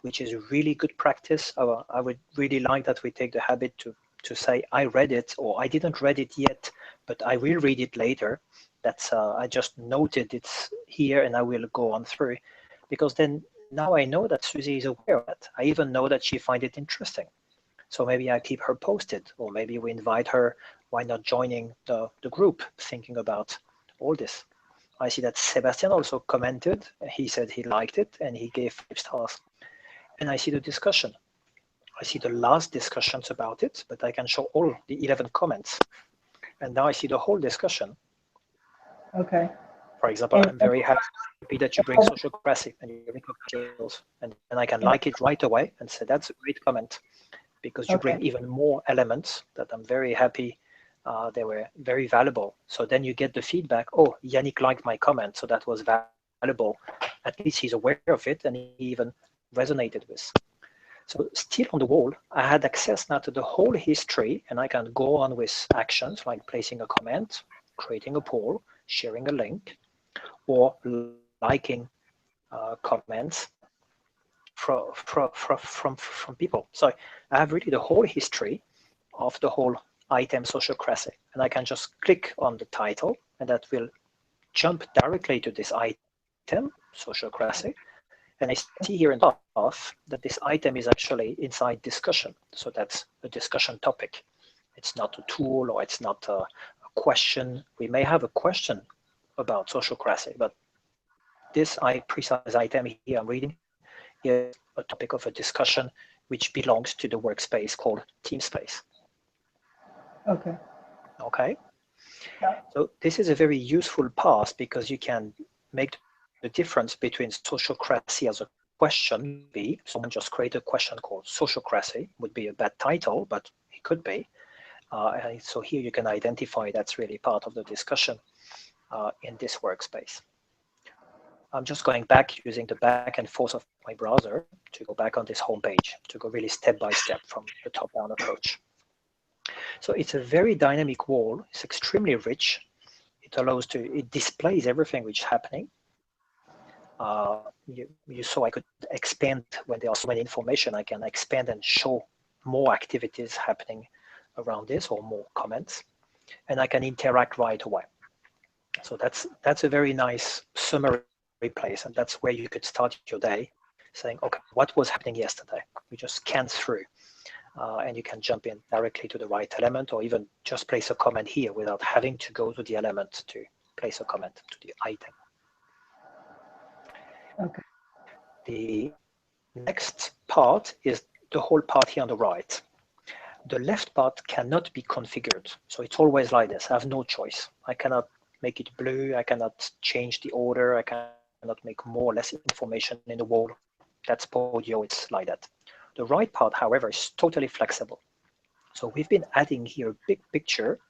which is really good practice. I would really like that we take the habit to say I read it, or I didn't read it yet, but I will read it later. That's I just noted it's here and I will go on through, because then now I know that Susie is aware of it. I even know that she finds it interesting. So maybe I keep her posted, or maybe we invite her. Why not joining the group, thinking about all this? I see that Sebastian also commented. He said he liked it and he gave 5 stars. And I see the discussion. I see the last discussions about it, but I can show all the 11 comments. And now I see the whole discussion. Okay. For example, I'm very happy that you bring sociocracy and you bring skills. And I can like it right away and say, that's a great comment, because you bring even more elements that I'm very happy. They were very valuable. So then you get the feedback, oh, Yannick liked my comment, so that was valuable. At least he's aware of it and he even resonated with. So still on the wall, I had access now to the whole history, and I can go on with actions like placing a comment, creating a poll, sharing a link, or liking comments from people. So I have really the whole history of the whole item sociocracy, and I can just click on the title, and that will jump directly to this item sociocracy. And I see here in the path that this item is actually inside discussion. So that's a discussion topic. It's not a tool, or it's not a question. We may have a question about sociocracy, but this precise item here I'm reading is a topic of a discussion which belongs to the workspace called Team Space. Okay. Yeah. So this is a very useful path, because you can make the difference between sociocracy as a question. Be someone just create a question called sociocracy, would be a bad title, but it could be. And so here you can identify that's really part of the discussion in this workspace. I'm just going back using the back and forth of my browser to go back on this homepage, to go really step by step from the top-down approach. So it's a very dynamic wall. It's extremely rich. It displays everything which is happening. You saw I could expand when there are so many information. I can expand and show more activities happening around this, or more comments, and I can interact right away. So that's a very nice summary place, and that's where you could start your day, saying, okay, what was happening yesterday? You just scan through, and you can jump in directly to the right element, or even just place a comment here without having to go to the element to place a comment to the item. Okay. The next part is the whole part here on the right. The left part cannot be configured. So it's always like this. I have no choice. I cannot make it blue. I cannot change the order. I cannot make more or less information in the wall. That's Podio. It's like that. The right part, however, is totally flexible. So we've been adding here a big picture,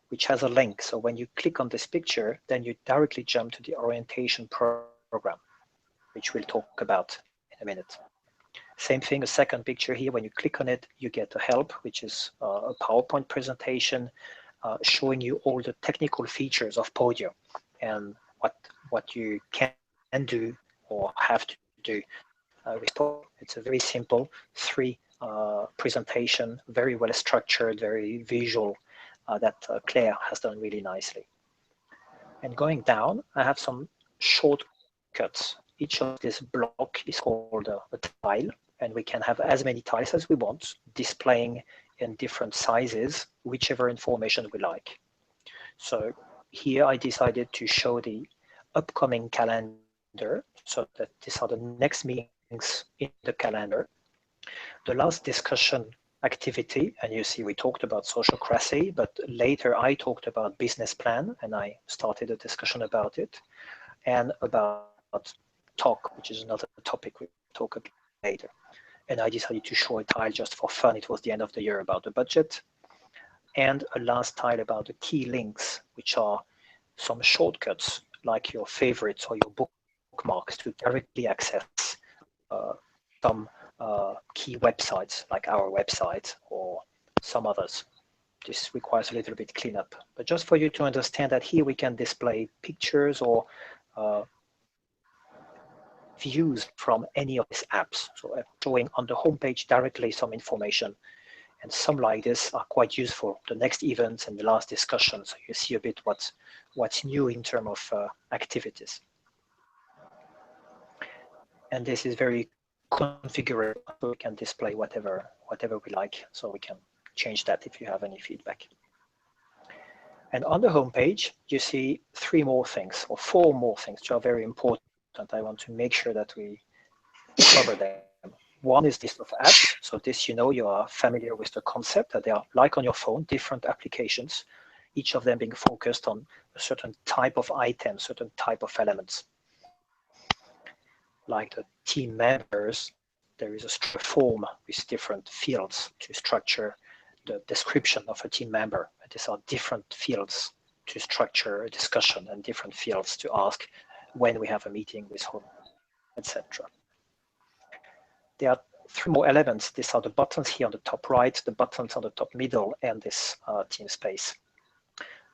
which has a link. So when you click on this picture, then you directly jump to the orientation program, which we'll talk about in a minute. Same thing, a second picture here. When you click on it, you get a help, which is a PowerPoint presentation showing you all the technical features of Podio and what you can do or have to do with Podio. It's a very simple 3 presentation, very well structured, very visual, that Claire has done really nicely. And going down, I have some shortcuts. Each of this block is called a tile, and we can have as many tiles as we want, displaying in different sizes, whichever information we like. So here I decided to show the upcoming calendar, so that these are the next meetings in the calendar. The last discussion activity, and you see we talked about sociocracy, but later I talked about business plan, and I started a discussion about it, and about talk, which is another topic we'll talk about later. And I decided to show a tile just for fun. It was the end of the year, about the budget. And a last tile about the key links, which are some shortcuts, like your favorites or your bookmarks. bookmarks to directly access some key websites like our website or some others. This requires a little bit cleanup, but just for you to understand that here we can display pictures or views from any of these apps. So showing on the homepage directly some information, and some like this are quite useful. The next events and the last discussion, so you see a bit what's new in terms of activities. And this is very configurable, so we can display whatever we like. So we can change that if you have any feedback. And on the homepage, you see 3 more things or 4 more things which are very important. I want to make sure that we cover them. One is list of apps. So this, you are familiar with the concept that they are like on your phone, different applications, each of them being focused on a certain type of item, certain type of elements. Like the team members, there is a structure form with different fields to structure the description of a team member. These are different fields to structure a discussion and different fields to ask when we have a meeting with whom, etc. There are 3 more elements. These are the buttons here on the top right, the buttons on the top middle, and this team space.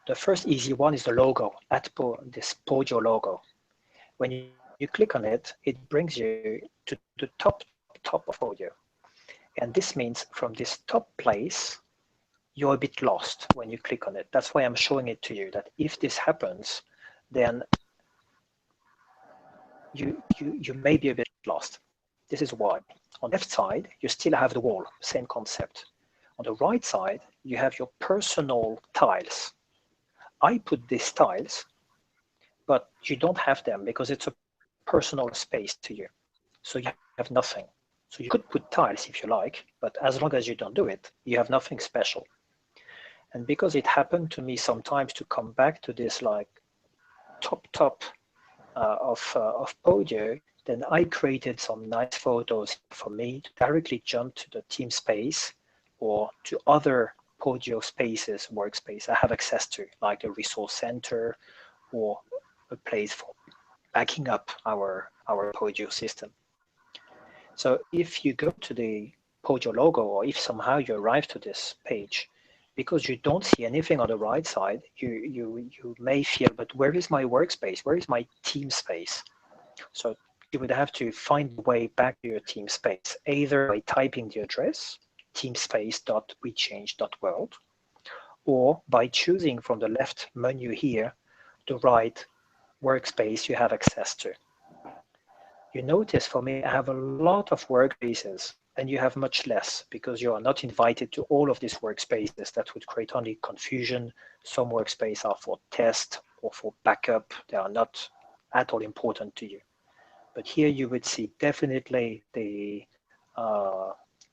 The first easy one is the logo, this Podio logo. When you click on it, it brings you to the top of Podio. And this means from this top place, you're a bit lost when you click on it. That's why I'm showing it to you, that if this happens, then you may be a bit lost. This is why. On the left side, you still have the wall, same concept. On the right side, you have your personal tiles. I put these tiles, but you don't have them because it's a personal space to you. So you have nothing. So you could put tiles if you like, but as long as you don't do it, you have nothing special. And because it happened to me sometimes to come back to this like top of Podio, then I created some nice photos for me to directly jump to the team space or to other Podio spaces, workspace I have access to, like the resource center or a place for backing up our Podio system. So if you go to the Podio logo, or if somehow you arrive to this page, because you don't see anything on the right side, you may feel, but where is my workspace? Where is my team space? So you would have to find a way back to your team space, either by typing the address, teamspace.wechange.world, or by choosing from the left menu here the right workspace you have access to. You notice for me, I have a lot of workspaces and you have much less because you are not invited to all of these workspaces. That would create only confusion. Some workspaces are for test or for backup. They are not at all important to you. But here you would see definitely the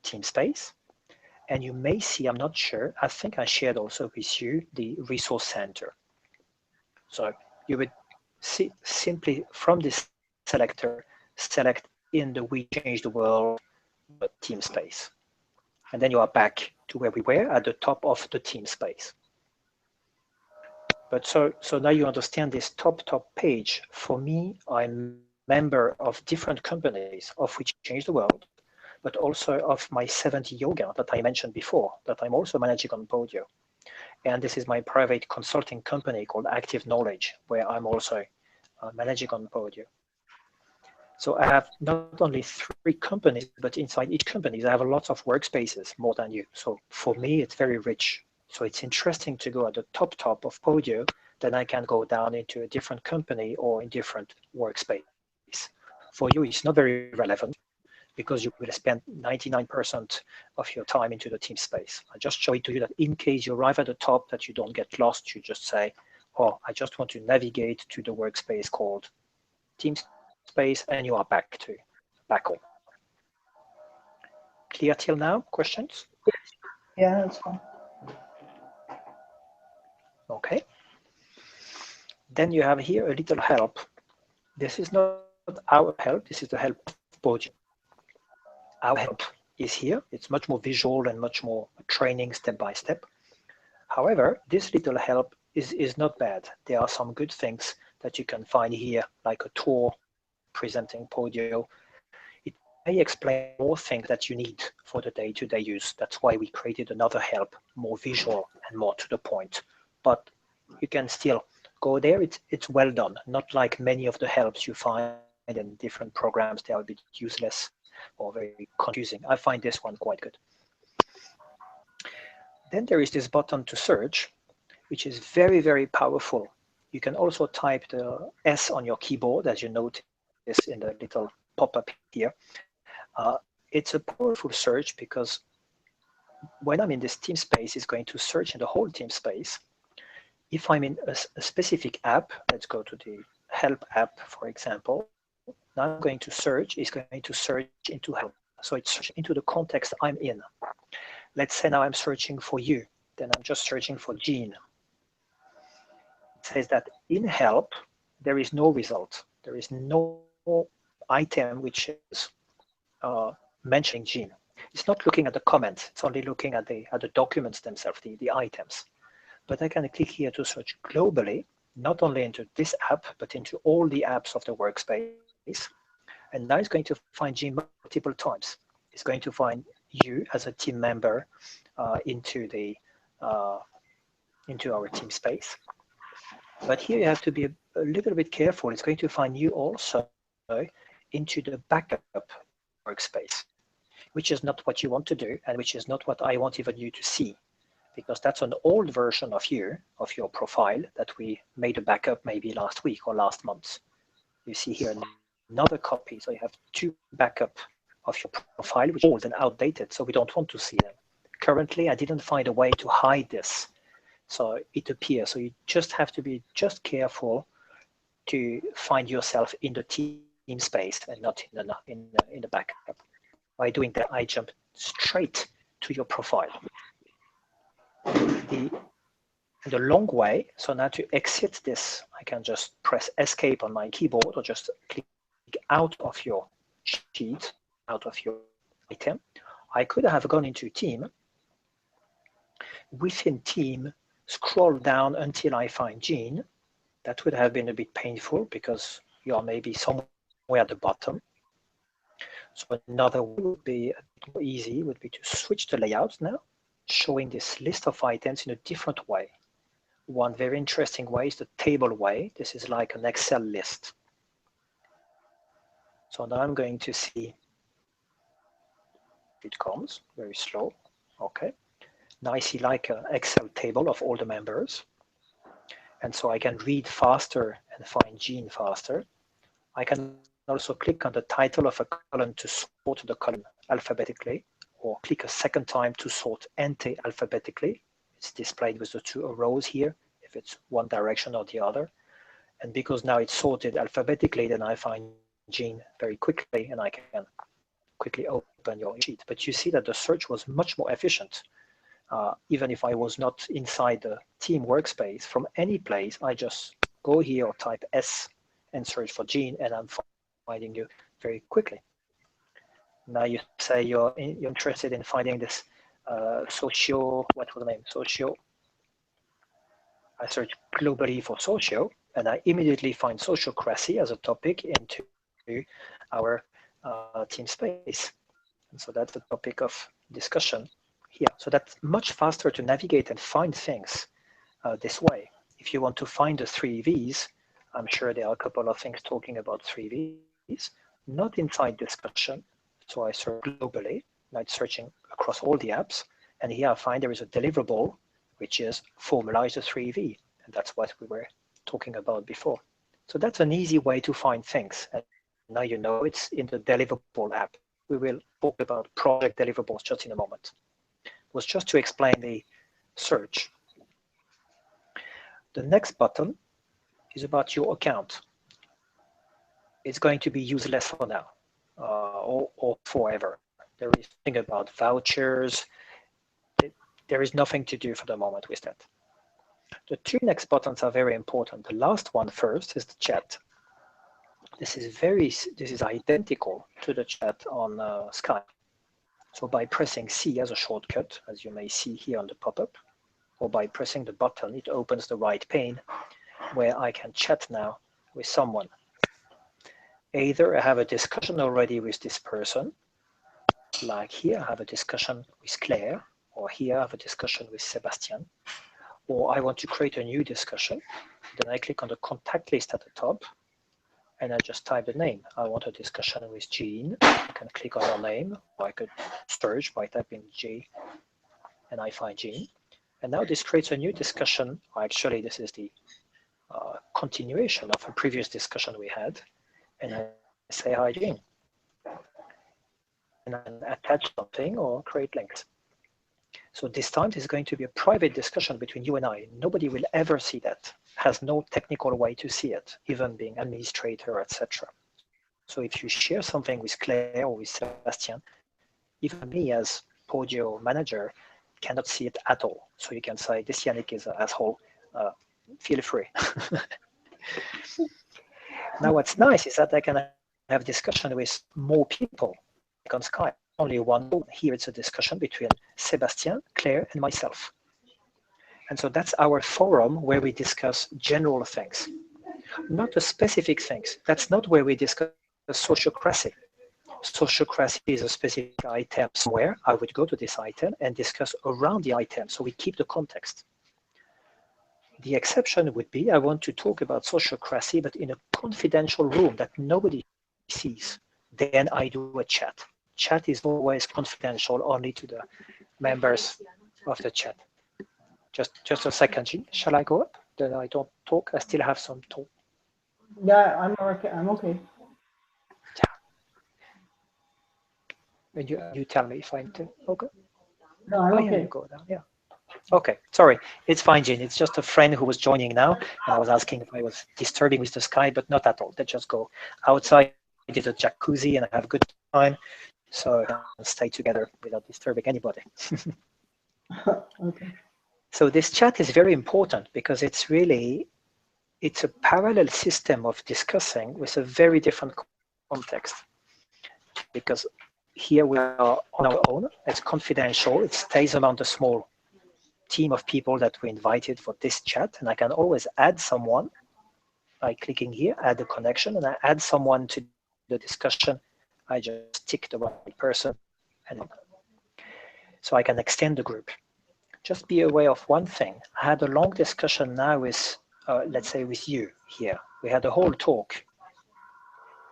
team space. And you may see, I'm not sure, I think I shared also with you the resource center. So you would see simply from this selector, select in the We Change the World team space. And then you are back to where we were at the top of the team space. But so now you understand this top page. For me, I'm a member of different companies of which change the world, but also of my 70 yoga that I mentioned before, that I'm also managing on Podio. And this is my private consulting company called Active Knowledge, where I'm also managing on Podio. So I have not only 3 companies, but inside each company, I have lots of workspaces, more than you. So for me, it's very rich. So it's interesting to go at the top of Podio, then I can go down into a different company or in different workspace. For you, it's not very relevant because you will spend 99% of your time into the team space. I just show it to you that in case you arrive at the top, that you don't get lost, you just say, oh, I just want to navigate to the workspace called team space, and you are back home. Clear till now? Questions? Yeah, that's fine. Okay. Then you have here a little help. This is not our help. This is the help of Podio. Our help is here. It's much more visual and much more training step by step. However, this little help is not bad. There are some good things that you can find here, like a tour presenting Podio, it may explain more things that you need for the day-to-day use. That's why we created another help, more visual and more to the point. But you can still go there. It's well done, not like many of the helps you find in different programs. They are a bit useless or very confusing. I find this one quite good. Then there is this button to search, which is very, very powerful. You can also type the S on your keyboard, as you notice in the little pop-up here. It's a powerful search because when I'm in this team space, it's going to search in the whole team space. If I'm in a specific app, let's go to the help app, for example. Now I'm going to search, it's going to search into help. So it's searching into the context I'm in. Let's say now I'm searching for you, then I'm just searching for Jean. It says that in help, there is no result. There is no item which is mentioning Jean. It's not looking at the comments. It's only looking at the documents themselves, the items. But I can click here to search globally, not only into this app, but into all the apps of the workspace. And now it's going to find Jean multiple times. It's going to find you as a team member into our team space. But here you have to be a little bit careful. It's going to find you also into the backup workspace, which is not what you want to do, and which is not what I want even you to see, because that's an old version of you, of your profile, that we made a backup maybe last week or last month. You see here another copy, so you have two backup of your profile, which is old and outdated, so we don't want to see them. Currently, I didn't find a way to hide this, so it appears. So you just have to be just careful to find yourself in the team space and not in the backup. By doing that, I jump straight to your profile. The long way, so now to exit this, I can just press escape on my keyboard or just click out of your sheet, out of your item. I could have gone into team. Within team, scroll down until I find Jean. That would have been a bit painful because you are maybe somewhere at the bottom. So another way would be a bit more easy, would be to switch the layout now, showing this list of items in a different way. One very interesting way is the table way. This is like an Excel list. So now I'm going to see it comes very slow. Okay. Now I see like an Excel table of all the members. And so I can read faster and find Jean faster. I can also click on the title of a column to sort the column alphabetically, or click a second time to sort anti-alphabetically. It's displayed with the two rows here, if it's one direction or the other. And because now it's sorted alphabetically, then I find Jean very quickly, and I can quickly open your sheet. But you see that the search was much more efficient. Even if I was not inside the team workspace, from any place, I just go here or type S and search for Jean, and I'm finding you very quickly. Now you say you're interested in finding this socio, what was the name? Socio. I search globally for socio, and I immediately find sociocracy as a topic into our team space. And so that's the topic of discussion here. So that's much faster to navigate and find things this way. If you want to find the 3 V's, I'm sure there are a couple of things talking about 3 V's, not inside discussion. So I search globally, now it's searching across all the apps. And here I find there is a deliverable, which is formalize the 3V. And that's what we were talking about before. So that's an easy way to find things. And now you know it's in the deliverable app. We will talk about project deliverables just in a moment. It was just to explain the search. The next button is about your account. It's going to be useless for now or forever. There is nothing about vouchers. There is nothing to do for the moment with that. The 2 next buttons are very important. The last one first is the chat. This is identical to the chat on Skype. So by pressing C as a shortcut, as you may see here on the pop-up, or by pressing the button, it opens the right pane where I can chat now with someone. Either I have a discussion already with this person, like here I have a discussion with Claire, or here I have a discussion with Sebastian, or I want to create a new discussion. Then I click on the contact list at the top, and I just type the name. I want a discussion with Jean. I can click on her name, or I could search by typing J, and I find Jean. And now this creates a new discussion. Actually, this is the continuation of a previous discussion we had. And I say, hi, Jean. And I can attach something or create links. So this time, this is going to be a private discussion between you and I. Nobody will ever see that. Has no technical way to see it, even being administrator, etc. So if you share something with Claire or with Sebastian, even me as Podio manager cannot see it at all. So you can say, this Yannick is an asshole. Feel free. Now what's nice is that I can have discussion with more people like on Skype. Only one. Here it's a discussion between Sebastian, Claire, and myself. And so that's our forum where we discuss general things, not the specific things. That's not where we discuss sociocracy. Sociocracy is a specific item somewhere. I would go to this item and discuss around the item, so we keep the context. The exception would be I want to talk about sociocracy, but in a confidential room that nobody sees. Then I do a chat. Chat is always confidential, only to the members of the chat. Just a second, Jean. Shall I go up? Then I don't talk. I still have some talk. Yeah, I'm okay. And you tell me if I'm okay. No, I'm okay. Yeah, you go down. Yeah. Okay, sorry. It's fine, Jean. It's just a friend who was joining now, and I was asking if I was disturbing with the Skype, but not at all. They just go outside, did a jacuzzi, and I have a good time, so I can stay together without disturbing anybody. Okay. So this chat is very important because it's a parallel system of discussing with a very different context. Because here we are on our own, it's confidential, it stays among the small team of people that we invited for this chat, and I can always add someone by clicking here, add a connection, and I add someone to the discussion. I just tick the right person, and so I can extend the group. Just be aware of one thing. I had a long discussion now with, let's say, with you here. We had a whole talk.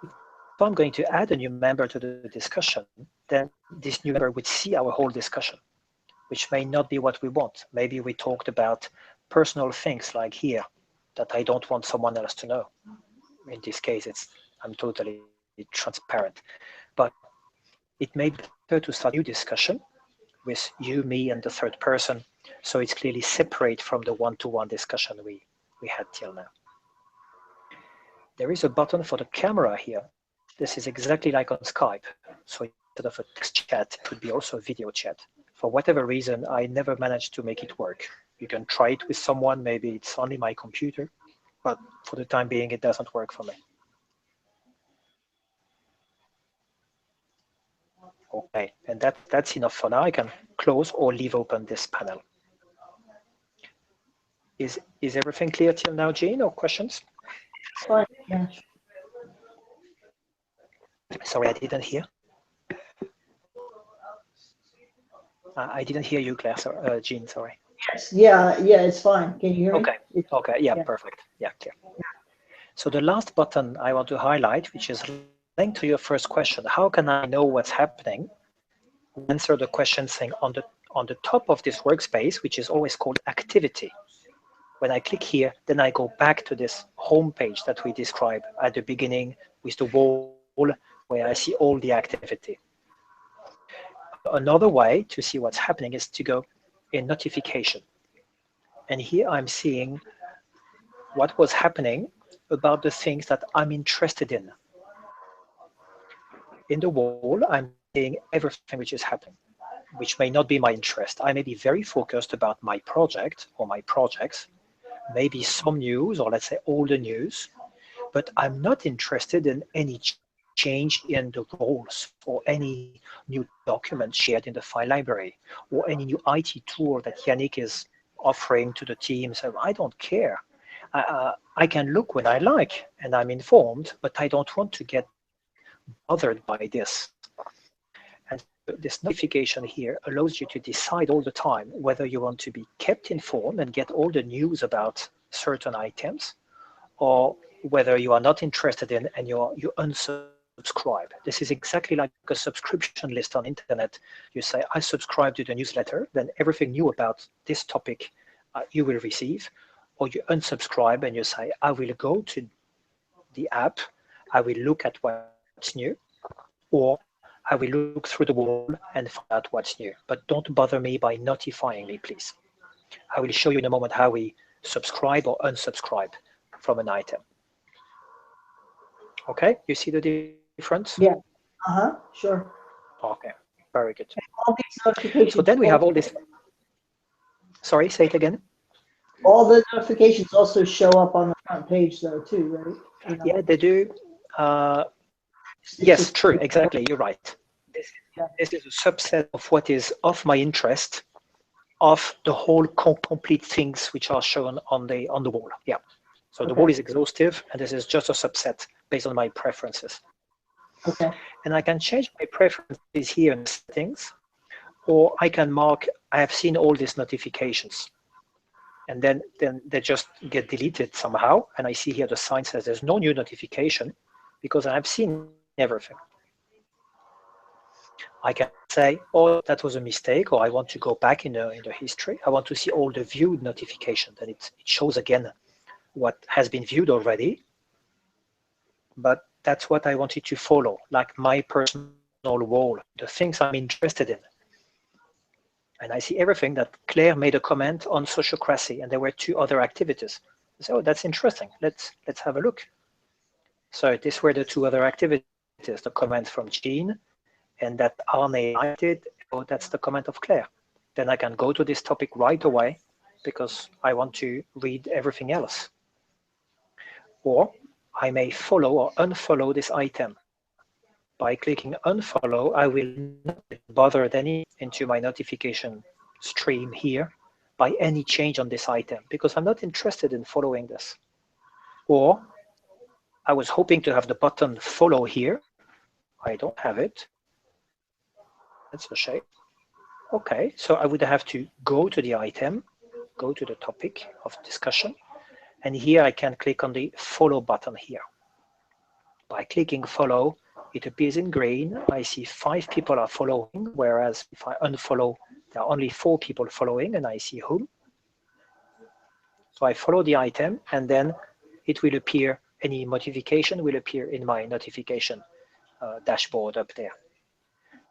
If I'm going to add a new member to the discussion, then this new member would see our whole discussion, which may not be what we want. Maybe we talked about personal things like here that I don't want someone else to know. In this case, I'm totally transparent. But it may be better to start a new discussion with you, me, and the third person, so it's clearly separate from the one-to-one discussion we had till now. There is a button for the camera here. This is exactly like on Skype. So instead of a text chat, it would be also a video chat. For whatever reason, I never managed to make it work. You can try it with someone, maybe it's only my computer, but for the time being, it doesn't work for me. Okay, and that's enough for now. I can close or leave open this panel. Is everything clear till now, Jean, or questions? Fine. Yeah. Sorry, I didn't hear. I didn't hear you, Claire. Sorry, Jean, sorry. Yeah, it's fine. Can you hear me? Okay. Okay. Yeah, perfect. Yeah, clear. So the last button I want to highlight, which is linked to your first question, how can I know what's happening? Answer the question saying on the top of this workspace, which is always called activity. When I click here, then I go back to this home page that we described at the beginning with the wall where I see all the activity. Another way to see what's happening is to go in notification. And here I'm seeing what was happening about the things that I'm interested in. In the wall, I'm seeing everything which is happening, which may not be my interest. I may be very focused about my project or my projects, maybe some news, or let's say all the news, but I'm not interested in any change in the roles or any new document shared in the file library or any new IT tool that Yannick is offering to the team. So I don't care. I can look when I like and I'm informed, but I don't want to get bothered by this. And this notification here allows you to decide all the time whether you want to be kept informed and get all the news about certain items, or whether you are not interested in and you unsubscribe. This is exactly like a subscription list on internet. You say, I subscribe to the newsletter, then everything new about this topic you will receive, or you unsubscribe and you say, I will go to the app, I will look at what's new, or I will look through the wall and find out what's new. But don't bother me by notifying me, please. I will show you in a moment how we subscribe or unsubscribe from an item. Okay, you see the difference? Yeah. Sure. Okay, very good. All these notifications. So then we have all this. Sorry, say it again. All the notifications also show up on the front page, though, too, right? You know, Yeah, they do. it's Yes, just- true, exactly. You're right. This is a subset of what is of my interest, of the whole complete things which are shown on the wall. Yeah. So the Okay. wall is exhaustive, and this is just a subset based on my preferences. Okay. And I can change my preferences here in settings, or I can mark I have seen all these notifications. And then they just get deleted somehow. And I see here the sign says there's no new notification because I've seen everything. I can say, oh, that was a mistake, or I want to go back in the history. I want to see all the viewed notifications, and it shows again what has been viewed already. But that's what I wanted to follow, like my personal wall, the things I'm interested in. And I see everything that Claire made a comment on sociocracy, and there were 2 other activities. So that's interesting. Let's have a look. So these were the 2 other activities, the comment from Jean, and that Arne did. Oh, that's the comment of Claire. Then I can go to this topic right away because I want to read everything else. Or I may follow or unfollow this item. By clicking unfollow, I will not get bothered into my notification stream here by any change on this item because I'm not interested in following this. Or I was hoping to have the button follow here. I don't have it. That's a shame. Okay, so I would have to go to the item, go to the topic of discussion, and here I can click on the follow button here. By clicking follow, it appears in green. I see 5 people are following, whereas if I unfollow, there are only 4 people following, and I see whom. So I follow the item, and then it will appear, any notification will appear in my notification dashboard up there.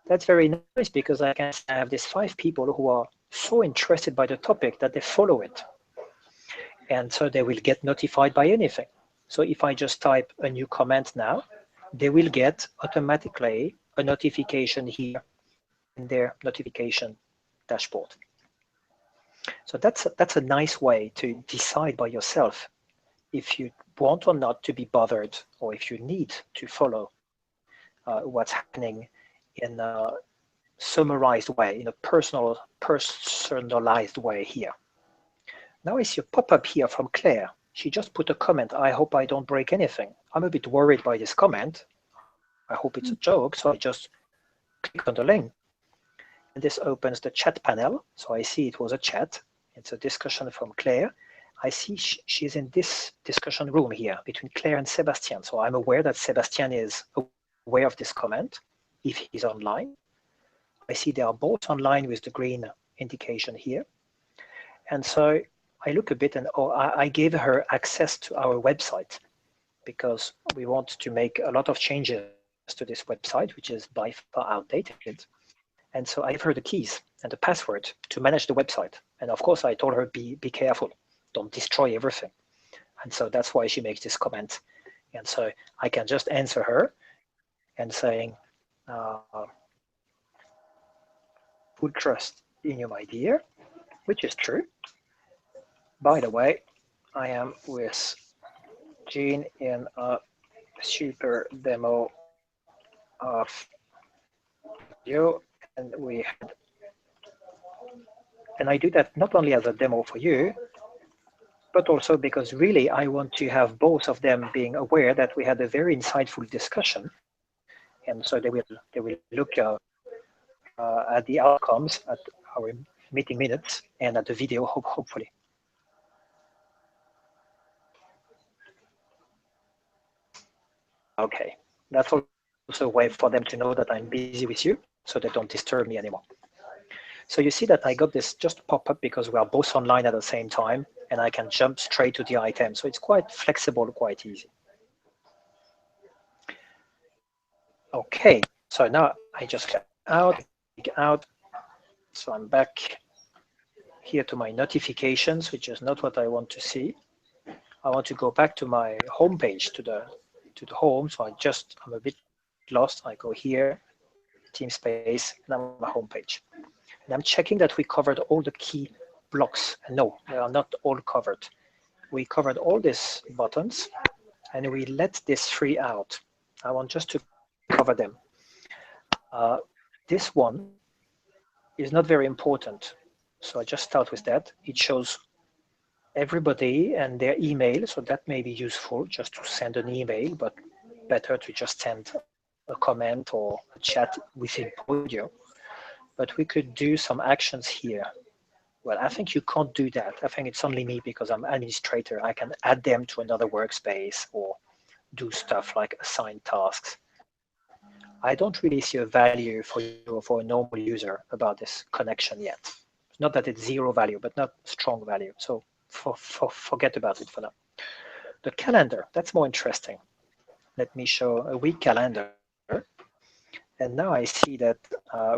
That's very nice because I can have these 5 people who are so interested by the topic that they follow it. And so they will get notified by anything. So if I just type a new comment now, they will get automatically a notification here in their notification dashboard. So that's a nice way to decide by yourself if you want or not to be bothered, or if you need to follow what's happening in a summarized way, in a personalized way here. Now I see a pop-up here from Claire. She just put a comment, I hope I don't break anything. I'm a bit worried by this comment. I hope it's a joke, so I just click on the link. And this opens the chat panel. So I see it was a chat. It's a discussion from Claire. I see she's in this discussion room here between Claire and Sebastian. So I'm aware that Sebastian is aware of this comment if he's online. I see they are both online with the green indication here. And so I look a bit and I gave her access to our website because we want to make a lot of changes to this website, which is by far outdated. And so I gave her the keys and the password to manage the website. And of course, I told her, be careful, don't destroy everything. And so that's why she makes this comment. And so I can just answer her and saying, full trust in you, my dear, which is true. By the way, I am with Jean in a super demo of you, and I do that not only as a demo for you, but also because really I want to have both of them being aware that we had a very insightful discussion, and so they will look at the outcomes, at our meeting minutes, and at the video, hopefully. Okay, that's also a way for them to know that I'm busy with you, so they don't disturb me anymore. So you see that I got this just pop up because we are both online at the same time, and I can jump straight to the item. So it's quite flexible, quite easy. Okay, so now I just click out. So I'm back here to my notifications, which is not what I want to see. I want to go back to my home page, to the home. So I'm a bit lost. I go here, team space, and I'm on my home page. And I'm checking that we covered all the key blocks. And no, they are not all covered. We covered all these buttons, and we let these three out. I want just to cover them. This one is not very important. So I just start with that. It shows everybody and their email. So that may be useful just to send an email, but better to just send a comment or a chat within Podio. But we could do some actions here. Well, I think you can't do that. I think it's only me because I'm administrator. I can add them to another workspace or do stuff like assign tasks. I don't really see a value for you, for a normal user about this connection yet. It's not that it's zero value, but not strong value. So forget about it for now. The calendar, that's more interesting. Let me show a week calendar. And now I see that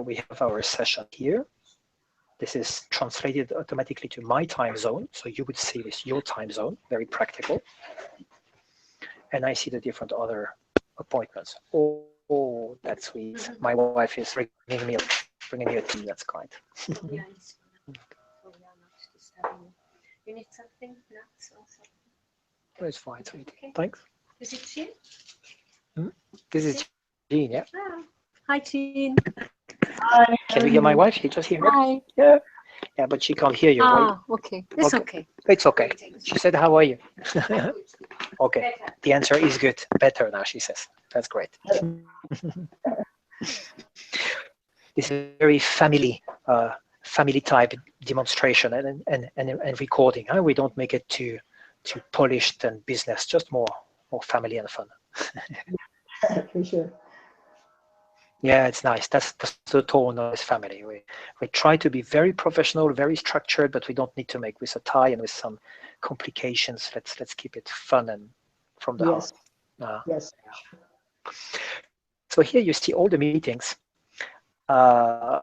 we have our session here. This is translated automatically to my time zone. So you would see this your time zone, very practical. And I see the different other appointments. Oh, that's sweet. My wife is bringing me a tea. That's kind. Yeah, it's fine. Oh, yeah, not disturbing you. You need something, nuts or something? It's fine, sweet. Okay. Thanks. Is it Teal? This is Jean, yeah. Ah. Hi, Jean. Hi. Can you hear my wife? You just hear me? Hi. Yeah. Yeah, but she can't hear you, right? Okay. It's okay. It's okay. She said, how are you? Okay. The answer is good. Better now, she says. That's great. This is a very family type demonstration and recording. We don't make it too polished and business, just more family and fun. For sure. Yeah, it's nice. That's the tone of this family. We try to be very professional, very structured, but we don't need to make with a tie and with some complications. Let's keep it fun and from the Yes. heart. Yes. So here you see all the meetings. I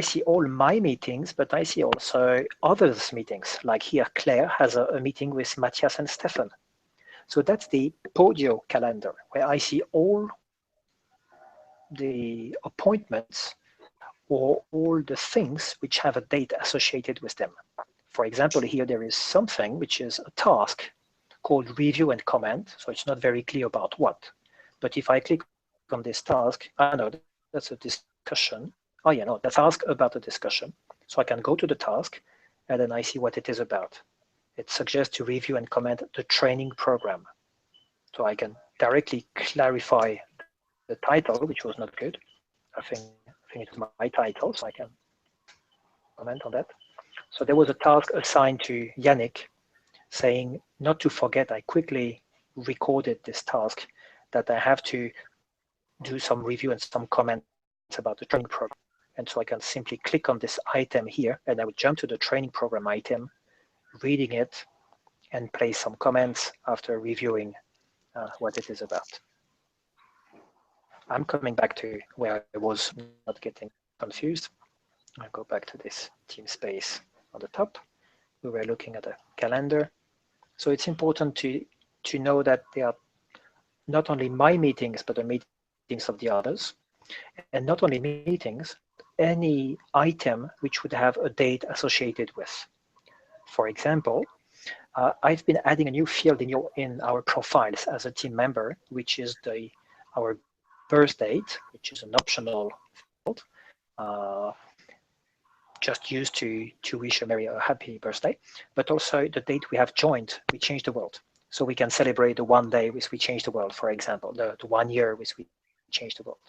see all my meetings, but I see also others' meetings. Like here, Claire has a meeting with Matthias and Stefan. So that's the Podio calendar, where I see all the appointments or all the things which have a date associated with them. For example, here there is something which is a task called review and comment. So it's not very clear about what. But if I click on this task, I know that's a discussion. Oh yeah, no, that's a task about a discussion. So I can go to the task and then I see what it is about. It suggests to review and comment the training program. So I can directly clarify the title, which was not good. I think it's my title, so I can comment on that. So there was a task assigned to Yannick saying not to forget, I quickly recorded this task that I have to do some review and some comments about the training program. And so I can simply click on this item here and I would jump to the training program item, reading it and place some comments after reviewing what it is about. I'm coming back to where I was, not getting confused. I'll go back to this team space on the top. We were looking at a calendar. So it's important to know that they are not only my meetings, but the meetings of the others. And not only meetings, any item which would have a date associated with. For example, I've been adding a new field in our profiles as a team member, which is our birth date, which is an optional field, just used to wish a happy birthday, but also the date we have joined, we changed the world. So we can celebrate the one day which we changed the world, for example, the 1 year which we changed the world.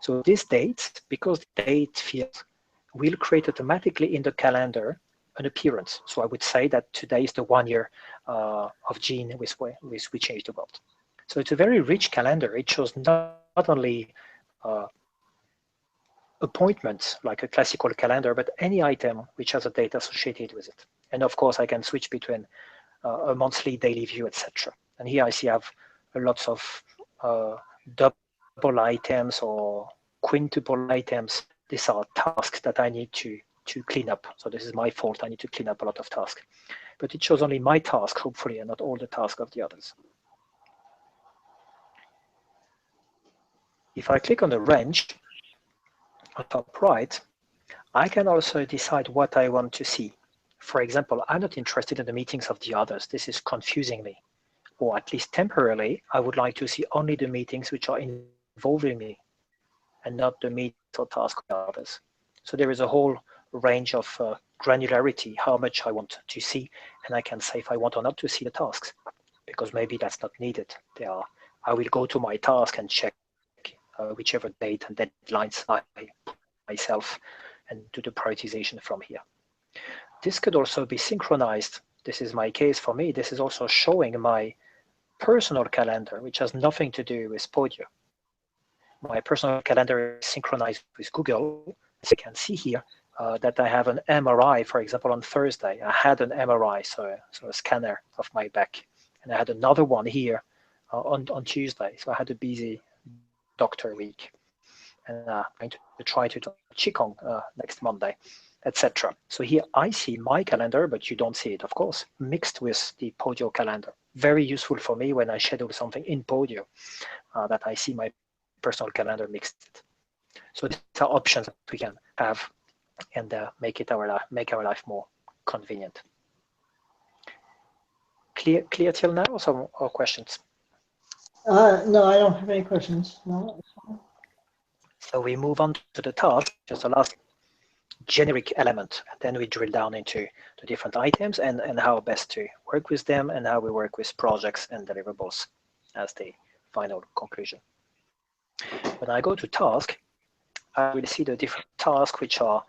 So this date, because the date field will create automatically in the calendar an appearance. So I would say that today is the 1 year of Jean which we changed the world. So it's a very rich calendar. It shows not only appointments like a classical calendar, but any item which has a date associated with it. And of course, I can switch between a monthly, daily view, etc. And here I see I have lots of double items or quintuple items. These are tasks that I need to clean up. So this is my fault. I need to clean up a lot of tasks. But it shows only my task, hopefully, and not all the tasks of the others. If I click on the range on top right, I can also decide what I want to see. For example, I'm not interested in the meetings of the others. This is confusing me. Or at least temporarily, I would like to see only the meetings which are involving me and not the meetings or tasks of others. So there is a whole range of granularity, how much I want to see, and I can say if I want or not to see the tasks, because maybe that's not needed. I will go to my task and check whichever date and deadlines I put myself and do the prioritization from here. This could also be synchronized. This is my case for me. This is also showing my personal calendar, which has nothing to do with Podio. My personal calendar is synchronized with Google. As you can see here, that I have an MRI, for example, on Thursday. I had an MRI, so a scanner of my back. And I had another one here on Tuesday. So I had a busy doctor week. And I'm going to try to do Qigong next Monday, etc. So here I see my calendar, but you don't see it, of course, mixed with the Podio calendar. Very useful for me when I schedule something in Podio, that I see my personal calendar mixed. So these are options that we can have and make our life more convenient. Clear till now, or some questions? No, I don't have any questions. No. So we move on to the task, just the last generic element, and then we drill down into the different items and how best to work with them and how we work with projects and deliverables as the final conclusion. When I go to task, I will see the different tasks which are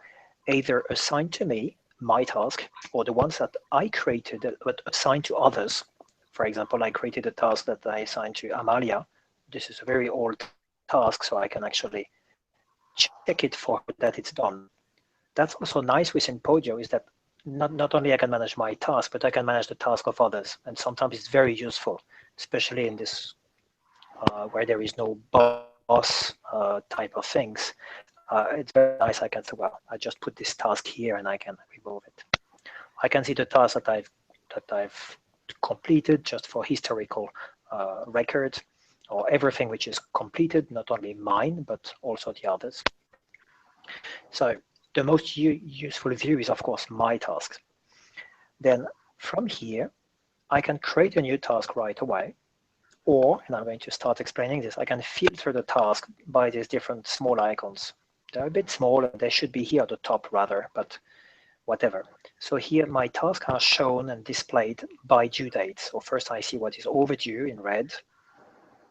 either assigned to me, my task, or the ones that I created but assigned to others. For example, I created a task that I assigned to Amalia. This is a very old task, so I can actually check it for that it's done. That's also nice within Podio is that not only I can manage my task, but I can manage the task of others. And sometimes it's very useful, especially in this where there is no boss type of things. It's very nice. I can say, well, I just put this task here and I can remove it. I can see the tasks that I've completed just for historical record, or everything which is completed, not only mine, but also the others. So the most useful view is, of course, my tasks. Then from here, I can create a new task right away. Or, and I'm going to start explaining this, I can filter the task by these different small icons. They're a bit small, they should be here at the top rather, but whatever. So here my tasks are shown and displayed by due date. So first I see what is overdue in red.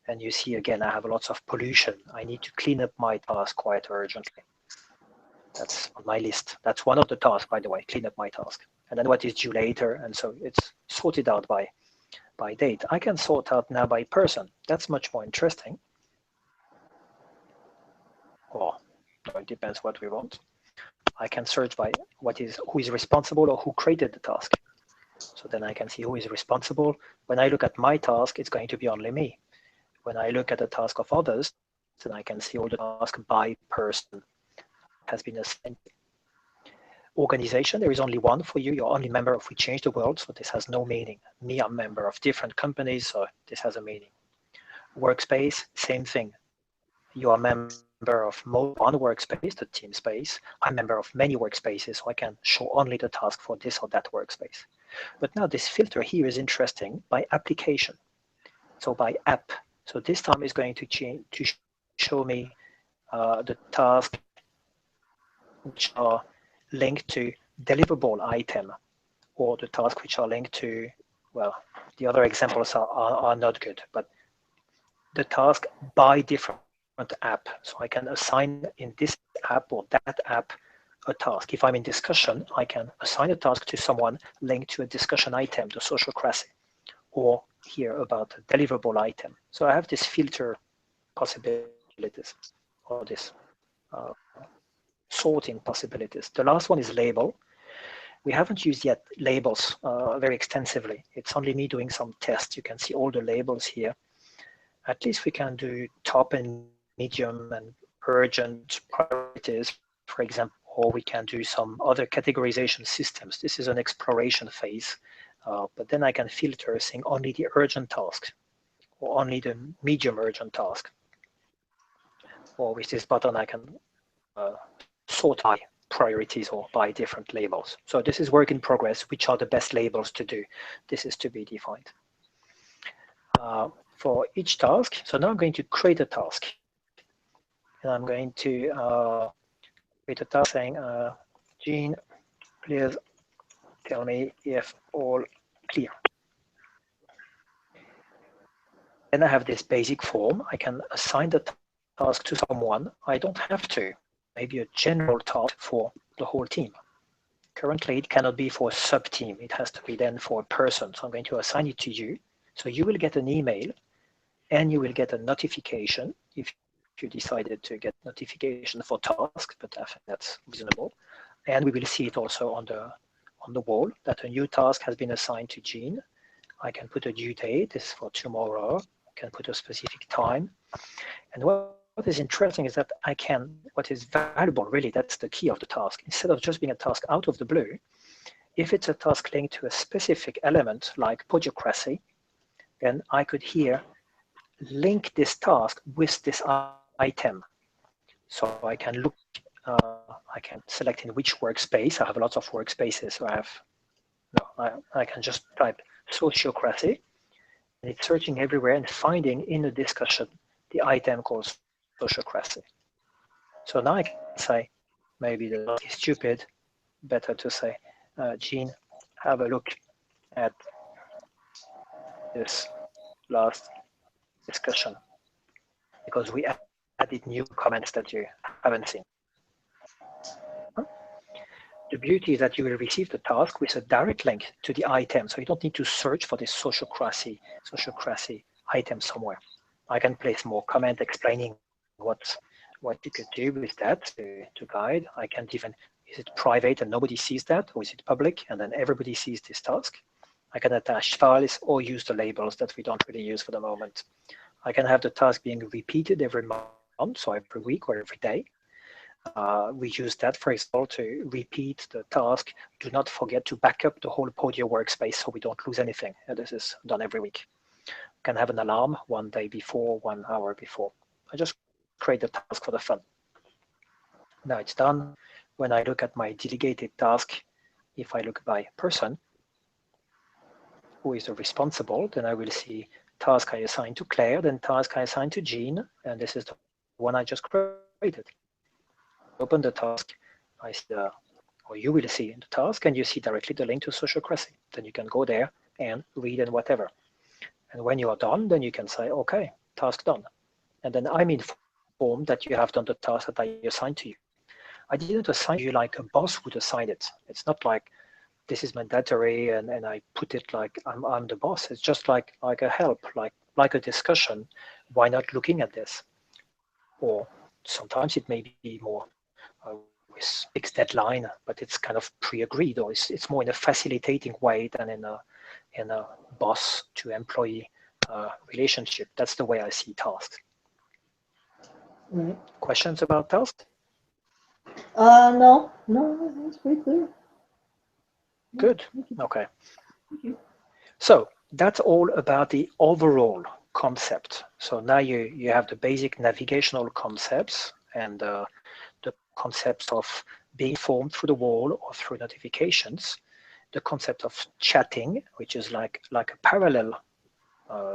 And you see again, I have lots of pollution. I need to clean up my task quite urgently. That's on my list. That's one of the tasks, by the way, clean up my task. And then what is due later. And so it's sorted out by date. I can sort out now by person. That's much more interesting. Or no, it depends what we want. I can search by who is responsible or who created the task. So then I can see who is responsible. When I look at my task, it's going to be only me. When I look at the task of others, then I can see all the tasks by person has been assigned. Organization, there is only one for you. You're only member of We Change the World, so this has no meaning. Me, I'm member of different companies, so this has a meaning. Workspace, same thing. You are member of one workspace, the team space. I'm member of many workspaces, so I can show only the task for this or that workspace. But now this filter here is interesting by application. So by app. So this time is going to show me the task which are linked to deliverable item, or the tasks which are linked to, well, the other examples are not good, but the task by different app. So I can assign in this app or that app a task. If I'm in discussion, I can assign a task to someone linked to a discussion item, the sociocracy, or hear about a deliverable item. So I have this filter possibilities, or this sorting possibilities. The last one is label. We haven't used yet labels very extensively. It's only me doing some tests. You can see all the labels here. At least we can do top and medium and urgent priorities, for example, or we can do some other categorization systems. This is an exploration phase, but then I can filter saying only the urgent task or only the medium urgent task. Or with this button, I can sort by priorities or by different labels. So this is work in progress. Which are the best labels to do? This is to be defined. For each task, so now I'm going to create a task. And I'm going to create a task saying, Jean, please tell me if all clear. Then I have this basic form. I can assign the task to someone. I don't have to. Maybe a general task for the whole team. Currently, it cannot be for a sub-team. It has to be then for a person. So I'm going to assign it to you. So you will get an email and you will get a notification if you decided to get notification for tasks, but I think that's reasonable. And we will see it also on the wall that a new task has been assigned to Jean. I can put a due date. This is for tomorrow. I can put a specific time. And what is interesting is that what is valuable really, that's the key of the task. Instead of just being a task out of the blue, if it's a task linked to a specific element like podiocracy, then I could here link this task with this item. So I can look, I can select in which workspace. I have lots of workspaces. So I can just type sociocracy, and it's searching everywhere and finding in the discussion the item called sociocracy. So now I can say, maybe the task is stupid, better to say, Jean, have a look at this last discussion, because we added new comments that you haven't seen. The beauty is that you will receive the task with a direct link to the item, so you don't need to search for this sociocracy item somewhere. I can place more comment explaining what you could do with that to guide. I can even, is it private and nobody sees that, or is it public and then everybody sees this task? I can attach files or use the labels that we don't really use for the moment. I can have the task being repeated every month, so every week or every day. We use that, for example, to repeat the task. Do not forget to back up the whole Podio workspace so we don't lose anything. This is done every week. You can have an alarm 1 day before, 1 hour before. I just create the task for the fun. Now it's done. When I look at my delegated task, if I look by person, who is the responsible, then I will see task I assigned to Claire, then task I assigned to Jean, and this is the one I just created. Open the task, I see or you will see in the task, and you see directly the link to sociocracy. Then you can go there and read and whatever. And when you are done, then you can say, okay, task done. And then I'm informed that you have done the task that I assigned to you. I didn't assign you like a boss would assign it. It's not like this is mandatory and I put it like I'm the boss. It's just like a help, like a discussion. Why not looking at this? Or sometimes it may be more with fixed deadline, but it's kind of pre-agreed, or it's more in a facilitating way than in a boss to employee relationship. That's the way I see tasks. Right. Questions about tasks? No, that's pretty clear. Good. Okay. So that's all about the overall concept. So now you have the basic navigational concepts and the concepts of being informed through the wall or through notifications, the concept of chatting, which is like a parallel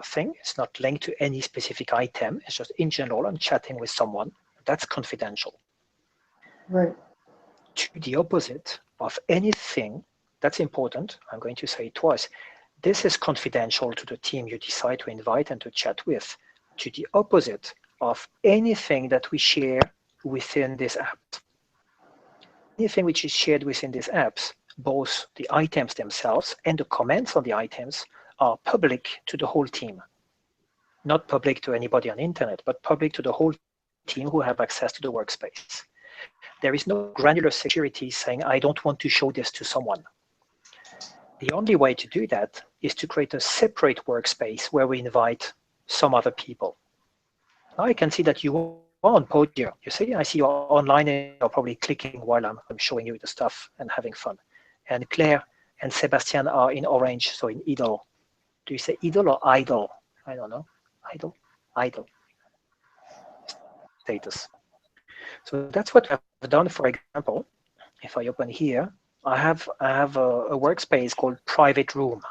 thing. It's not linked to any specific item. It's just in general, I'm chatting with someone. That's confidential. Right. to the opposite of anything. That's important. I'm going to say it twice. This is confidential to the team you decide to invite and to chat with, to the opposite of anything that we share within this app. Anything which is shared within these apps, both the items themselves and the comments on the items, are public to the whole team. Not public to anybody on the internet, but public to the whole team who have access to the workspace. There is no granular security saying, I don't want to show this to someone. The only way to do that is to create a separate workspace where we invite some other people. Now I can see that you are on Podio. You see, I see you're online and you're probably clicking while I'm showing you the stuff and having fun. And Claire and Sebastian are in orange, so in idle. Do you say idle or idle? I don't know. Idle? Idle. Status. So that's what I've done. For example, if I open here, I have a workspace called private room.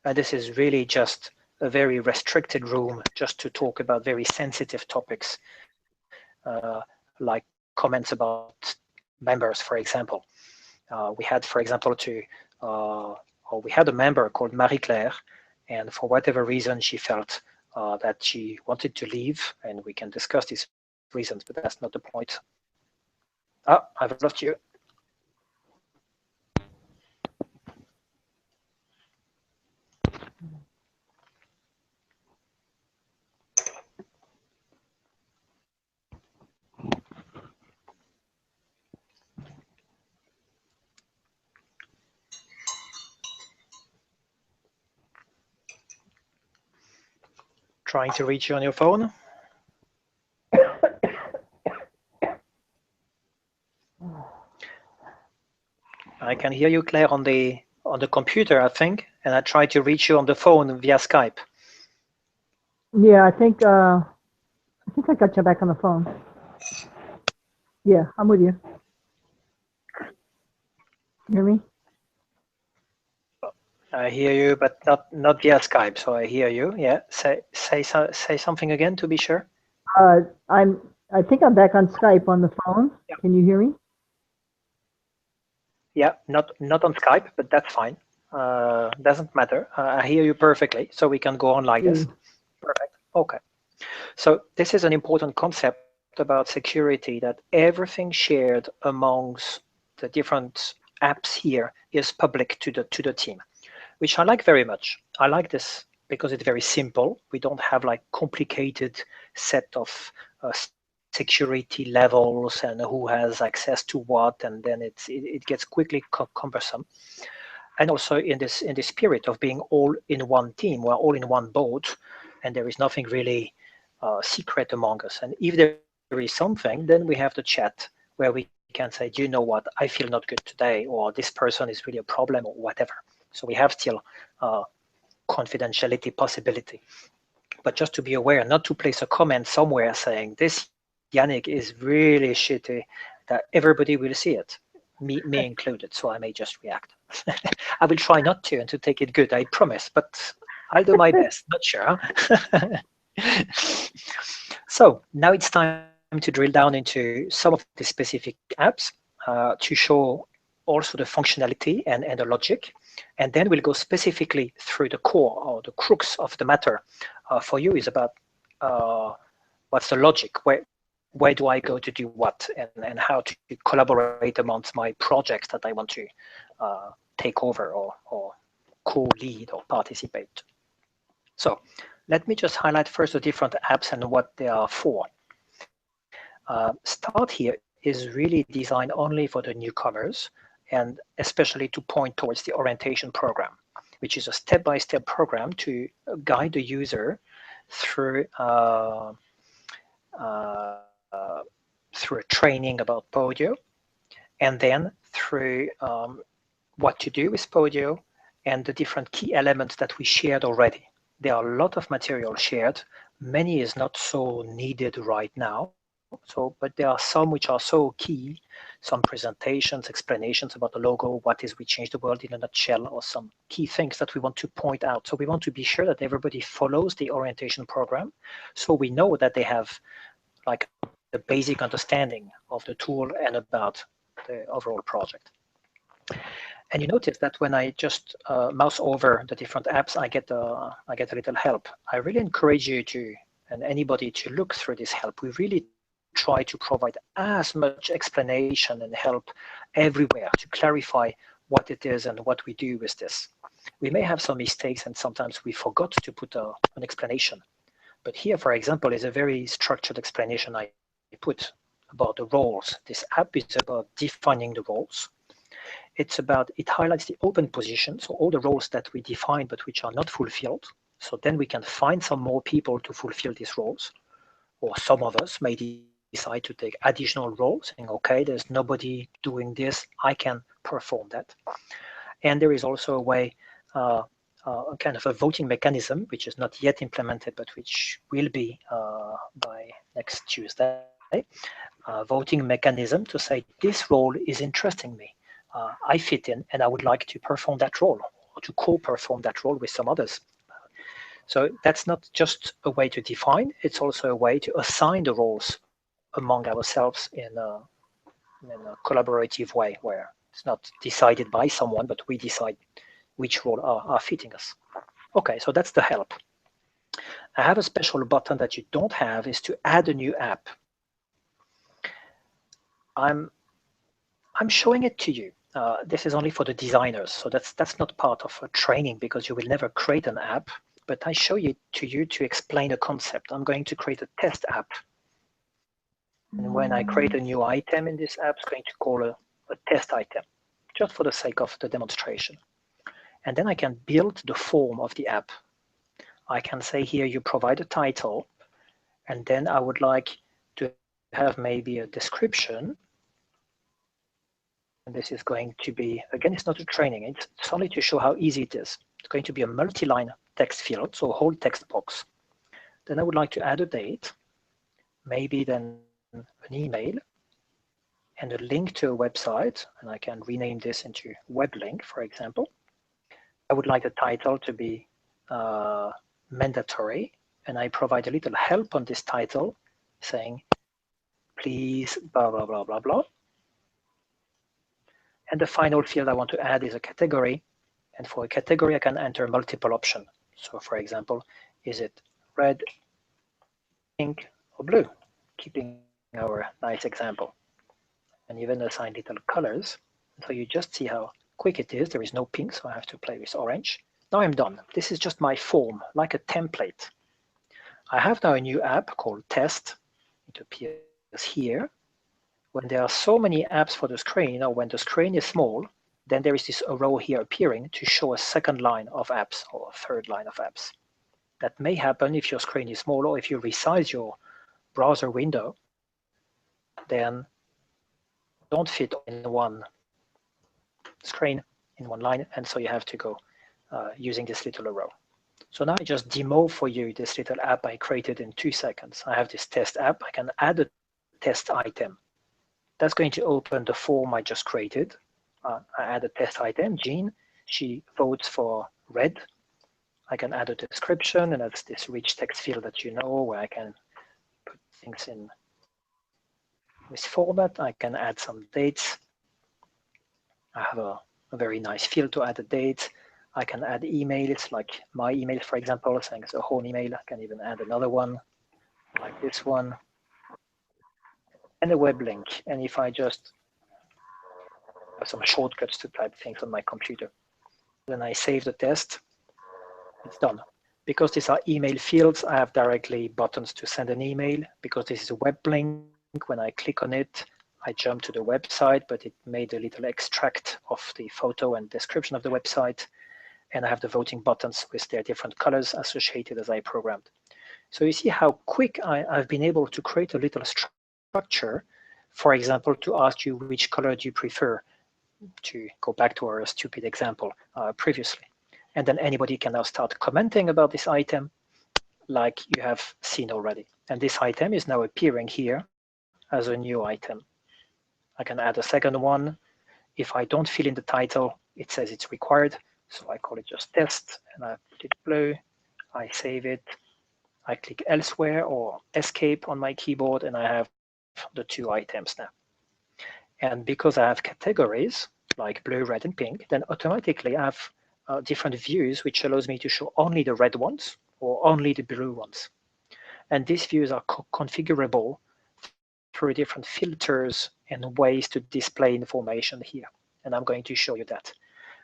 And this is really just a very restricted room just to talk about very sensitive topics, like comments about members, for example. We had, for example, we had a member called Marie-Claire, and for whatever reason, she felt that she wanted to leave, and we can discuss these reasons, but that's not the point. Oh, I've lost you. Trying to reach you on your phone. I can hear you, Claire, on the computer, I think, and I tried to reach you on the phone via Skype. Yeah, I think I got you back on the phone. Yeah, I'm with you. You hear me? I hear you, but not via Skype. So I hear you. Yeah, say something again to be sure. I think I'm back on Skype on the phone. Yeah. Can you hear me? Yeah, not on Skype, but that's fine. Doesn't matter. I hear you perfectly, so we can go on like this. Perfect. Okay. So this is an important concept about security, that everything shared amongst the different apps here is public to the team, which I like very much. I like this because it's very simple. We don't have like complicated set of security levels and who has access to what, and then it gets quickly cumbersome. And also in this spirit of being all in one team, we're all in one boat, and there is nothing really secret among us. And if there is something, then we have the chat where we can say, do you know what, I feel not good today, or this person is really a problem, or whatever. So we have still confidentiality possibility. But just to be aware, not to place a comment somewhere saying this Yannick is really shitty, that everybody will see it, me included, so I may just react. I will try not to and to take it good, I promise, but I'll do my best, not sure. So now it's time to drill down into some of the specific apps to show also the functionality and the logic. And then we'll go specifically through the core, or the crux of the matter for you, is about what's the logic, where do I go to do what, and how to collaborate amongst my projects that I want to take over or co-lead or participate. So let me just highlight first the different apps and what they are for. Start here is really designed only for the newcomers, and especially to point towards the orientation program, which is a step-by-step program to guide the user through through a training about Podio, and then through what to do with Podio and the different key elements that we shared already. There are a lot of material shared. Many is not so needed right now. But there are some which are so key, some presentations, explanations about the logo, what is We Change the World in a nutshell, or some key things that we want to point out. So we want to be sure that everybody follows the orientation program, so we know that they have like the basic understanding of the tool and about the overall project. And you notice that when I just mouse over the different apps, I get a little help. I really encourage you to, and anybody, to look through this help. We really try to provide as much explanation and help everywhere to clarify what it is and what we do with this. We may have some mistakes and sometimes we forgot to put an explanation. But here, for example, is a very structured explanation I put about the roles. This app is about defining the roles. It highlights the open positions, so all the roles that we define but which are not fulfilled. So then we can find some more people to fulfill these roles. Or some of us may decide to take additional roles, saying, okay, there's nobody doing this, I can perform that. And there is also a way, kind of a voting mechanism, which is not yet implemented, but which will be by next Tuesday. Voting mechanism to say, this role is interesting me. I fit in and I would like to perform that role or to co-perform that role with some others. So that's not just a way to define, it's also a way to assign the roles among ourselves in a collaborative way where it's not decided by someone, but we decide which role are fitting us. Okay, so that's the help. I have a special button that you don't have, is to add a new app. I'm showing it to you. This is only for the designers, so that's not part of a training because you will never create an app, but I show it to you to explain a concept. I'm going to create a test app. And when I create a new item in this app, it's going to call a test item, just for the sake of the demonstration. And then I can build the form of the app. I can say here, you provide a title, and then I would like to have maybe a description. And this is going to be, again, it's not a training, it's only to show how easy it is. It's going to be a multi-line text field, so a whole text box. Then I would like to add a date, maybe then an email, and a link to a website, and I can rename this into web link, for example. I would like the title to be mandatory, and I provide a little help on this title, saying, please, blah, blah, blah, blah, blah. And the final field I want to add is a category. And for a category, I can enter multiple options. So for example, is it red, pink, or blue? Keeping our nice example. And even assign little colors. So you just see how quick it is. There is no pink, so I have to play with orange. Now I'm done. This is just my form, like a template. I have now a new app called Test. It appears here. When there are so many apps for the screen, or when the screen is small, then there is this row here appearing to show a second line of apps or a third line of apps. That may happen if your screen is small, or if you resize your browser window, then don't fit in one screen, in one line, and so you have to go using this little row. So now I just demo for you this little app I created in 2 seconds. I have this test app. I can add a test item. That's going to open the form I just created. I add a test item, Jean. She votes for red. I can add a description, and that's this rich text field that you know, where I can put things in this format. I can add some dates. I have a very nice field to add a date. I can add emails, like my email, for example, saying it's a home email. I can even add another one, like this one. And a web link. And if I just have some shortcuts to type things on my computer, then I save the test, it's done. Because these are email fields, I have directly buttons to send an email. Because this is a web link, when I click on it, I jump to the website, but it made a little extract of the photo and description of the website. And I have the voting buttons with their different colors associated as I programmed. So you see how quick I've been able to create a little structure, for example, to ask you which color do you prefer, to go back to our stupid example previously. And then anybody can now start commenting about this item like you have seen already. And this item is now appearing here as a new item. I can add a second one. If I don't fill in the title, it says it's required. So I call it just test, and I put it blue. I save it. I click elsewhere or escape on my keyboard, and I have the 2 items now. And because I have categories like blue, red, and pink, then automatically I have different views, which allows me to show only the red ones or only the blue ones. And these views are configurable through different filters and ways to display information here. And I'm going to show you that.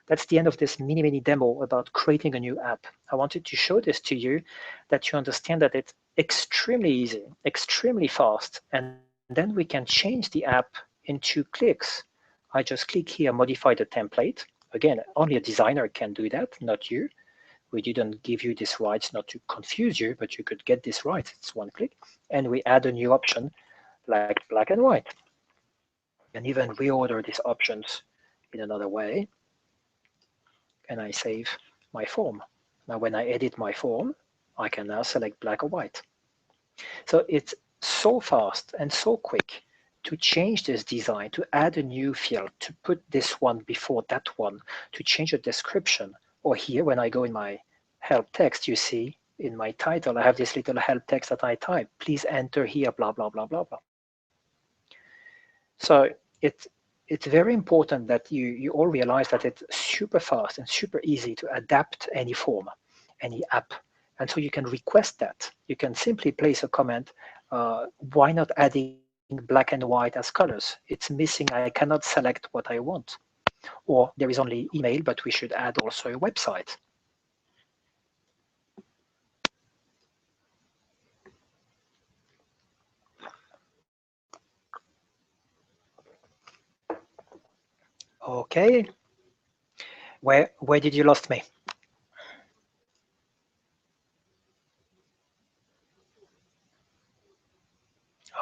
That's the end of this mini demo about creating a new app. I wanted to show this to you, that you understand that it's extremely easy, extremely fast, and then we can change the app in 2 clicks. I just click here, modify the template. Again, only a designer can do that, not you. We didn't give you this rights not to confuse you, but you could get this right. It's 1 click. And we add a new option like black and white. And even reorder these options in another way. And I save my form. Now, when I edit my form, I can now select black or white. So it's so fast and so quick to change this design, to add a new field, to put this one before that one, to change a description. Or here, when I go in my help text, you see in my title, I have this little help text that I type. Please enter here, blah, blah, blah, blah, blah. So it's very important that you all realize that it's super fast and super easy to adapt any form, any app. And so you can request that. You can simply place a comment, why not adding black and white as colors? It's missing, I cannot select what I want. Or there is only email, but we should add also a website. Okay, where did you lost me?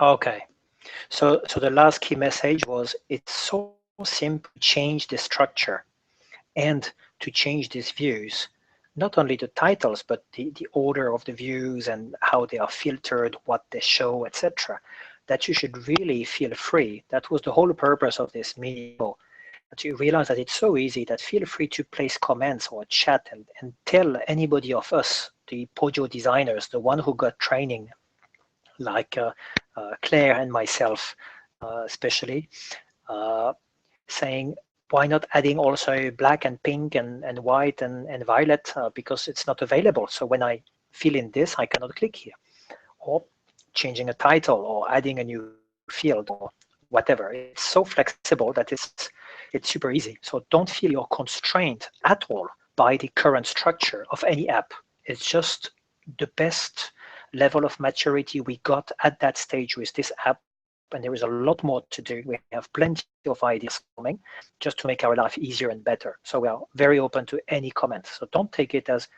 Okay, so the last key message was it's so simple to change the structure and to change these views, not only the titles, but the order of the views and how they are filtered, what they show, etc. That you should really feel free. That was the whole purpose of this video. That you realize that it's so easy that feel free to place comments or chat and tell anybody of us, the Podio designers, the one who got training, like Claire and myself, especially, saying, why not adding also black and pink and white and violet, because it's not available. So when I fill in this, I cannot click here. Or changing a title or adding a new field or whatever. It's so flexible that it's super easy. So don't feel you're constrained at all by the current structure of any app. It's just the best level of maturity we got at that stage with this app. And there is a lot more to do. We have plenty of ideas coming just to make our life easier and better. So we are very open to any comments. So don't take it as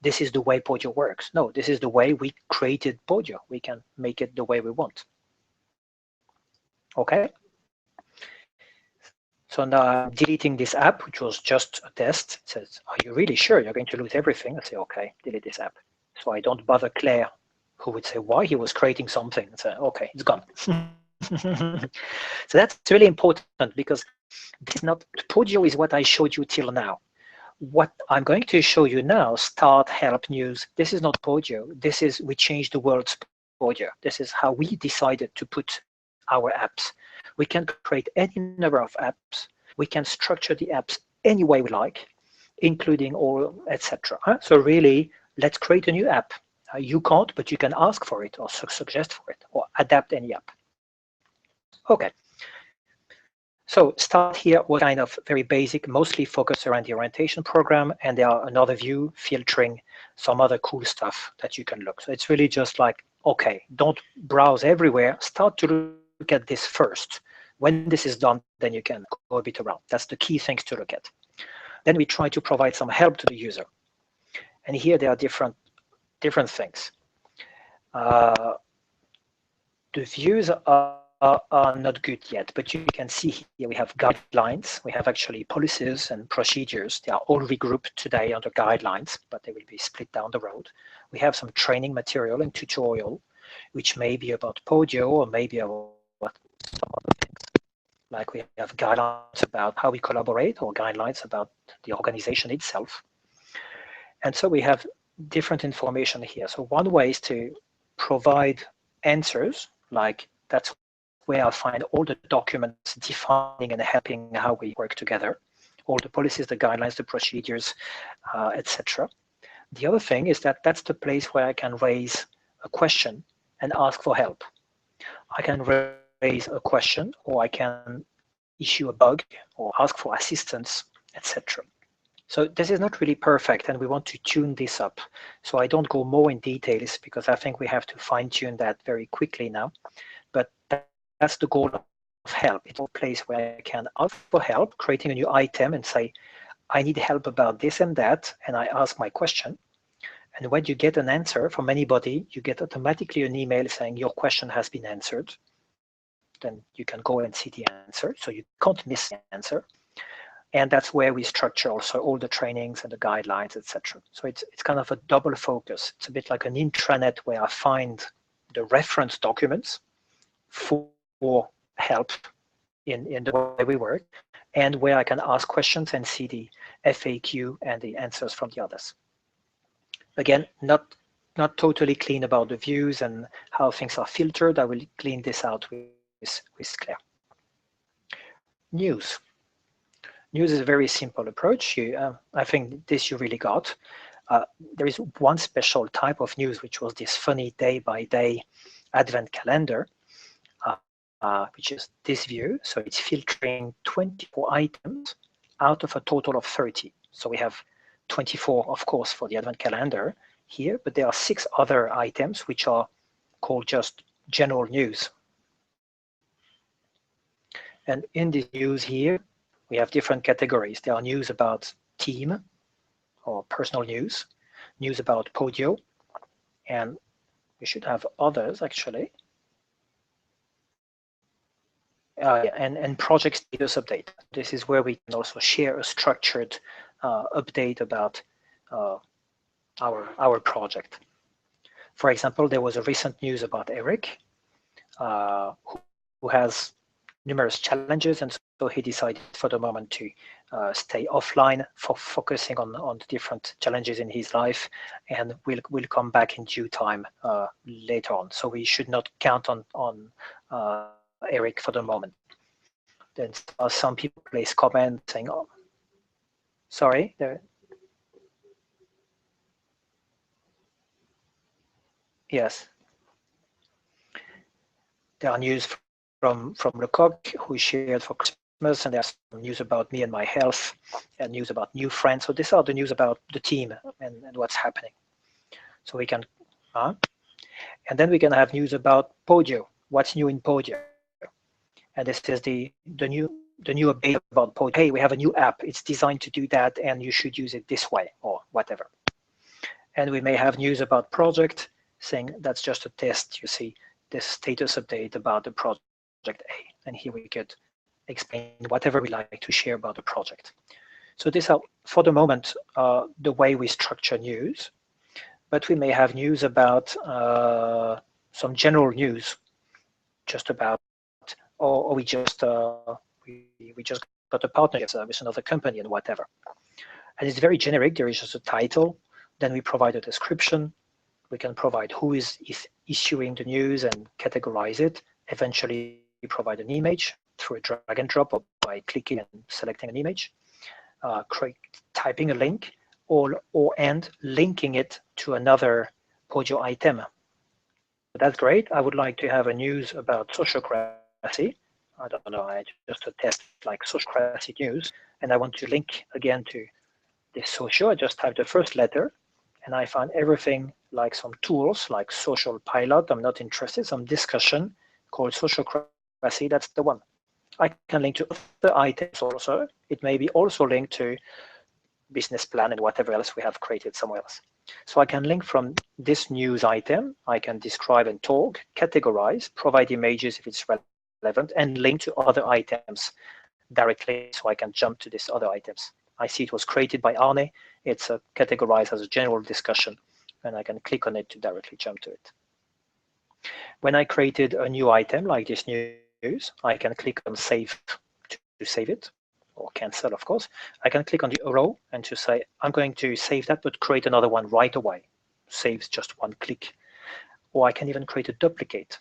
this is the way Podio works. No, this is the way we created Podio. We can make it the way we want. Okay. So now I'm deleting this app, which was just a test. It says, are you really sure you're going to lose everything? I say, okay, delete this app. So I don't bother Claire, who would say why he was creating something. I say, okay, it's gone. So that's really important, because this is not, Podio is what I showed you till now. What I'm going to show you now, start, help, news, this is not Podio. This is, we changed the world's Podio. This is how we decided to put our apps. We can create any number of apps. We can structure the apps any way we like, including all, etc. So really, let's create a new app. You can't, but you can ask for it or suggest for it or adapt any app. Okay. So start here was kind of very basic, mostly focused around the orientation program, and there are another view, filtering, some other cool stuff that you can look. So it's really just like, okay, don't browse everywhere. Start to look at this first. When this is done, then you can go a bit around. That's the key things to look at. Then we try to provide some help to the user. And here there are different things. The views are not good yet, but you can see here we have guidelines. We have actually policies and procedures. They are all regrouped today under guidelines, but they will be split down the road. We have some training material and tutorial, which may be about Podio or maybe about some other things. Like we have guidelines about how we collaborate or guidelines about the organization itself. And so we have different information here. So one way is to provide answers, like that's where I find all the documents defining and helping how we work together, all the policies, the guidelines, the procedures, etc. The other thing is that that's the place where I can raise a question and ask for help. I can raise a question, or I can issue a bug, or ask for assistance, etc. So this is not really perfect, and we want to tune this up. So I don't go more in details because I think we have to fine tune that very quickly now. But that's the goal of help. It's a place where I can ask for help, creating a new item and say, I need help about this and that, and I ask my question. And when you get an answer from anybody, you get automatically an email saying your question has been answered. Then you can go and see the answer, so you can't miss the answer. And that's where we structure also all the trainings and the guidelines, etc. So it's kind of a double focus. It's a bit like an intranet where I find the reference documents for help in the way we work, and where I can ask questions and see the FAQ and the answers from the others. Again, not totally clean about the views and how things are filtered. I will clean this out with Claire. News. News is a very simple approach. I think this you really got. There is one special type of news, which was this funny day-by-day advent calendar, which is this view. So it's filtering 24 items out of a total of 30. So we have 24, of course, for the advent calendar here, but there are 6 other items which are called just general news. And in this news here, we have different categories. There are news about team or personal news, news about Podio, and we should have others actually. And project status update. This is where we can also share a structured update about our project. For example, there was a recent news about Eric, who has numerous challenges, and so he decided for the moment to stay offline for focusing on the different challenges in his life, and will come back in due time later on. So we should not count on Eric for the moment. Then some people place comments saying, "Oh, sorry, there." Yes, there are news from Lecoq who shared for Christmas, and there's some news about me and my health, and news about new friends. So these are the news about the team and what's happening. So we can, and then we can have news about Podio. What's new in Podio? And this is the new update about Podio. Hey, we have a new app. It's designed to do that, and you should use it this way, or whatever. And we may have news about project, saying that's just a test. You see this status update about the project A, and here we could explain whatever we like to share about the project. So these are, for the moment, the way we structure news. But we may have news about some general news, just about, or we just got a partnership with another company and whatever. And it's very generic. There is just a title. Then we provide a description. We can provide who is issuing the news and categorize it. Eventually, we provide an image through a drag and drop, or by clicking and selecting an image, typing a link, and linking it to another Podio item. That's great. I would like to have a news about sociocracy. I don't know, I just a test like sociocracy news, and I want to link again to this socio. I just type the first letter, and I find everything like some tools like social pilot. I'm not interested. Some discussion called sociocracy. That's the one. I can link to other items also. It may be also linked to business plan and whatever else we have created somewhere else. So I can link from this news item. I can describe and talk, categorize, provide images if it's relevant, and link to other items directly, so I can jump to these other items. I see it was created by Arne. It's categorized as a general discussion, and I can click on it to directly jump to it. When I created a new item like this news, I can click on save to save it, or cancel, of course. I can click on the arrow and to say, I'm going to save that, but create another one right away. Saves just one click. Or I can even create a duplicate.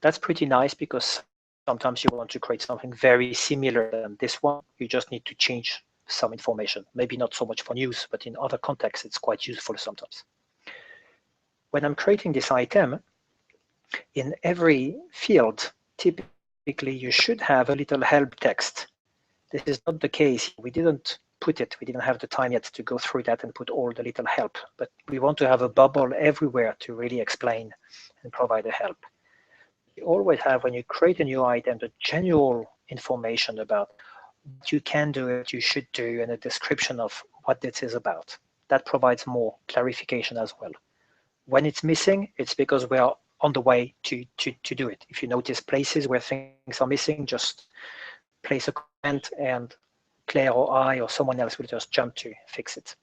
That's pretty nice because sometimes you want to create something very similar than this one. You just need to change some information. Maybe not so much for news, but in other contexts, it's quite useful sometimes. When I'm creating this item, in every field, typically you should have a little help text. This is not the case. We didn't put it. We didn't have the time yet to go through that and put all the little help, but we want to have a bubble everywhere to really explain and provide the help. You always have, when you create a new item, the general information about what you can do, what you should do, and a description of what this is about. That provides more clarification as well. When it's missing, it's because we are on the way to do it. If you notice places where things are missing, just place a comment and Claire or I or someone else will just jump to fix it.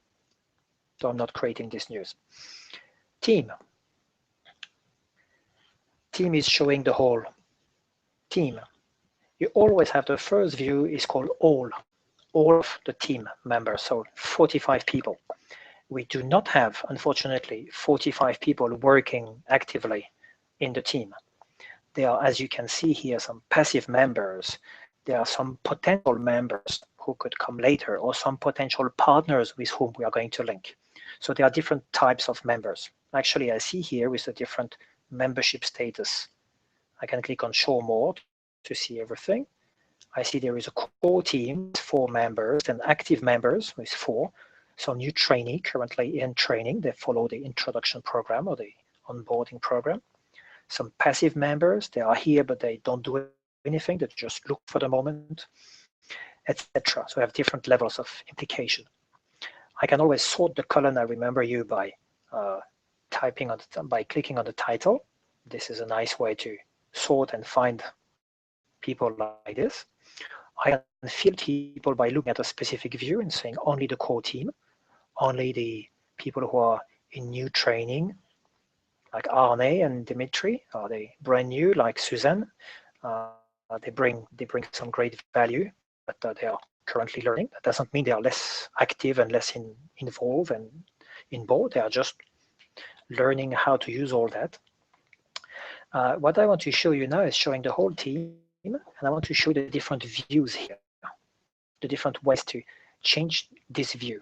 So I'm not creating this news. Team. Team is showing the whole team. You always have the first view is called all of the team members, so 45 people. We do not have, unfortunately, 45 people working actively in the team. There are, as you can see here, some passive members. There are some potential members who could come later, or some potential partners with whom we are going to link. So there are different types of members. Actually, I see here with the different membership status. I can click on show more to see everything. I see there is a core team with 4 members and active members with 4. So new trainee currently in training. They follow the introduction program or the onboarding program. Some passive members, they are here, but they don't do anything. They just look for the moment, etc. So we have different levels of implication. I can always sort the column. I remember you by by clicking on the title. This is a nice way to sort and find people like this. I can filter people by looking at a specific view and saying only the core team, only the people who are in new training, like Arne and Dimitri. Are they brand new, like Suzanne? They bring some great value, but they are currently learning. That doesn't mean they are less active and less involved and involved. They are just learning how to use all that. What I want to show you now is showing the whole team, and I want to show the different views here, the different ways to change this view.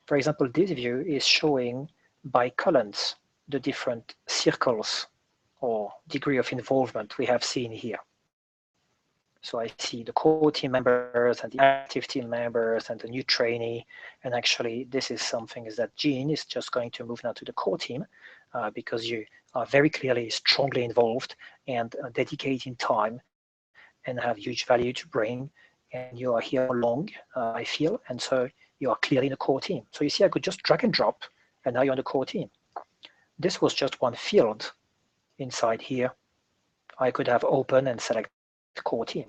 For example, this view is showing by columns the different circles or degree of involvement we have seen here. So I see the core team members and the active team members and the new trainee. And actually, this is something is that Jean is just going to move now to the core team because you are very clearly strongly involved and dedicating time and have huge value to bring. And you are here for long, I feel. And so you are clearly in the core team. So you see, I could just drag and drop, and now you're on the core team. This was just one field inside here. I could have open and select core team.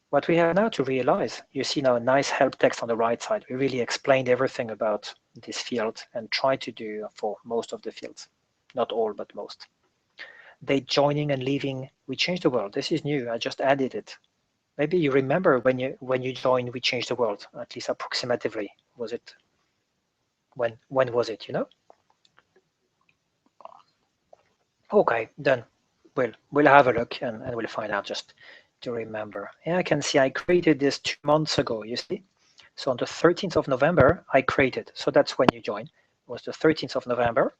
What we have now to realize, you see now a nice help text on the right side. We really explained everything about this field and tried to do for most of the fields. Not all, but most. They joining and leaving, we changed the world. This is new, I just added it. Maybe you remember when you joined, we changed the world, at least approximatively. Was it, when was it, you know? Okay, then we'll have a look and we'll find out just to remember. And I can see I created this 2 months ago, you see? So on the 13th of November, I created. So that's when you joined. It was the 13th of November.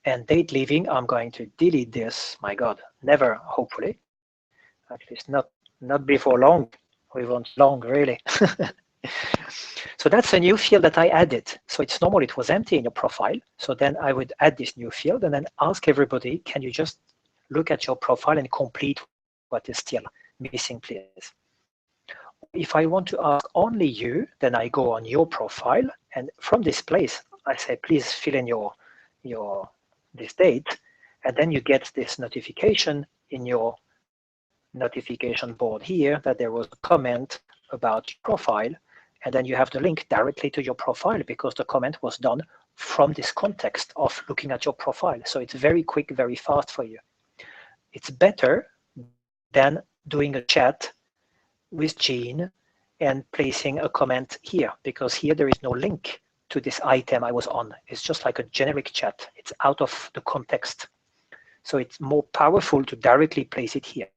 And date leaving, I'm going to delete this. My God, never, hopefully. At least not before long. We want long, really. So that's a new field that I added. So it's normal, it was empty in your profile. So then I would add this new field and then ask everybody, can you just look at your profile and complete what is still missing, please? If I want to ask only you, then I go on your profile, and from this place, I say, please fill in your this date, and then you get this notification in your notification board here that there was a comment about your profile, and then you have the link directly to your profile because the comment was done from this context of looking at your profile. So it's very quick, very fast for you. It's better than doing a chat with Jean and placing a comment here, because here there is no link to this item I was on. It's just like a generic chat. It's out of the context. So it's more powerful to directly place it here.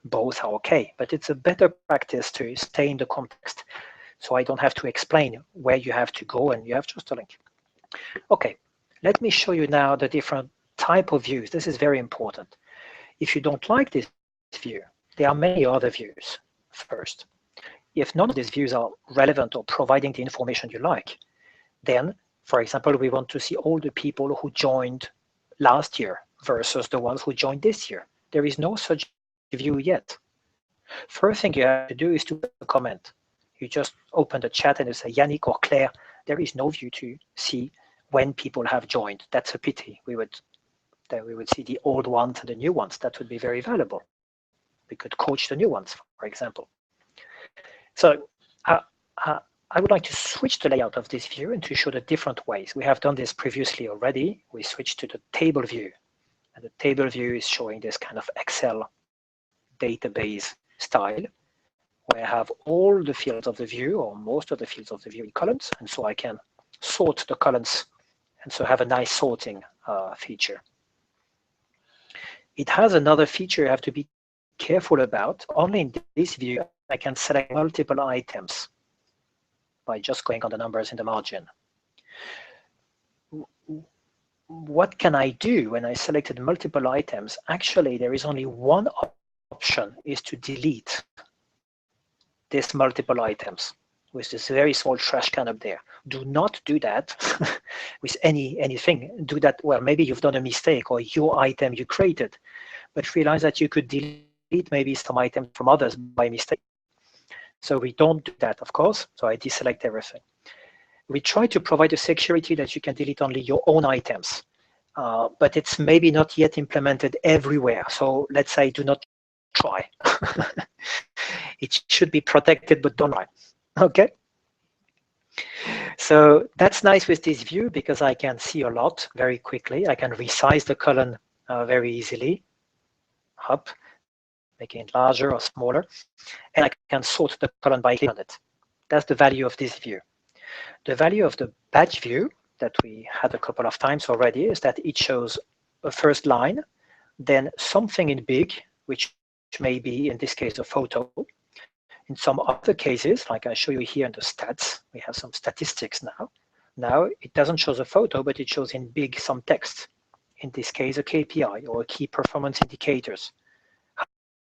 both are okay, but it's a better practice to stay in the context. So I don't have to explain where you have to go and you have just a link. Okay, let me show you now the different type of views. This is very important. If you don't like this view, there are many other views first. If none of these views are relevant or providing the information you like, then, for example, we want to see all the people who joined last year versus the ones who joined this year. There is no such view yet. First thing you have to do is to put a comment. You just open the chat and you say, Yannick or Claire, there is no view to see when people have joined. That's a pity. Then we would see the old ones and the new ones. That would be very valuable. We could coach the new ones, for example. So I would like to switch the layout of this view and to show the different ways. We have done this previously already. We switched to the table view. And the table view is showing this kind of Excel database style, where I have all the fields of the view, or most of the fields of the view in columns. And so I can sort the columns and so have a nice sorting feature. It has another feature you have to be careful about. Only in this view, I can select multiple items by just going on the numbers in the margin. What can I do when I selected multiple items? Actually, there is only one option, is to delete these multiple items with this very small trash can up there. Do not do that with anything. Do that, well, maybe you've done a mistake or your item you created, but realize that you could delete maybe some items from others by mistake. So we don't do that, of course. So I deselect everything. We try to provide a security that you can delete only your own items, but it's maybe not yet implemented everywhere. So let's say do not try. It should be protected, but don't try. Okay. So that's nice with this view because I can see a lot very quickly. I can resize the column very easily, up, making it larger or smaller, and I can sort the column by clicking on it. That's the value of this view. The value of the badge view that we had a couple of times already is that it shows a first line, then something in big, which may be, in this case, a photo. In some other cases, like I show you here in the stats, we have some statistics now. Now it doesn't show the photo, but it shows in big some text. In this case, a KPI or a key performance indicators.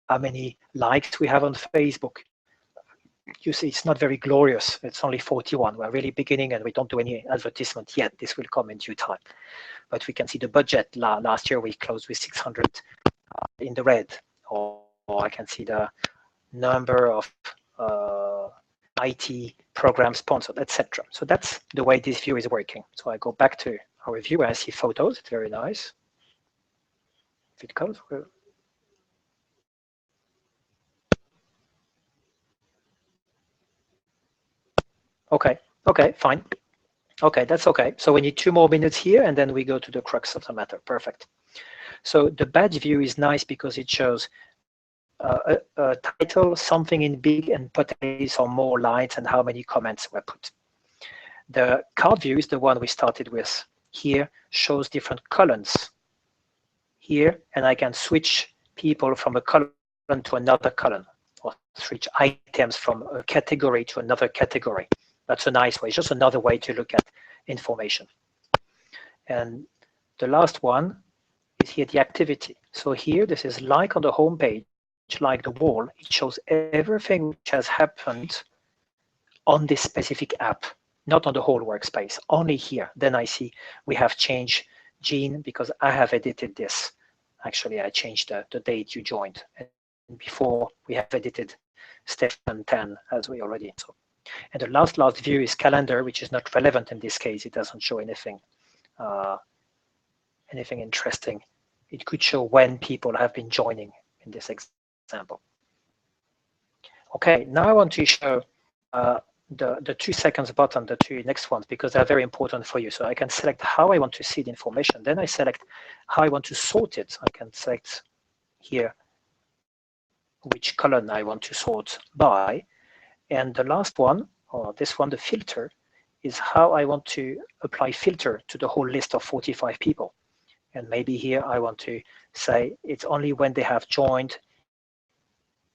How many likes we have on Facebook. You see, it's not very glorious. It's only 41. We're really beginning and we don't do any advertisement yet. This will come in due time. But we can see the budget. Last year we closed with 600 in the red, or I can see the number of IT program sponsored, etc. So that's the way this view is working. So I go back to our view where I see photos. It's very nice. If it comes, okay, fine. Okay, that's okay. So we need 2 more minutes here, and then we go to the crux of the matter. Perfect. So the badge view is nice because it shows a title, something in big, and potentially some more lines and how many comments were put. The card view is the one we started with. Here shows different columns here, and I can switch people from a column to another column, or switch items from a category to another category. That's a nice way, just another way to look at information. And the last one is here the activity. So here, this is like on the home page, like the wall, it shows everything which has happened on this specific app, not on the whole workspace, only here. Then I see we have changed Jean because I have edited this. Actually, I changed the date you joined. And before we have edited Stefan 10 as we already saw. And the last view is calendar, which is not relevant in this case. It doesn't show anything interesting. It could show when people have been joining in this example. Okay, now I want to show the 2 seconds button, the 2 next ones, because they're very important for you. So I can select how I want to see the information. Then I select how I want to sort it. I can select here which column I want to sort by. And the last one, or this one, the filter, is how I want to apply filter to the whole list of 45 people. And maybe here I want to say it's only when they have joined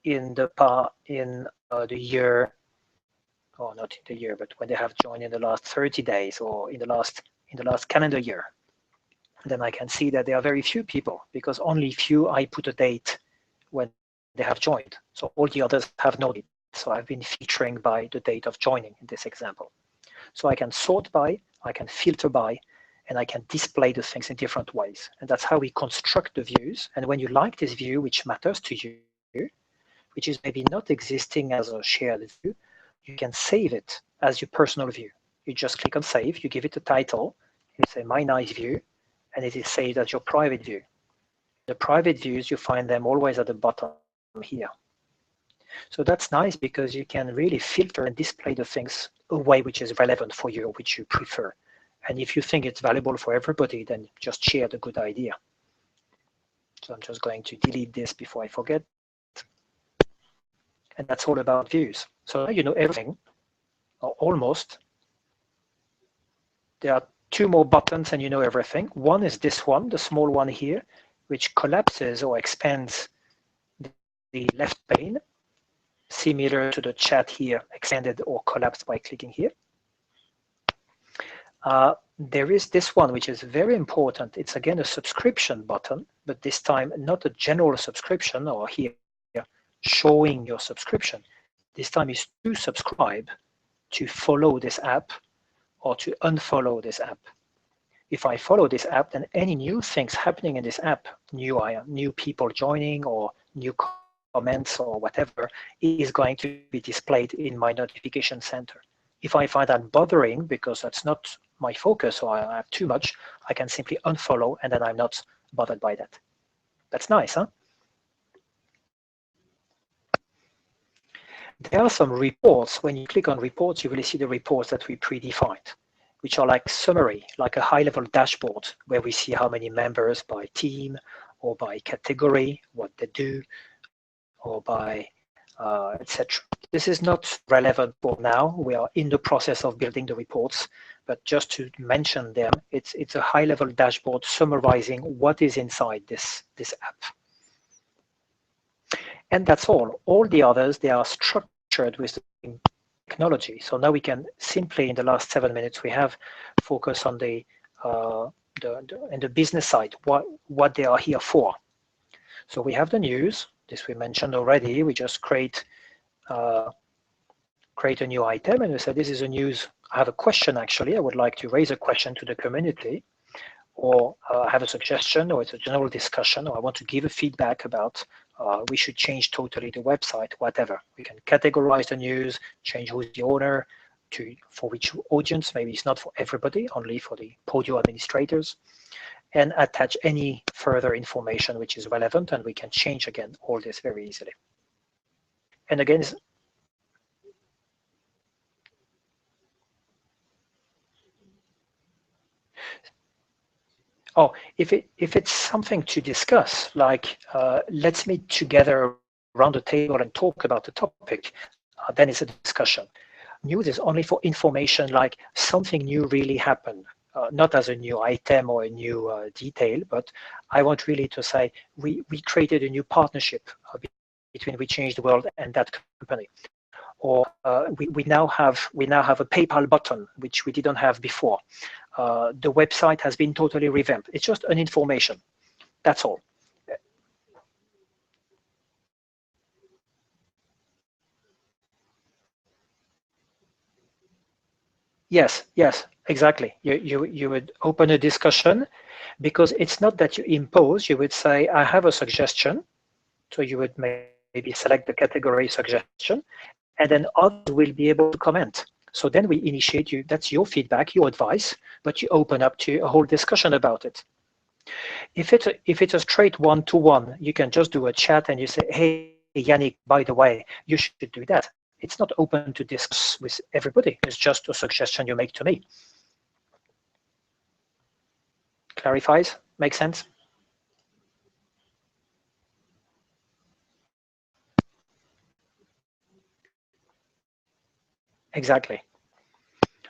in the year, or not in the year, but when they have joined in the last 30 days or in the last calendar year, then I can see that there are very few people, because only few I put a date when they have joined. So all the others have no date. So I've been featuring by the date of joining in this example. So I can sort by, I can filter by, and I can display the things in different ways. And that's how we construct the views. And when you like this view, which matters to you, which is maybe not existing as a shared view, you can save it as your personal view. You just click on save, you give it a title, you say my nice view, and it is saved as your private view. The private views, you find them always at the bottom here. So that's nice because you can really filter and display the things a way which is relevant for you, or which you prefer. And if you think it's valuable for everybody, then just share the good idea. So I'm just going to delete this before I forget. And that's all about views. So now you know everything, or almost. There are two more buttons and you know everything. One is this one, the small one here, which collapses or expands the left pane, similar to the chat here, extended or collapsed by clicking here. There is this one, which is very important. It's again a subscription button, but this time not a general subscription, or here showing your subscription. This time is to subscribe, to follow this app, or to unfollow this app. If I follow this app, then any new things happening in this app, new people joining or new comments or whatever, is going to be displayed in my notification center. If I find that bothering because that's not my focus or I have too much, I can simply unfollow and then I'm not bothered by that. That's nice, huh? There are some reports. When you click on reports, you will see the reports that we predefined, which are like summary, like a high-level dashboard, where we see how many members by team or by category, what they do, or by etc. This is not relevant for now. We are in the process of building the reports, but just to mention them, it's a high-level dashboard summarizing what is inside this app. And that's all. All the others, they are structured with the technology. So now we can simply, in the last 7 minutes, we have focus on the business side, what they are here for. So we have the news. This we mentioned already. We just create a new item, and we say this is a news. I have a question actually. I would like to raise a question to the community, or I have a suggestion, or it's a general discussion, or I want to give a feedback about we should change totally the website, whatever. We can categorize the news, change who's the owner, for which audience. Maybe it's not for everybody, only for the Podio administrators, and attach any further information which is relevant, and we can change again all this very easily. And again, if it's something to discuss, like let's meet together around the table and talk about the topic, then it's a discussion. News is only for information, like something new really happened, not as a new item or a new detail, but I want really to say we created a new partnership between We Change the World and that company. Or we now have a PayPal button, which we didn't have before. The website has been totally revamped. It's just an information. That's all. Yes, exactly. You would open a discussion, because it's not that you impose. You would say, I have a suggestion. So you would maybe select the category suggestion, and then others will be able to comment. So then we initiate you. That's your feedback, your advice, but you open up to a whole discussion about it. If it's a straight one-to-one, you can just do a chat and you say, hey, Yannick, by the way, you should do that. It's not open to discuss with everybody. It's just a suggestion you make to me. Clarifies? Makes sense? Exactly.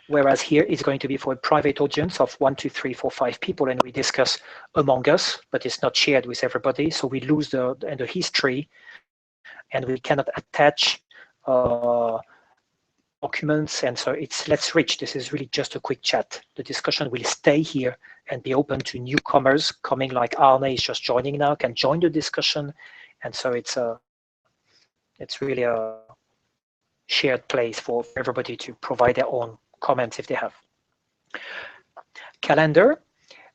Whereas here it's going to be for a private audience of 1, 2, 3, 4, 5 people, and we discuss among us, but it's not shared with everybody. So we lose the history and we cannot attach documents, and so it's let's rich. This is really just a quick chat. The discussion will stay here and be open to newcomers coming, like Arne is just joining now, can join the discussion, and so it's really a shared place for everybody to provide their own comments if they have. Calendar.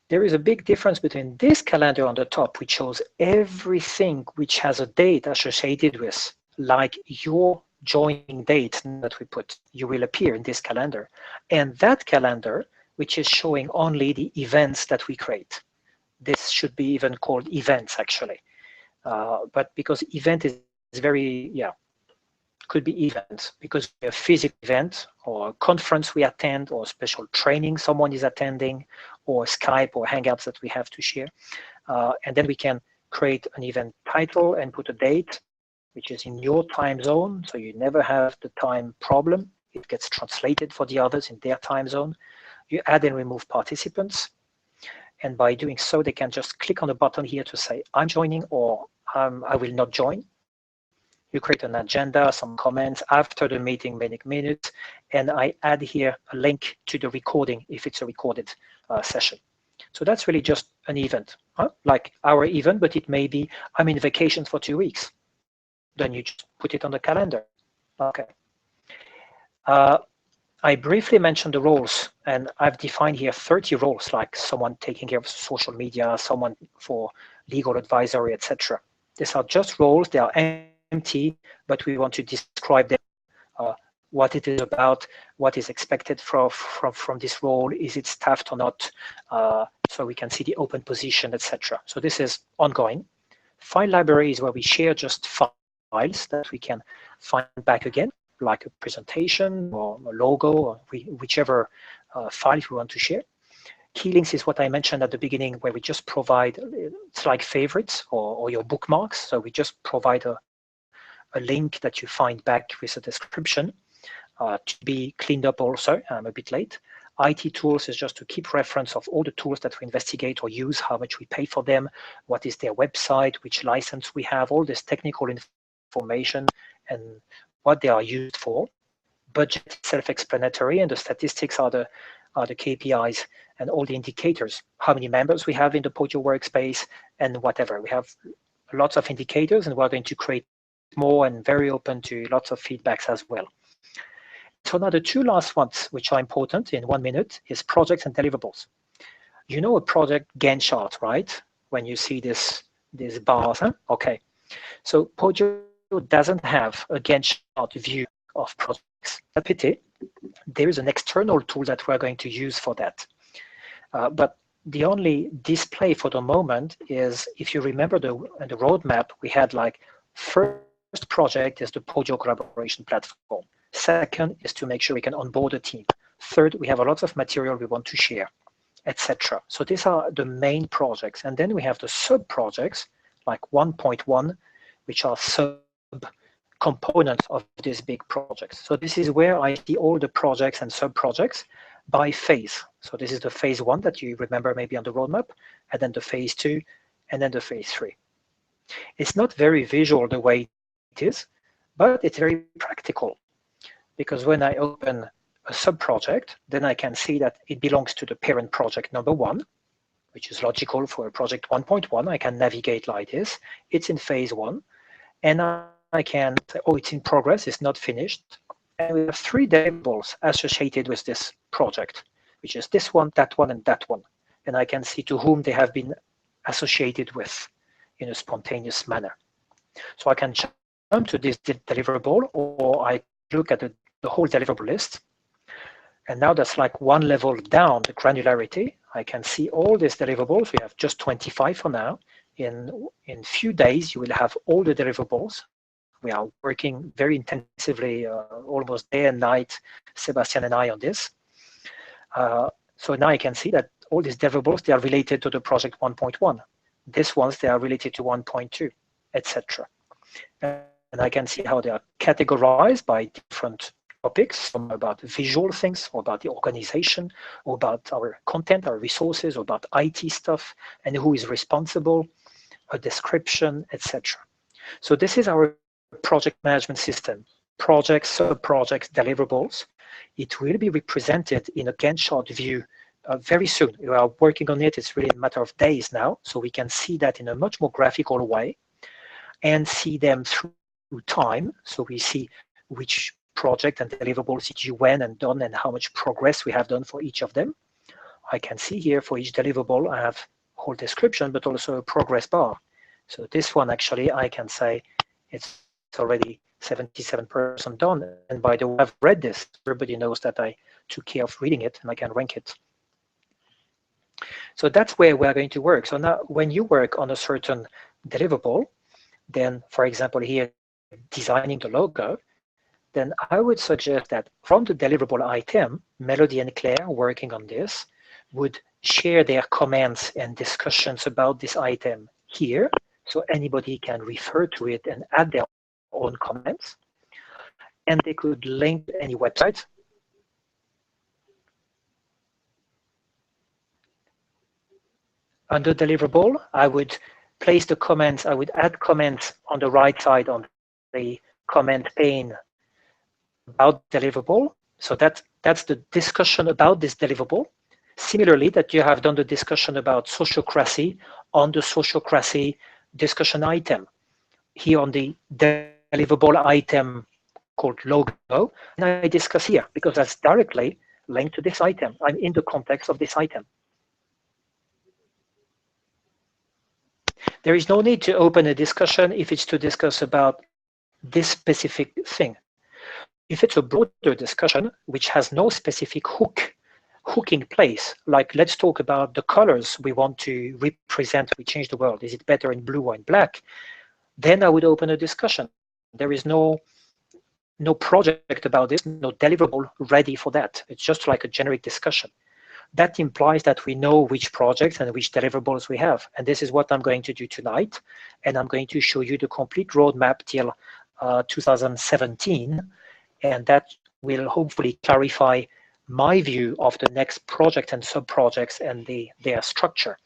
There is a big difference between this calendar on the top, which shows everything which has a date associated with, like your joining date that we put, you will appear in this calendar, and that calendar, which is showing only the events that we create. This should be even called events, actually. But because event is very, could be events, because a physical event or a conference we attend or special training someone is attending or Skype or Hangouts that we have to share. And then we can create an event title and put a date, which is in your time zone. So you never have the time problem. It gets translated for the others in their time zone. You add and remove participants. And by doing so, they can just click on the button here to say, I'm joining or I will not join. You create an agenda, some comments after the meeting, many minutes, and I add here a link to the recording if it's a recorded session. So that's really just an event, like our event, but it may be I'm in vacation for 2 weeks. Then you just put it on the calendar. Okay. I briefly mentioned the roles, and I've defined here 30 roles, like someone taking care of social media, someone for legal advisory, etc. These are just roles. They are empty, but we want to describe them, what it is about, what is expected from this role, is it staffed or not, so we can see the open position, etc. So this is ongoing. File library is where we share just files that we can find back again, like a presentation or a logo or whichever file we want to share. Key links is what I mentioned at the beginning, where we just provide, it's like favorites or your bookmarks. So we just provide a link that you find back with a description to be cleaned up also. I'm a bit late. IT tools is just to keep reference of all the tools that we investigate or use, how much we pay for them, what is their website, which license we have, all this technical information and what they are used for. Budget self-explanatory, and the statistics are the KPIs and all the indicators, how many members we have in the Podio workspace and whatever. We have lots of indicators, and we're going to create more and very open to lots of feedbacks as well. So now the two last ones, which are important in 1 minute, is projects and deliverables. You know a project Gantt chart, right? When you see these bars, huh? Okay. So Podio doesn't have a Gantt chart view of projects. That's a pity. There is an external tool that we're going to use for that. But the only display for the moment is, if you remember the roadmap, we had like first project is the Podio collaboration platform. Second is to make sure we can onboard a team. Third, we have a lot of material we want to share, etc. So these are the main projects. And then we have the sub-projects, like 1.1, which are sub-components of these big projects. So this is where I see all the projects and sub-projects by phase. So this is the phase 1 that you remember maybe on the roadmap, and then the phase 2, and then the phase 3. It's not very visual the way it is, but it's very practical. Because when I open a sub-project, then I can see that it belongs to the parent project number 1, which is logical for a project 1.1. I can navigate like this. It's in phase 1. And I can say, oh, it's in progress, it's not finished. And we have 3 deliverables associated with this project, which is this one, that one, and that one. And I can see to whom they have been associated with in a spontaneous manner. So I can jump to this deliverable, or I look at the whole deliverable list. And now that's like one level down the granularity. I can see all these deliverables. We have just 25 for now. In few days, you will have all the deliverables. We are working very intensively, almost day and night, Sebastian and I, on this. So now I can see that all these deliverables, they are related to the project 1.1. These ones, they are related to 1.2, etc. And I can see how they are categorized by different topics, some about visual things, or about the organization, or about our content, our resources, or about IT stuff, and who is responsible, a description, etc. So this is our project management system, projects, sub-projects, deliverables, it will be represented in a Gantt chart view very soon. We are working on it. It's really a matter of days now, so we can see that in a much more graphical way and see them through time. So we see which project and deliverables did you when and done and how much progress we have done for each of them. I can see here for each deliverable, I have whole description, but also a progress bar. So this one, actually, I can say it's already 77% done. And by the way, I've read this. Everybody knows that I took care of reading it, and I can rank it. So that's where we're going to work. So now when you work on a certain deliverable, then, for example, here, designing the logo, then I would suggest that from the deliverable item, Melody and Claire, working on this, would share their comments and discussions about this item here, so anybody can refer to it and add their own comments. And they could link to any website. Under deliverable, I would place the comments, I would add comments on the right side on the comment pane about deliverable. So that's the discussion about this deliverable. Similarly, that you have done the discussion about sociocracy on the sociocracy discussion item. Here on the deliverable item called logo, and I discuss here because that's directly linked to this item. I'm in the context of this item. There is no need to open a discussion if it's to discuss about this specific thing. If it's a broader discussion, which has no specific hooking place, like let's talk about the colors we want to represent, we change the world, is it better in blue or in black? Then I would open a discussion. There is no project about this, no deliverable ready for that. It's just like a generic discussion. That implies that we know which projects and which deliverables we have. And this is what I'm going to do tonight. And I'm going to show you the complete roadmap till 2017. And that will hopefully clarify my view of the next project and sub-projects and their structure.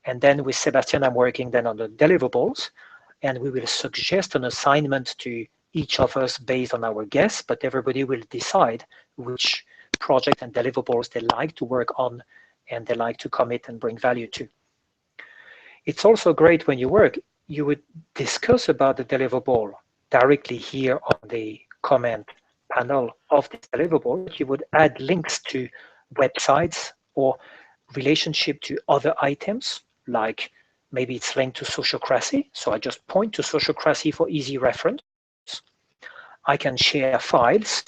And then with Sebastian, I'm working then on the deliverables. And we will suggest an assignment to each of us based on our guess, but everybody will decide which project and deliverables they like to work on and they like to commit and bring value to. It's also great when you work, you would discuss about the deliverable directly here on the comment panel of this deliverable. You would add links to websites or relationship to other items, like maybe it's linked to sociocracy. So I just point to sociocracy for easy reference. I can share files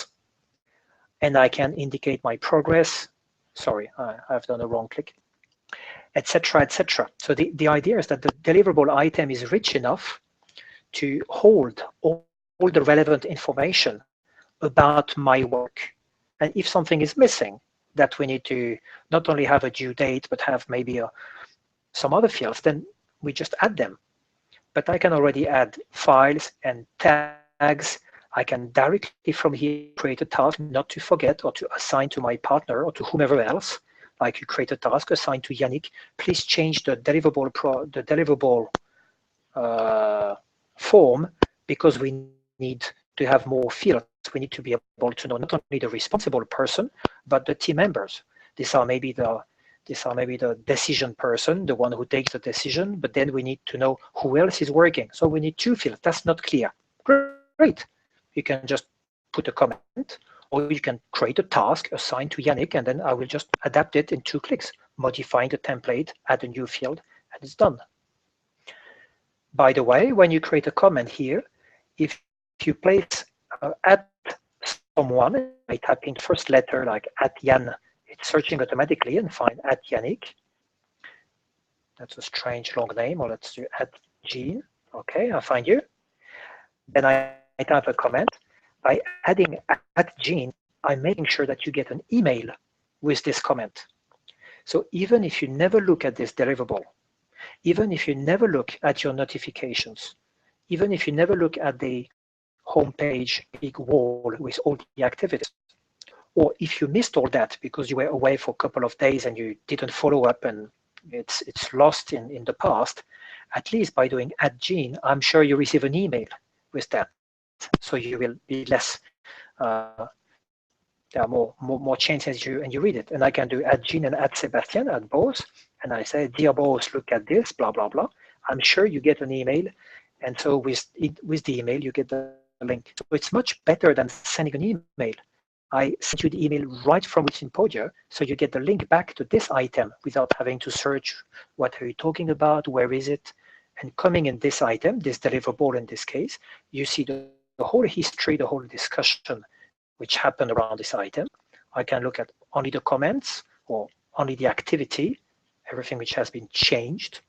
and I can indicate my progress. Sorry, I've done a wrong click, etc., etc. So the idea is that the deliverable item is rich enough to hold all the relevant information about my work. And if something is missing, that we need to not only have a due date, but have maybe some other fields, then we just add them. But I can already add files and tags. I can directly from here create a task not to forget or to assign to my partner or to whomever else. Like you create a task assigned to Yannick. Please change the deliverable form because we need to have more fields. We need to be able to know not only the responsible person, but the team members. These are maybe the decision person, the one who takes the decision, but then we need to know who else is working. So we need two fields. That's not clear. Great. You can just put a comment, or you can create a task assigned to Yannick, and then I will just adapt it in 2 clicks, modifying the template, add a new field, and it's done. By the way, when you create a comment here, if you place at someone, I type in the first letter like at Yann, it's searching automatically and find at Yannick. That's a strange long name, or let's do at Jean. Okay, I find you. Then I type a comment. By adding at Jean, I'm making sure that you get an email with this comment. So even if you never look at this deliverable, even if you never look at your notifications, even if you never look at the homepage big wall with all the activities, or if you missed all that because you were away for a couple of days and you didn't follow up and it's lost in the past, at least by doing at Jean, I'm sure you receive an email with that. so you will be less. There are more chances and you read it. And I can do at Jean and at Sebastian at both, and I say, dear boss, look at this, blah blah blah. I'm sure you get an email, and so with the email you get the link. So it's much better than sending an email. I sent you the email right from Wikipedia, so you get the link back to this item without having to search what are you talking about, where is it, and coming in this item, this deliverable in this case, you see the whole history, the whole discussion which happened around this item. I can look at only the comments or only the activity, everything which has been changed.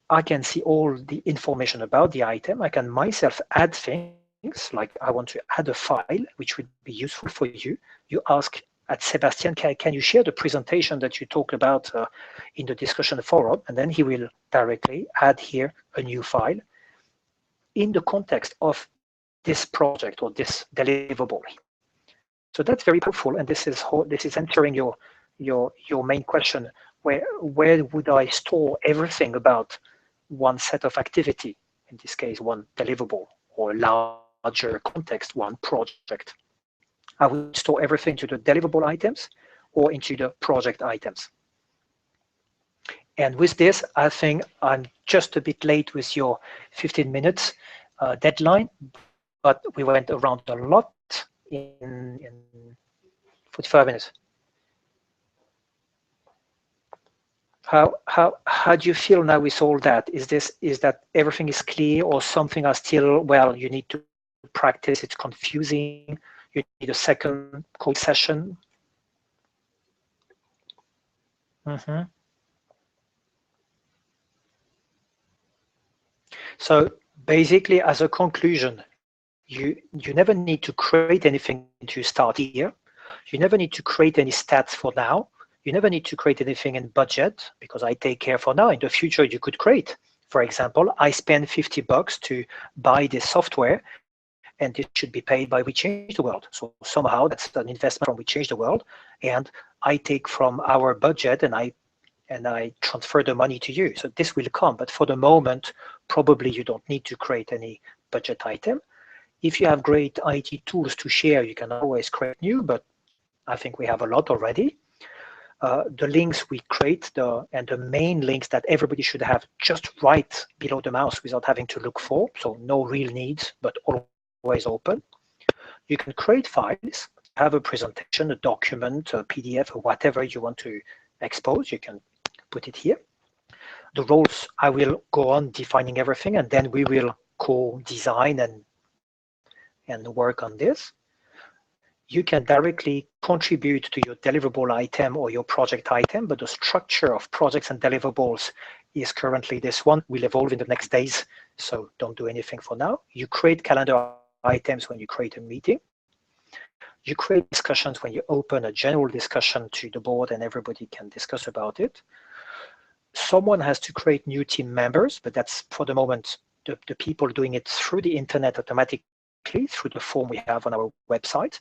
I can see all the information about the item. I can myself add things, like I want to add a file, which would be useful for you. You ask at Sebastian, can you share the presentation that you talked about in the discussion forum? And then he will directly add here a new file in the context of this project or this deliverable. So that's very powerful, and this is answering your main question: where would I store everything about one set of activity? In this case, one deliverable, or larger context, one project. I would store everything to the deliverable items or into the project items. And with this, I think I'm just a bit late with your 15 minutes deadline, but we went around a lot in 45 minutes. How do you feel now with all that? Is that everything is clear, or something are still, well, you need to practice, it's confusing, you need a second code session? So basically, as a conclusion, you never need to create anything to start here. You never need to create any stats for now. You never need to create anything in budget, because I take care for now. In the future, you could create. For example, I spend $50 to buy this software, and this should be paid by We Change the World. So somehow that's an investment from We Change the World, and I take from our budget and I transfer the money to you. So this will come, but for the moment, probably you don't need to create any budget item. If you have great IT tools to share, you can always create new, but I think we have a lot already. The links we create, and the main links that everybody should have just right below the mouse without having to look for, so no real needs, but always open. You can create files, have a presentation, a document, a PDF, or whatever you want to expose, you can put it here. The roles, I will go on defining everything, and then we will co-design and work on this. You can directly contribute to your deliverable item or your project item, but the structure of projects and deliverables is currently this one, will evolve in the next days, so don't do anything for now. You create calendar items when you create a meeting. You create discussions when you open a general discussion to the board and everybody can discuss about it. Someone has to create new team members, but that's for the moment the people doing it through the internet automatically through the form we have on our website,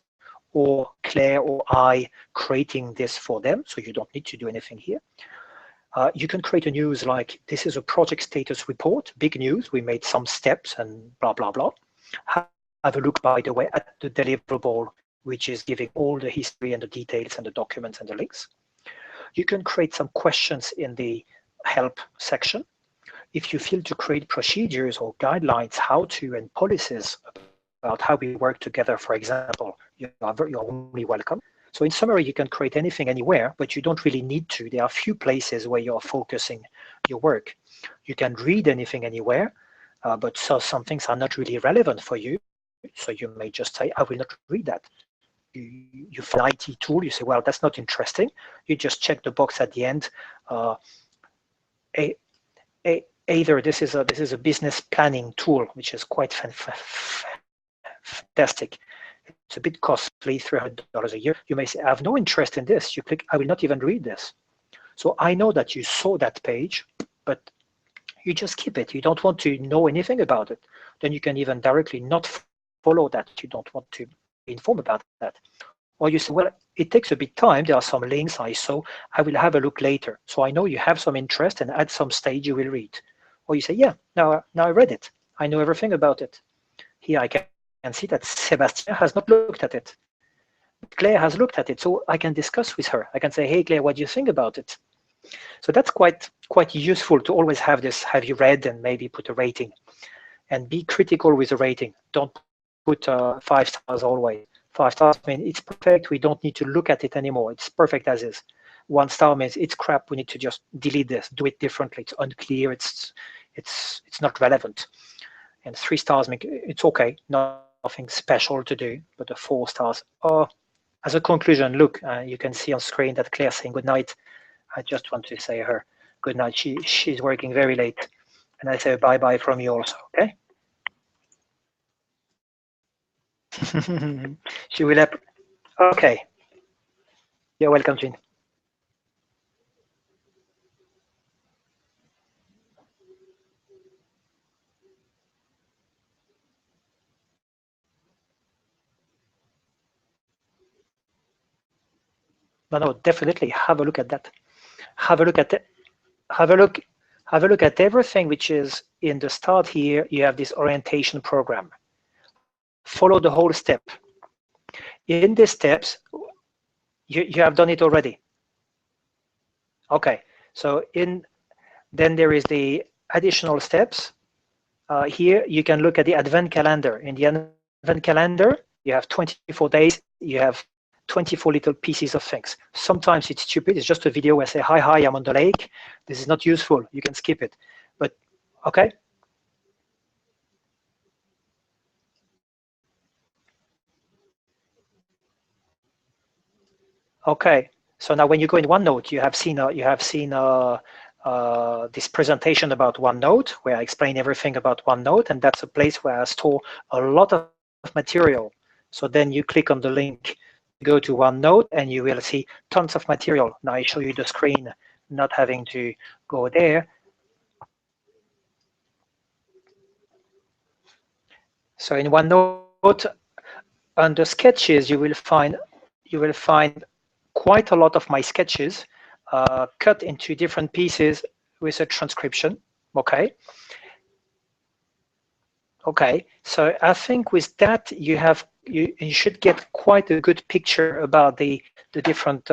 or Claire or I creating this for them, so you don't need to do anything here. You can create a news like, this is a project status report, big news, we made some steps and blah, blah, blah. Have a look, by the way, at the deliverable, which is giving all the history and the details and the documents and the links. You can create some questions in the help section. If you feel to create procedures or guidelines, how to, and policies about how we work together, for example, you're only welcome. So in summary, you can create anything anywhere, but you don't really need to. There are a few places where you're focusing your work. You can read anything anywhere, but some things are not really relevant for you. So you may just say, I will not read that. You find an IT tool, you say, well, that's not interesting. You just check the box at the end. Either this is a business planning tool, which is quite fantastic. It's a bit costly, $300 a year. You may say, I have no interest in this. You click, I will not even read this. So I know that you saw that page, but you just keep it. You don't want to know anything about it. Then you can even directly not follow that. You don't want to be informed about that. Or you say, well, it takes a bit time. There are some links I saw. I will have a look later. So I know you have some interest, and at some stage you will read. Or you say, yeah, now I read it. I know everything about it. Here I can can see that Sebastian has not looked at it. Claire has looked at it, so I can discuss with her. I can say, hey, Claire, what do you think about it? So that's quite useful to always have this, have you read, and maybe put a rating. And be critical with the rating. Don't put 5 stars always. 5 stars means it's perfect, we don't need to look at it anymore. It's perfect as is. 1 star means it's crap, we need to just delete this, do it differently, it's unclear, it's not relevant. And 3 stars mean it's okay, nothing special to do, but the 4 stars are. As a conclusion, look, you can see on screen that Claire saying good night. I just want to say her good night. She's working very late. And I say bye-bye from you also, okay? She will have, okay. You're welcome, Jean. No, definitely have a look at that. Have a look at it. Have a look at everything which is in the start here. You have this orientation program. Follow the whole step. In these steps, you have done it already. Okay, so then there is the additional steps. Here you can look at the advent calendar. In the advent calendar, you have 24 days. You have 24 little pieces of things. Sometimes it's stupid. It's just a video where I say, hi, I'm on the lake. This is not useful. You can skip it. But okay. Okay. So now when you go in OneNote, you have seen this presentation about OneNote, where I explain everything about OneNote, and that's a place where I store a lot of material. So then you click on the link, go to OneNote, and you will see tons of material. Now I show you the screen, not having to go there. So in OneNote, under sketches, you will find quite a lot of my sketches cut into different pieces with a transcription. Okay. Okay. So I think with that you should get quite a good picture about the different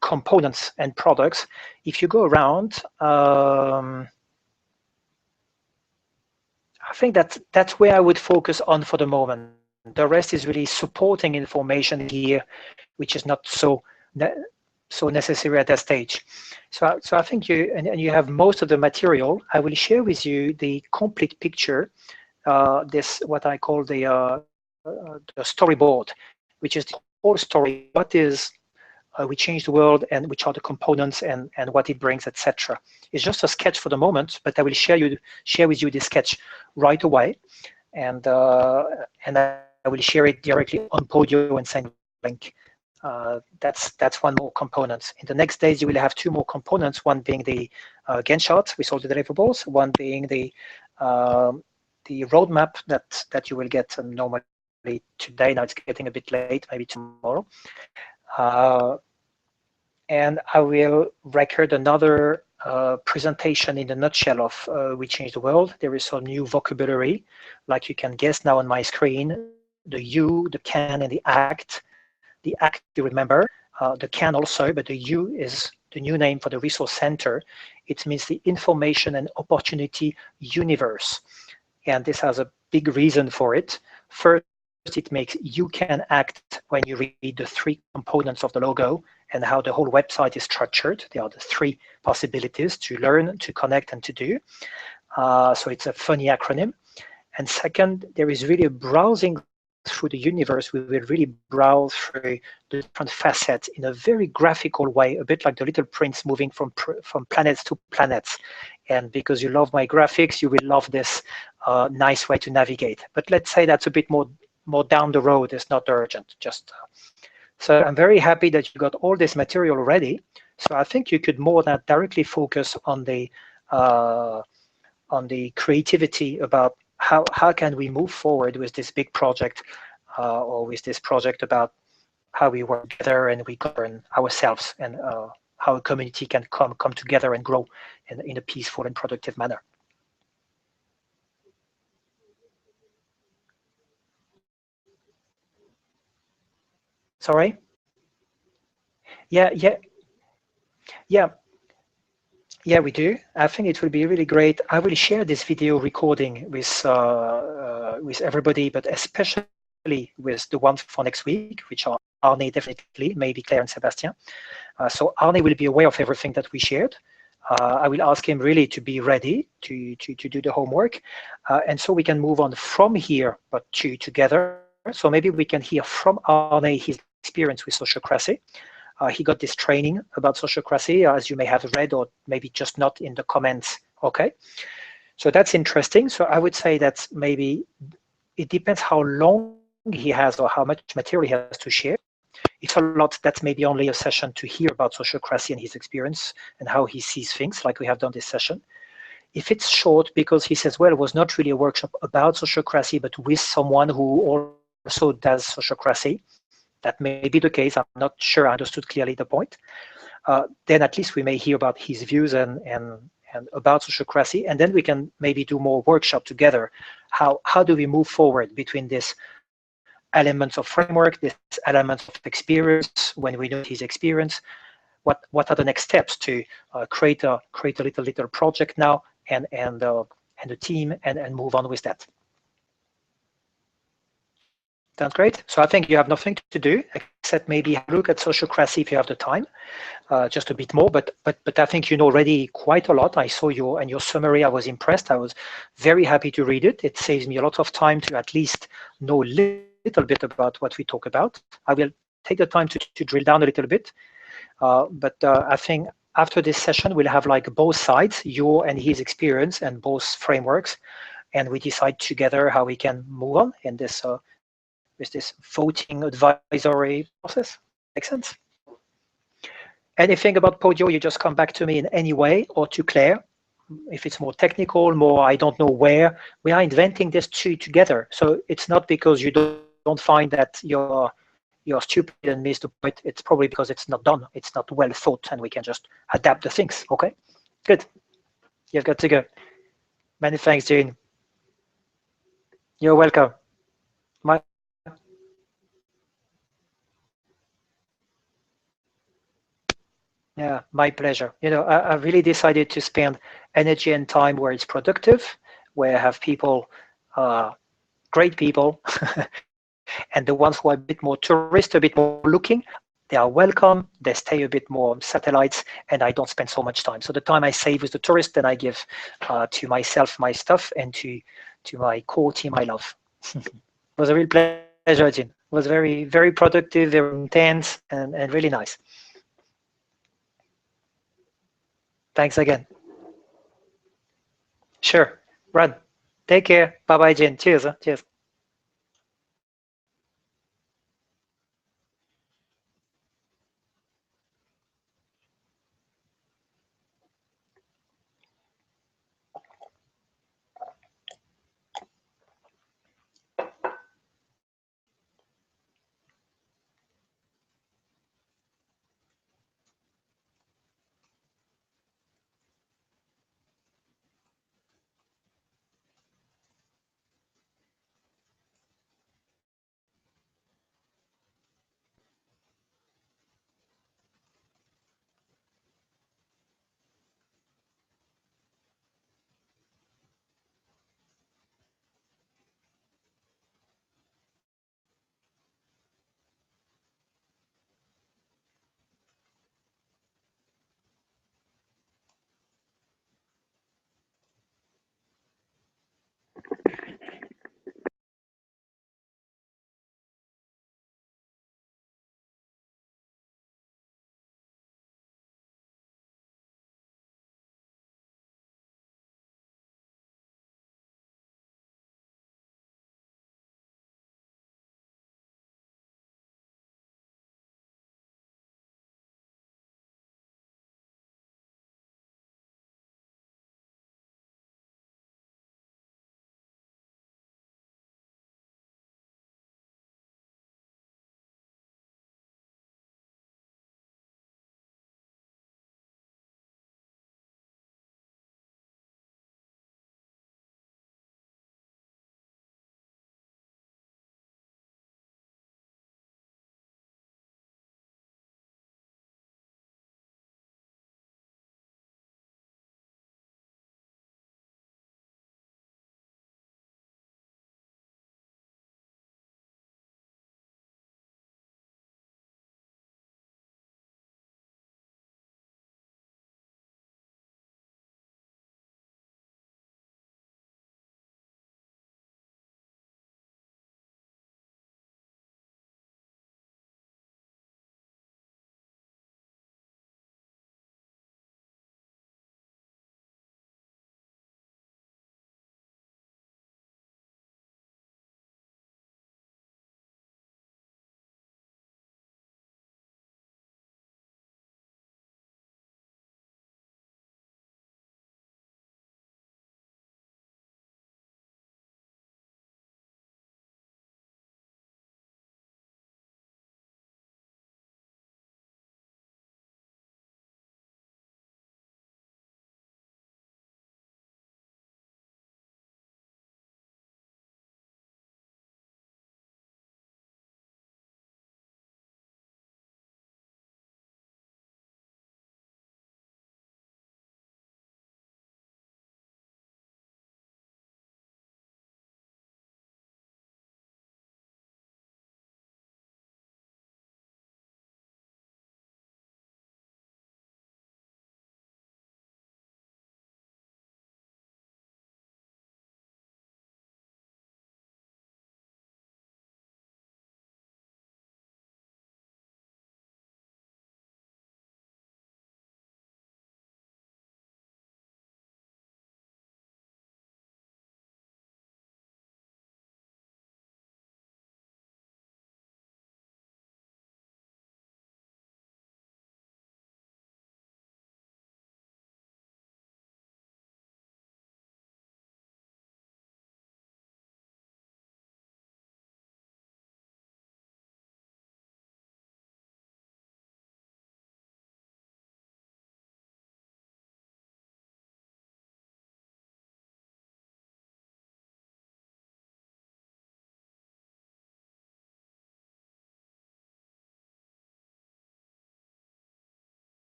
components and products. If you go around, I think that's where I would focus on for the moment. The rest is really supporting information here, which is not so necessary at that stage. So I think you have most of the material. I will share with you the complete picture. This what I call the storyboard, which is the whole story. What is we change the world, and which are the components, and what it brings, etc. It's just a sketch for the moment, but I will share with you this sketch right away, and I will share it directly on Podio and send link. That's one more component. In the next days, you will have 2 more components. One being the Gantt chart with all the deliverables. One being the roadmap that you will get normally today. Now it's getting a bit late, maybe tomorrow. And I will record another presentation in a nutshell of We Change the World. There is some new vocabulary, like you can guess now on my screen, the you, the can, and the act. The act, you remember, the can also, but the U is the new name for the resource center. It means the information and opportunity universe. And this has a big reason for it. First, it makes you can act when you read the 3 components of the logo and how the whole website is structured. There are the 3 possibilities: to learn, to connect, and to do. So it's a funny acronym. And second, there is really a browsing through the universe. We will really browse through the different facets in a very graphical way, a bit like the Little Prince moving from planets to planets. And because you love my graphics, you will love this nice way to navigate. But let's say that's a bit more down the road. It's not urgent. So I'm very happy that you got all this material ready. So I think you could more than directly focus on the creativity about how can we move forward with this big project, or with this project about how we work together and we govern ourselves, and how a community can come together and grow in a peaceful and productive manner. Sorry? Yeah, yeah, yeah. Yeah, we do. I think it will be really great. I will share this video recording with everybody, but especially with the ones for next week, which are Arne definitely, maybe Claire and Sebastian. So Arne will be aware of everything that we shared. I will ask him really to be ready to do the homework, and so we can move on from here, but together. So maybe we can hear from Arne his experience with sociocracy. He got this training about sociocracy, as you may have read, or maybe just not in the comments. Okay, so that's interesting. So I would say that maybe it depends how long he has or how much material he has to share. It's a lot, that's maybe only a session to hear about sociocracy and his experience and how he sees things, like we have done this session. If it's short, because he says, well, it was not really a workshop about sociocracy, but with someone who also does sociocracy, that may be the case. I'm not sure I understood clearly the point. Then at least we may hear about his views and about sociocracy, and then we can maybe do more workshop together. How do we move forward between this elements of framework, this elements of experience, when we know his experience, what are the next steps to create a little project now and a team and move on with that. Sounds great. So I think you have nothing to do except maybe look at sociocracy if you have the time, just a bit more. But I think you know already quite a lot. I saw your summary. I was impressed. I was very happy to read it. It saves me a lot of time to at least know a little bit about what we talk about. I will take the time to drill down a little bit. But I think after this session, we'll have like both sides, your and his experience, and both frameworks, and we decide together how we can move on in this with this voting advisory process. Makes sense? Anything about Podio, you just come back to me in any way, or to Claire. If it's more technical, more I don't know where, we are inventing this together. So it's not because you don't find that you're stupid and miss the point. It's probably because it's not done. It's not well thought, and we can just adapt the things. Okay, good. You've got to go. Many thanks, Jean. You're welcome. Yeah, my pleasure. You know, I really decided to spend energy and time where it's productive, where I have people, great people, and the ones who are a bit more tourist, a bit more looking, they are welcome. They stay a bit more satellites, and I don't spend so much time. So the time I save with the tourist, then I give to myself, my stuff, and to my core team I love. It was a real pleasure, Jin. It was very, very productive, very intense, and really nice. Thanks again. Sure. Run. Take care. Bye-bye, Jin. Cheers. Cheers.